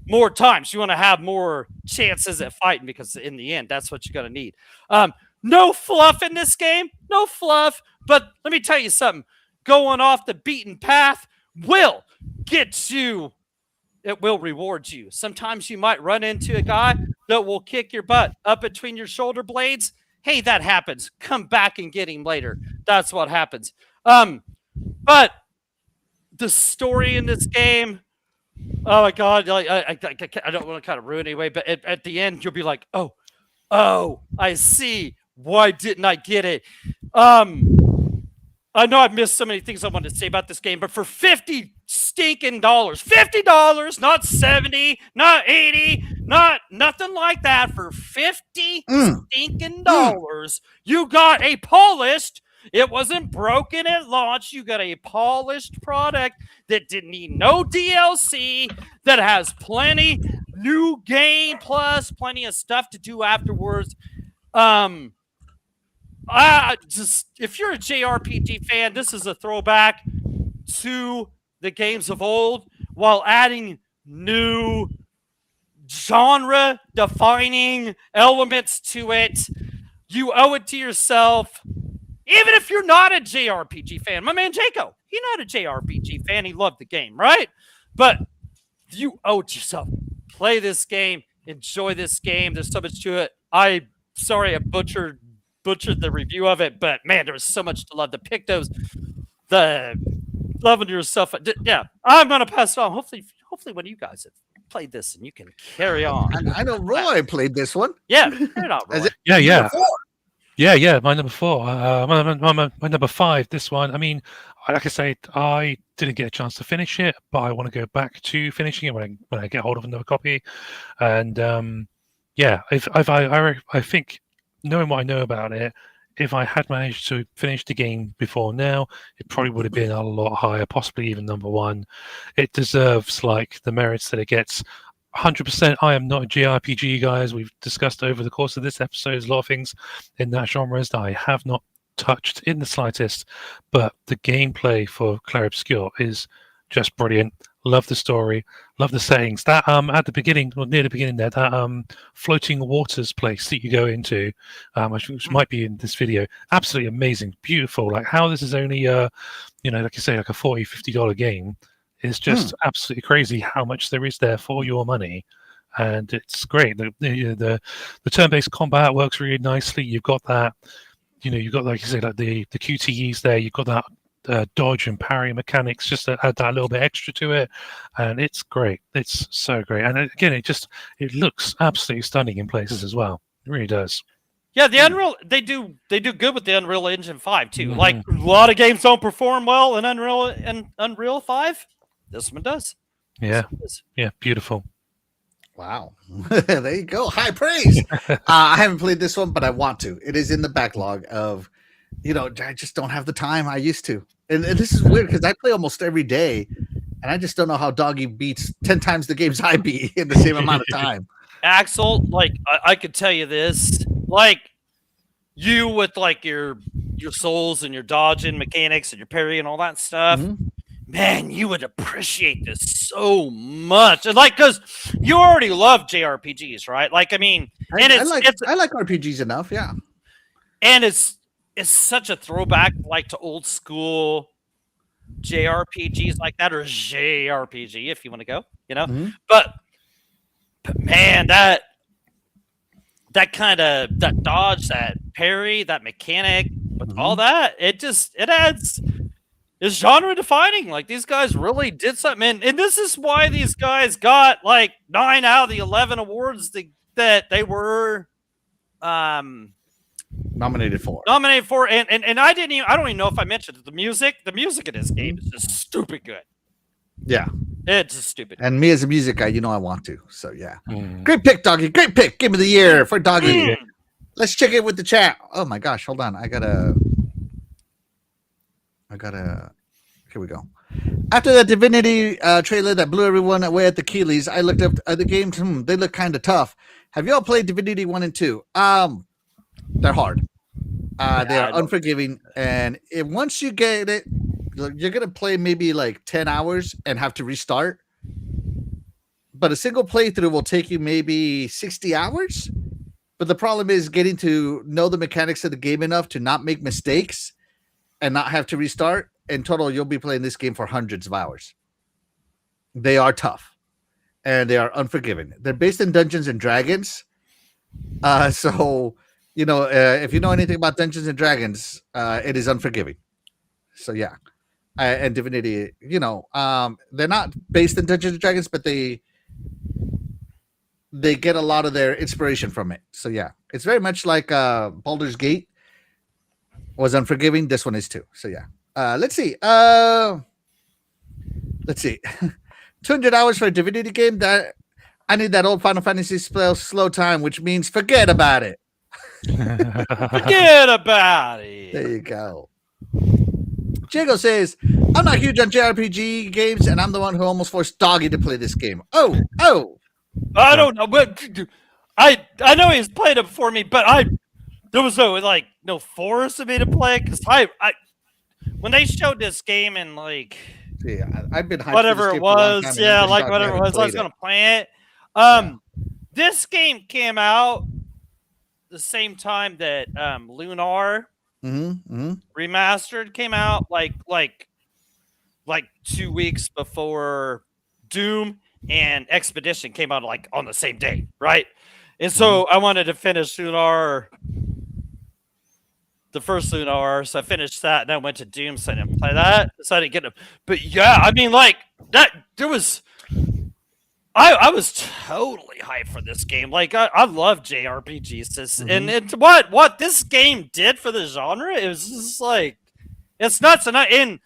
more times. You want to have more chances at fighting, because in the end, that's what you're going to need. No fluff in this game. No fluff. But let me tell you something. Going off the beaten path will get you. It will reward you. Sometimes you might run into a guy that will kick your butt up between your shoulder blades. Hey, that happens. Come back and get him later. That's what happens. But the story in this game, oh my God, I don't want to kind of ruin it anyway, but at the end, you'll be like, oh, Oh, I see. Why didn't I get it? I know I've missed so many things I wanted to say about this game, but for $50 stinking dollars, $50, not 70, not 80, not nothing like that. For 50 stinking dollars, you got a polished. It wasn't broken at launch. You got a polished product that didn't need no DLC, that has plenty new game plus plenty of stuff to do afterwards. If you're a JRPG fan, this is a throwback to the games of old while adding new genre defining elements to it. You owe it to yourself. Even if you're not a JRPG fan, my man Jaco, he's not a JRPG fan. He loved the game, right? But you owe it to yourself. Play this game. Enjoy this game. There's so much to it. I butchered the review of it, but man, there was so much to love. The pictos, the loving yourself. Yeah, I'm gonna pass it on. Hopefully, one of you guys have played this and you can carry on. I know Roy played this one. Yeah, carry on, Roy. Yeah. My number 4. My number 5. This one. I mean, like I say, I didn't get a chance to finish it, but I want to go back to finishing it when I get hold of another copy. And I think, knowing what I know about it, if I had managed to finish the game before now, it probably would have been a lot higher, possibly even number 1. It deserves like the merits that it gets. 100%. I am not a JRPG guy, as we've discussed over the course of this episode. There's a lot of things in that genre that I have not touched in the slightest, but the gameplay for Clair Obscur is just brilliant. Love the story, love the settings. That at the beginning, or near the beginning there, that floating waters place that you go into, which might be in this video, absolutely amazing, beautiful. Like how this is only like you say, like a $40, $50 game. It's just absolutely crazy how much there is there for your money, and it's great. The turn-based combat works really nicely. You've got that, you've got, like you say, like the QTEs there. You've got that dodge and parry mechanics just to add that little bit extra to it, and it's great. It's so great, and again, it looks absolutely stunning in places as well. It really does. Yeah, the Unreal, they do good with the Unreal Engine 5 too. Like a lot of games don't perform well in Unreal 5. This one does. Yeah, yeah, beautiful. Wow, there you go. High praise. I haven't played this one, but I want to. It is in the backlog of, I just don't have the time I used to. And this is weird because I play almost every day, and I just don't know how Doggy beats 10 times the games I beat in the same amount of time. Axel, like I could tell you this, like you with like your souls and your dodging mechanics and your parry and all that stuff. Mm-hmm. Man, you would appreciate this so much. And like, because you already love JRPGs, right? Like, I mean, I like RPGs enough, yeah. And it's such a throwback, like, to old school JRPGs like that, or JRPG if you want to go, Mm-hmm. But man, that kind of that dodge, that parry, that mechanic, with all that, it adds. It's genre defining. Like, these guys really did something. And this is why these guys got like 9 out of the 11 awards that they were nominated for. And I don't even know if I mentioned it. The music in this game is just stupid good. Yeah. It's just stupid. And me as a music guy, I want to. So yeah. Great pick, Doggy. Great pick. Game of the year for Doggy. Let's check in with the chat. Oh my gosh, hold on. I gotta here we go. After the Divinity trailer that blew everyone away at the Keeleys, I looked up the games. They look kind of tough. Have you all played Divinity 1 and 2? They're hard. They are unforgiving, and once you get it, you're gonna play maybe like 10 hours and have to restart. But a single playthrough will take you maybe 60 hours. But the problem is getting to know the mechanics of the game enough to not make mistakes and not have to restart. In total, you'll be playing this game for hundreds of hours. They are tough, and they are unforgiving. They're based in Dungeons and Dragons. So, if you know anything about Dungeons and Dragons, it is unforgiving. So, yeah. And Divinity, they're not based in Dungeons and Dragons, but they they get a lot of their inspiration from it. So yeah, it's very much like Baldur's Gate was unforgiving. This one is too. So yeah. Let's see. Let's see. 200 hours for a Divinity game. That I need that old Final Fantasy spell slow time, which means forget about it. Forget about it. There you go. Jago says, I'm not huge on JRPG games, and I'm the one who almost forced Doggy to play this game. Oh. I don't know, but I know he's played it before me, but there was no force of me to play it because I when they showed this game and Yeah, I've been hyped whatever for this it game for a long was, time, yeah, and like whatever it was, I was gonna play it. This game came out the same time that Lunar Remastered came out, like 2 weeks before Doom and Expedition came out on the same day, right? And so I wanted to finish Lunar, the first Lunar, so I finished that, and I went to Doom, so I didn't play that, so I didn't get it. But yeah, I mean, that there was. I was totally hyped for this game. I love JRPGs, and what this game did for the genre, it was just it's nuts. And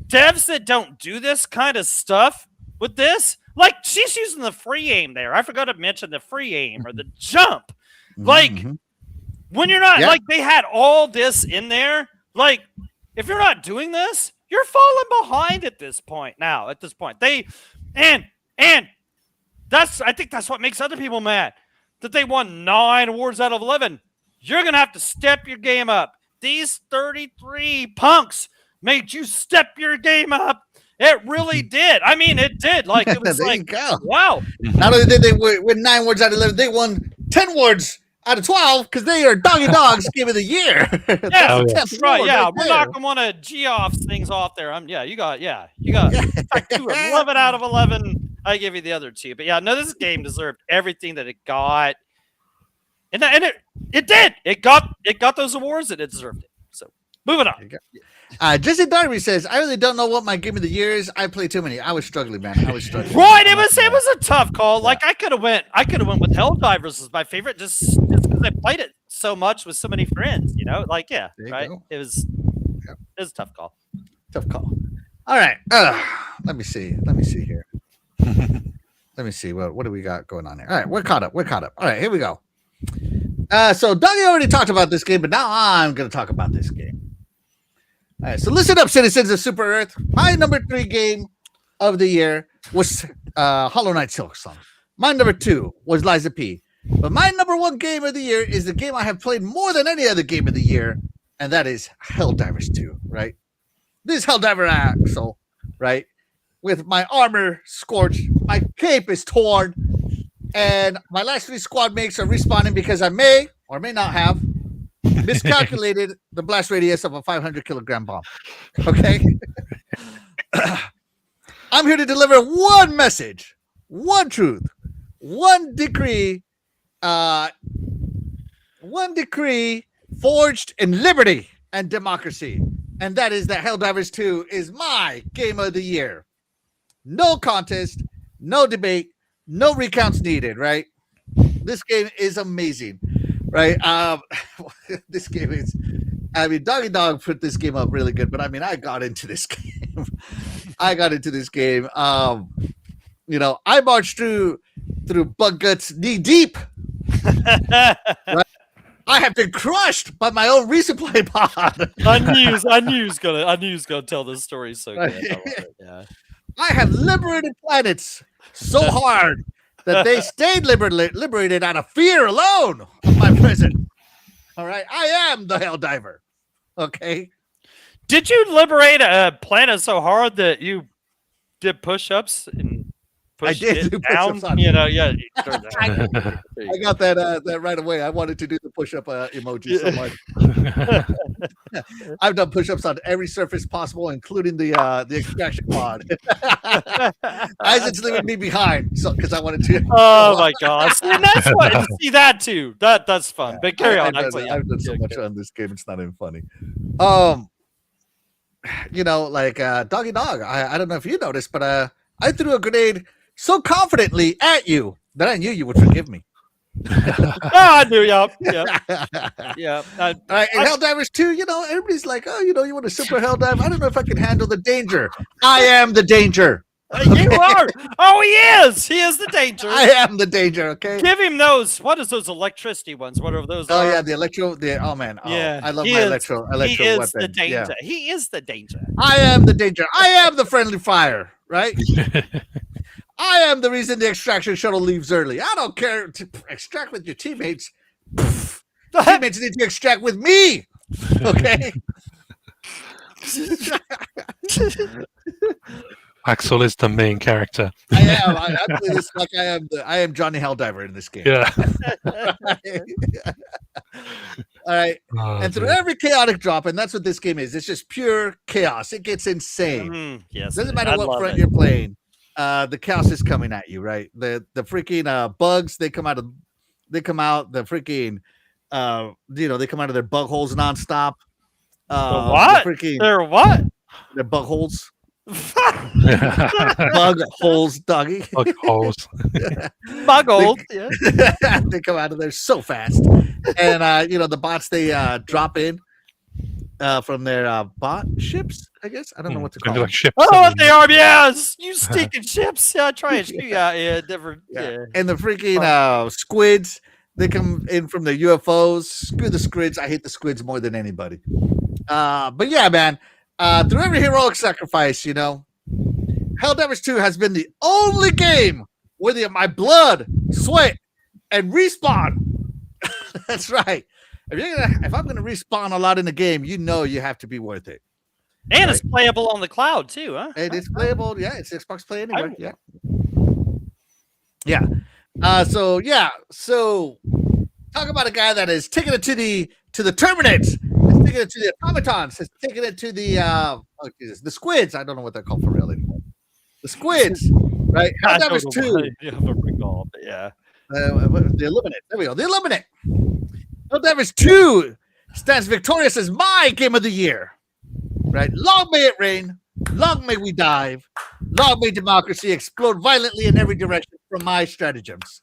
devs that don't do this kind of stuff with this, she's using the free aim there. I forgot to mention the free aim or the jump. When you're not they had all this in there. If you're not doing this, you're falling behind at this point. I think that's what makes other people mad. That they won 9 awards out of 11. You're going to have to step your game up. These 33 punks made you step your game up. It really did. I mean, it did. It was there you go. Wow. Not only did they win 9 awards out of 11, they won 10 awards out of 12 because they are Doggy Dog's Game of the Year. Yeah, right. Yeah, we're not gonna want to G-off things off there. You got 2 11 out of 11. I give you the other 2, but yeah, no, this game deserved everything that it got, and it did. It got those awards and it deserved it. So moving on. Jesse Darby says, I really don't know what my game of the year is. I play too many. I was struggling, man. Right, it was a tough call. Yeah. I could have went with Helldivers as my favorite just because I played it so much with so many friends. Right? Go. It was a tough call. Tough call. All right. Let me see here. Let me see. What do we got going on here? All right, we're caught up. All right, here we go. So Doggy already talked about this game, but now I'm going to talk about this game. All right, so listen up, citizens of Super Earth. My number 3 game of the year was Hollow Knight Silksong. My number 2 was Liza P. But my number 1 game of the year is the game I have played more than any other game of the year, and that is Helldivers 2, right? This Helldiver Axel, right? With my armor scorched, my cape is torn, and my last 3 squad mates are respawning because I may or may not have miscalculated the blast radius of a 500 kilogram bomb. Okay? I'm here to deliver one message, one truth, one decree forged in liberty and democracy. And that is that Helldivers 2 is my game of the year. No contest, no debate, no recounts needed, right? This game is amazing, right? This game is, Doggy Dog put this game up really good, but I got into this game. I marched through bug guts knee deep. Right? I have been crushed by my own resupply pod. I knew he was gonna tell this story so good. Yeah. I have liberated planets so hard that they stayed liberated out of fear alone of my prison. All right, I am the Helldiver. Okay. Did you liberate a planet so hard that you did push-ups and I did do down? Push-ups on I got that right away. I wanted to do the push-up emoji so much. I've done push-ups on every surface possible, including the extraction pod. Isaac's leaving me behind, because I wanted to. Oh my gosh! And that's what. See that too. That's fun. But carry on. I've done so much on this game. It's not even funny. Doggy Dog. I don't know if you noticed, but I threw a grenade so confidently at you Then I knew you would forgive me. I knew. Yep. All right, and Helldivers 2, everybody's like, oh, you want a super Helldive? I don't know if I can handle the danger. I am the danger. You are. Oh, he is. He is the danger. I am the danger. Okay. Give him those. What is those electricity ones? What are those? Oh yeah, the electro. Oh man. Oh, Yeah, I love he my is- electro He is weapon. the danger. Yeah. He is the danger. I am the danger. I am the friendly fire. Right. I am the reason the extraction shuttle leaves early. I don't care to extract with your teammates. Teammates need to extract with me. Okay. Axel is the main character. I am. I play this like I am Johnny Helldiver in this game. Yeah. All right. Oh, And through dear. every chaotic drop, and that's what this game is. It's just pure chaos. It gets insane. Yes. Doesn't it is. matter I what love front it. you're playing. The chaos is coming at you, right? The freaking bugs, they come out. The freaking they come out of their bug holes nonstop. what? They're what? Their bug holes. Bug holes, doggy. Bug holes. Bug old. Yeah. They come out of there so fast. And the bots, they drop in from their bot ships, I guess. I don't know what to call Maybe them. like ships. Oh, what they are? Yes. You stinking ships. Yeah, try and shoot. Yeah, never. Yeah. And the freaking squids, they come in from the UFOs. Screw the squids. I hate the squids more than anybody. But yeah, man. Through every heroic sacrifice, Helldivers 2 has been the only game worthy of my blood, sweat, and respawn. That's right. If I'm gonna respawn a lot in the game, you have to be worth it. And it's playable on the cloud too, huh? And it's playable. Yeah, it's Xbox Play anywhere. I- Yeah. So talk about a guy that is taking it to the Terminates, has taken it to the automatons, has taken it to the squids. I don't know what they're called for real anymore. The squids, right? I don't Helldivers know 2. You have a recall, but yeah. The Illuminate. There we go. The Illuminate. Helldivers 2 stands victorious as my game of the year. Right? Long may it rain. Long may we dive. Long may democracy explode violently in every direction from my stratagems.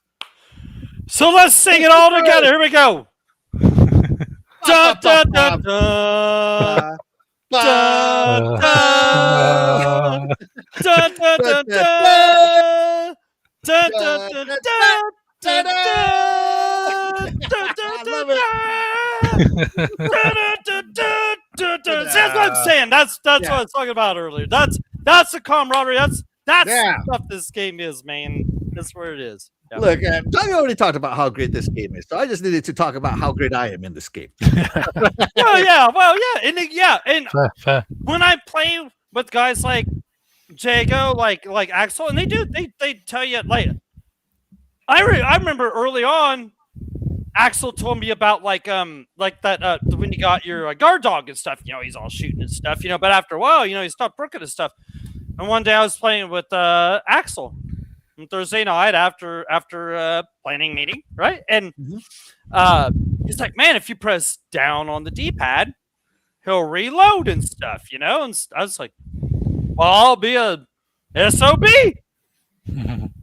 So let's sing it all together. Here we go. Da, da, da, da. Da, da, da, da, da, da. Da, da, da, da, da, da. That's what I'm saying. That's what I was talking about earlier. That's the camaraderie. That's the stuff this game is, man. That's where it is. Yeah. Look, Doug already talked about how great this game is, so I just needed to talk about how great I am in this game. Well, yeah, and Fair. when I play with guys like Jago, like Axel, and they tell you like I remember early on, Axel told me about like that when you got your guard dog and stuff, he's all shooting and stuff, but after a while, he stopped working and stuff. And one day I was playing with Axel on Thursday night after planning meeting, right? And he's like, man, if you press down on the D-pad, he'll reload and stuff, And I was like, well, I'll be a SOB.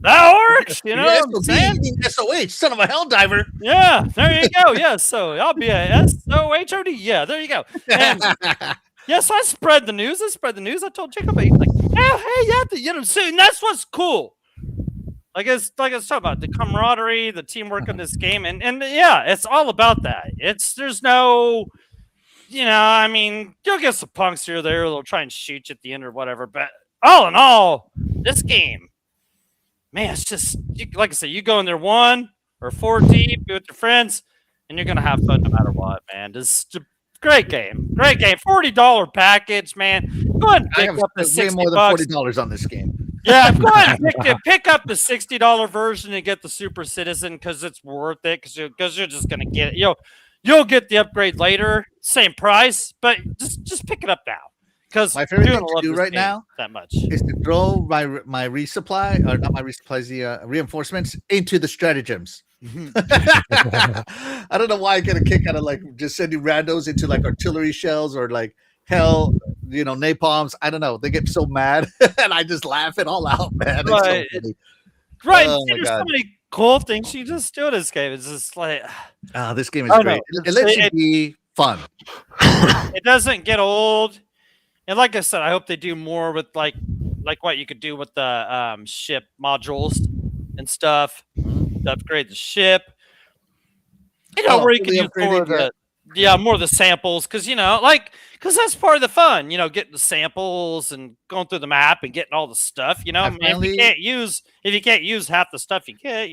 That works, what I'm saying? You mean SOH, son of a Helldiver. Yeah, there you go. Yeah, so I'll be a SOHOD. Yeah, there you go. And yes, I spread the news. I told Jacob, he's like, oh, hey, yeah, and that's what's cool. Like I was talking about the camaraderie, the teamwork in this game, and yeah, it's all about that. There's no, you'll get some punks here or there. They'll try and shoot you at the end or whatever. But all in all, this game, man, it's just like I said, you go in there 1 or 4 deep, be with your friends, and you're gonna have fun no matter what, man. It's a great game, $40 package, man. Go ahead and pick up the $60. Way more than $40 on this game. Yeah, go ahead and pick up the $60 version and get the Super Citizen because it's worth it. Because you're just gonna get it. You'll get the upgrade later, same price, but just pick it up now. Because my favorite thing to do right now that much is to throw my resupply, or not my resupplies, the reinforcements into the stratagems. I don't know why I get a kick out of like just sending randos into like artillery shells or like hell, napalms. I don't know. They get so mad, and I just laugh it all out, man. Right. It's so funny. Right. Oh, See, my God. cool things you just do in this game. It's just like This game is I don't great. know. It lets you be fun. It doesn't get old. And like I said, I hope they do more with like what you could do with the ship modules and stuff to upgrade the ship. You know, where you can use more of more of the samples, because because that's part of the fun. Getting the samples and going through the map and getting all the stuff. If you can't use half the stuff you get,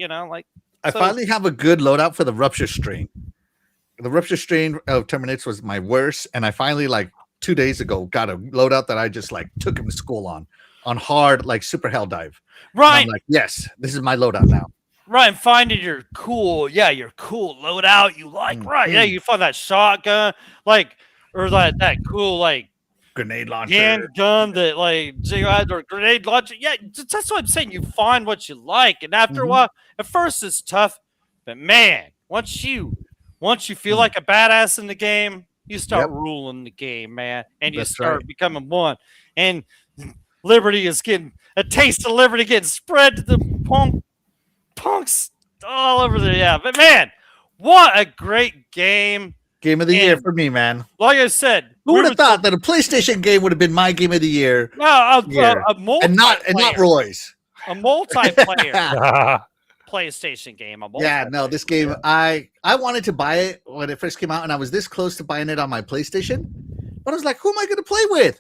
I finally have a good loadout for the rupture strain. The rupture strain of Terminates was my worst, and I finally 2 days ago got a loadout that I just took him to school on hard super hell dive. Right. And I'm yes, this is my loadout now. Right, and finding your cool loadout you like. Right, yeah, you find that shotgun, or that cool grenade launcher, handgun that or grenade launcher. Yeah, that's what I'm saying. You find what you like, and after a while, at first it's tough, but man, once you feel like a badass in the game, you start ruling the game, man, and you start becoming one. And Liberty is getting a taste of Liberty getting spread to the punks all over there. Yeah, but man, what a great game of the year for me, man. Like I said, who would have thought that a PlayStation game would have been my game of the year? And not Roy's, a multiplayer PlayStation game. This game I wanted to buy it when it first came out, and I was this close to buying it on my PlayStation, but I was like, who am I going to play with?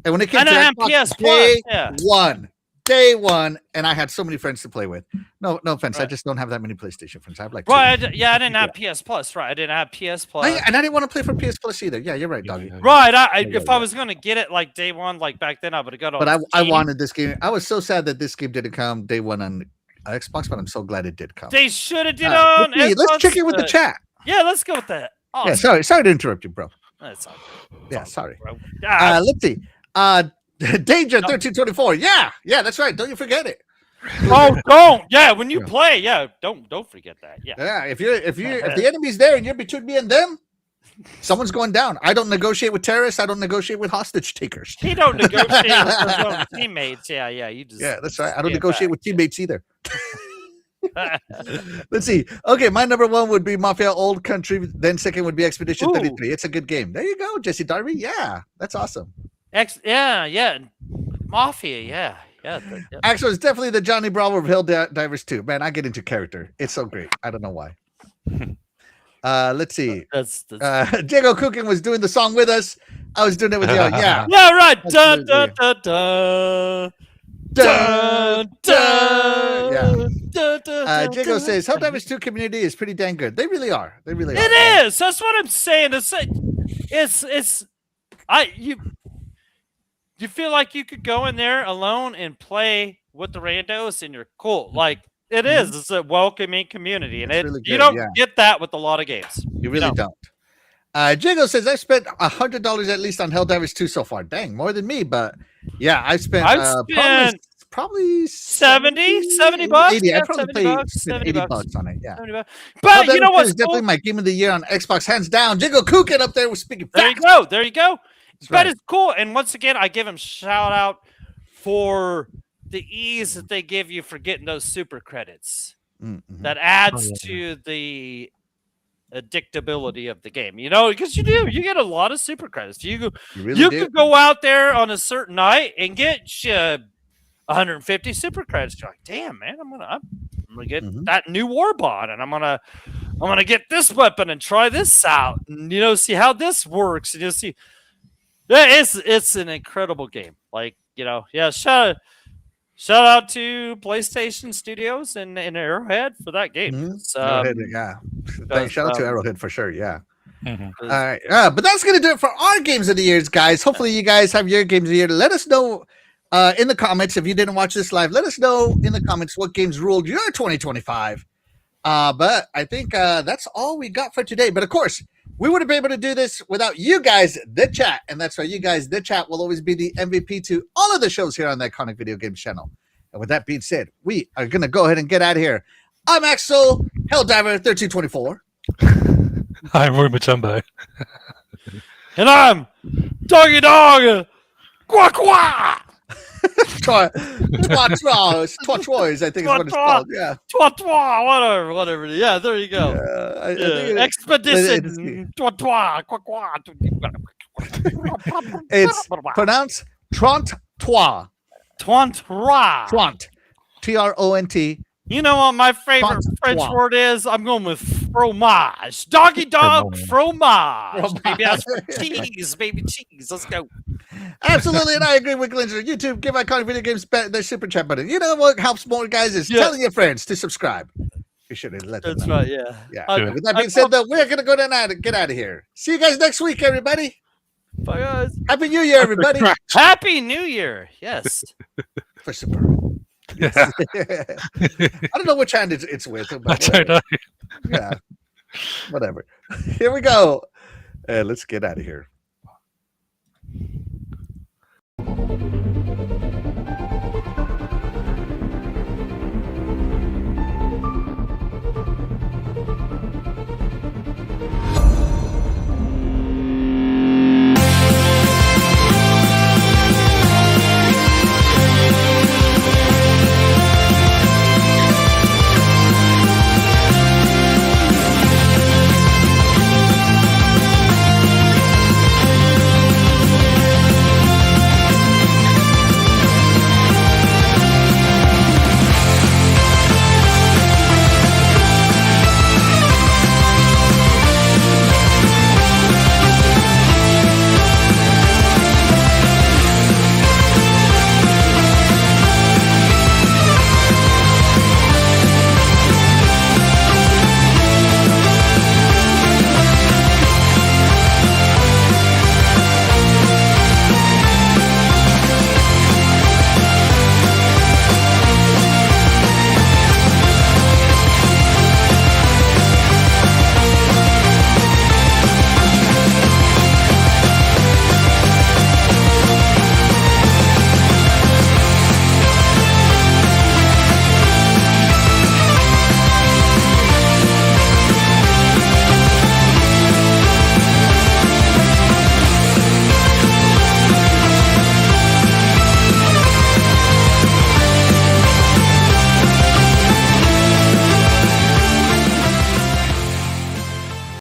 And when it came to Xbox, day one, and I had so many friends to play with. No offense, I just don't have that many PlayStation friends. I have I didn't have PS Plus. Right, I didn't have PS Plus, and I didn't want to play for PS Plus either. Yeah, you're right, doggy. Right, if I was going to get it day one, back then, I would have got it. But I wanted this game. I was so sad that this game didn't come day one on Xbox, but I'm so glad it did come. They should have did on Xbox. Let's check in with the chat. Yeah, let's go with that. Awesome. Yeah, sorry to interrupt you, bro. That's all good. Yeah, sorry. Let's see. Danger 1324. Yeah, that's right. Don't you forget it. Oh, don't. Yeah, when you play, don't forget that. Yeah. If the enemy's there and you're between me and them, someone's going down. I don't negotiate with terrorists. I don't negotiate with hostage takers. He don't negotiate with his own teammates. Yeah. You just that's right. I don't negotiate with teammates either. Let's see. Okay, my number one would be Mafia Old Country. Then second would be Expedition 33. It's a good game. There you go, Jesse Darby. Yeah, that's awesome. Mafia. Yeah. Actually, it's definitely the Johnny Bravo of Hill Divers 2. Man, I get into character. It's so great. I don't know why. Let's see. Diego Cooking was doing the song with us. I was doing it with you. Yeah. Yeah, right. Dun, dun, dun, dun. Dun, dun, yeah. Diego says Helldivers 2 community is pretty dang good. They really are. It is. That's what I'm saying. You feel like you could go in there alone and play with the randos, and you're cool. It is. It's a welcoming community, and really you don't get that with a lot of games. You really don't. Jago says I spent $100 at least on Helldivers 2 so far. Dang, more than me, but yeah, I've spent probably 70 bucks. 80. I probably paid $80 on it. Yeah, $70. But you know what's definitely my game of the year on Xbox, hands down. Jago Cookin up there was speaking. There you go. That is cool. And once again, I give him shout out for the ease that they give you for getting those super credits. Mm-hmm. That adds to the addictability of the game, because you get a lot of super credits. You could go out there on a certain night and get 150 super credits. You're like, damn, man, I'm gonna get that new war bond, and I'm gonna get this weapon and try this out, and see how this works, and you'll see. It's an incredible game. Shout out to PlayStation Studios and Arrowhead for that game. Shout out to Arrowhead for sure. Yeah. All right. But that's gonna do it for our games of the years, guys. Hopefully, you guys have your games of the year. Let us know in the comments if you didn't watch this live. Let us know in the comments what games ruled your 2025. But I think that's all we got for today. But of course, we wouldn't be able to do this without you guys, the chat. And that's why you guys, the chat, will always be the MVP to all of the shows here on the Iconic Video Games channel. And with that being said, we are going to go ahead and get out of here. I'm Axel, Helldiver 1324. I'm Roy Matumbo. And I'm Doggy Dog. Quack, quack. Trois Trois, I think is what it's called. Yeah. Whatever. Yeah, there you go. I think Expedition. it's pronounced Tront-Trois. Tront. Tront. You know what my favorite French Tront-Trois. word is? I'm going with fromage. Doggy dog, fromage. Maybe that's for cheese, baby cheese. Let's go. Absolutely, and I agree with Glinger. YouTube, give Iconic Video Games the super chat button. You know what helps more, guys, is telling your friends to subscribe. You should have let them That's know. right, yeah. Yeah. With that being said, though, we're going to go down and get out of here. See you guys next week, everybody. Bye, guys. Happy New Year, everybody. Happy New Year. Yes. For super. Yes. I don't know which hand it's with. But I don't know. Yeah. Whatever. Here we go. Let's get out of here.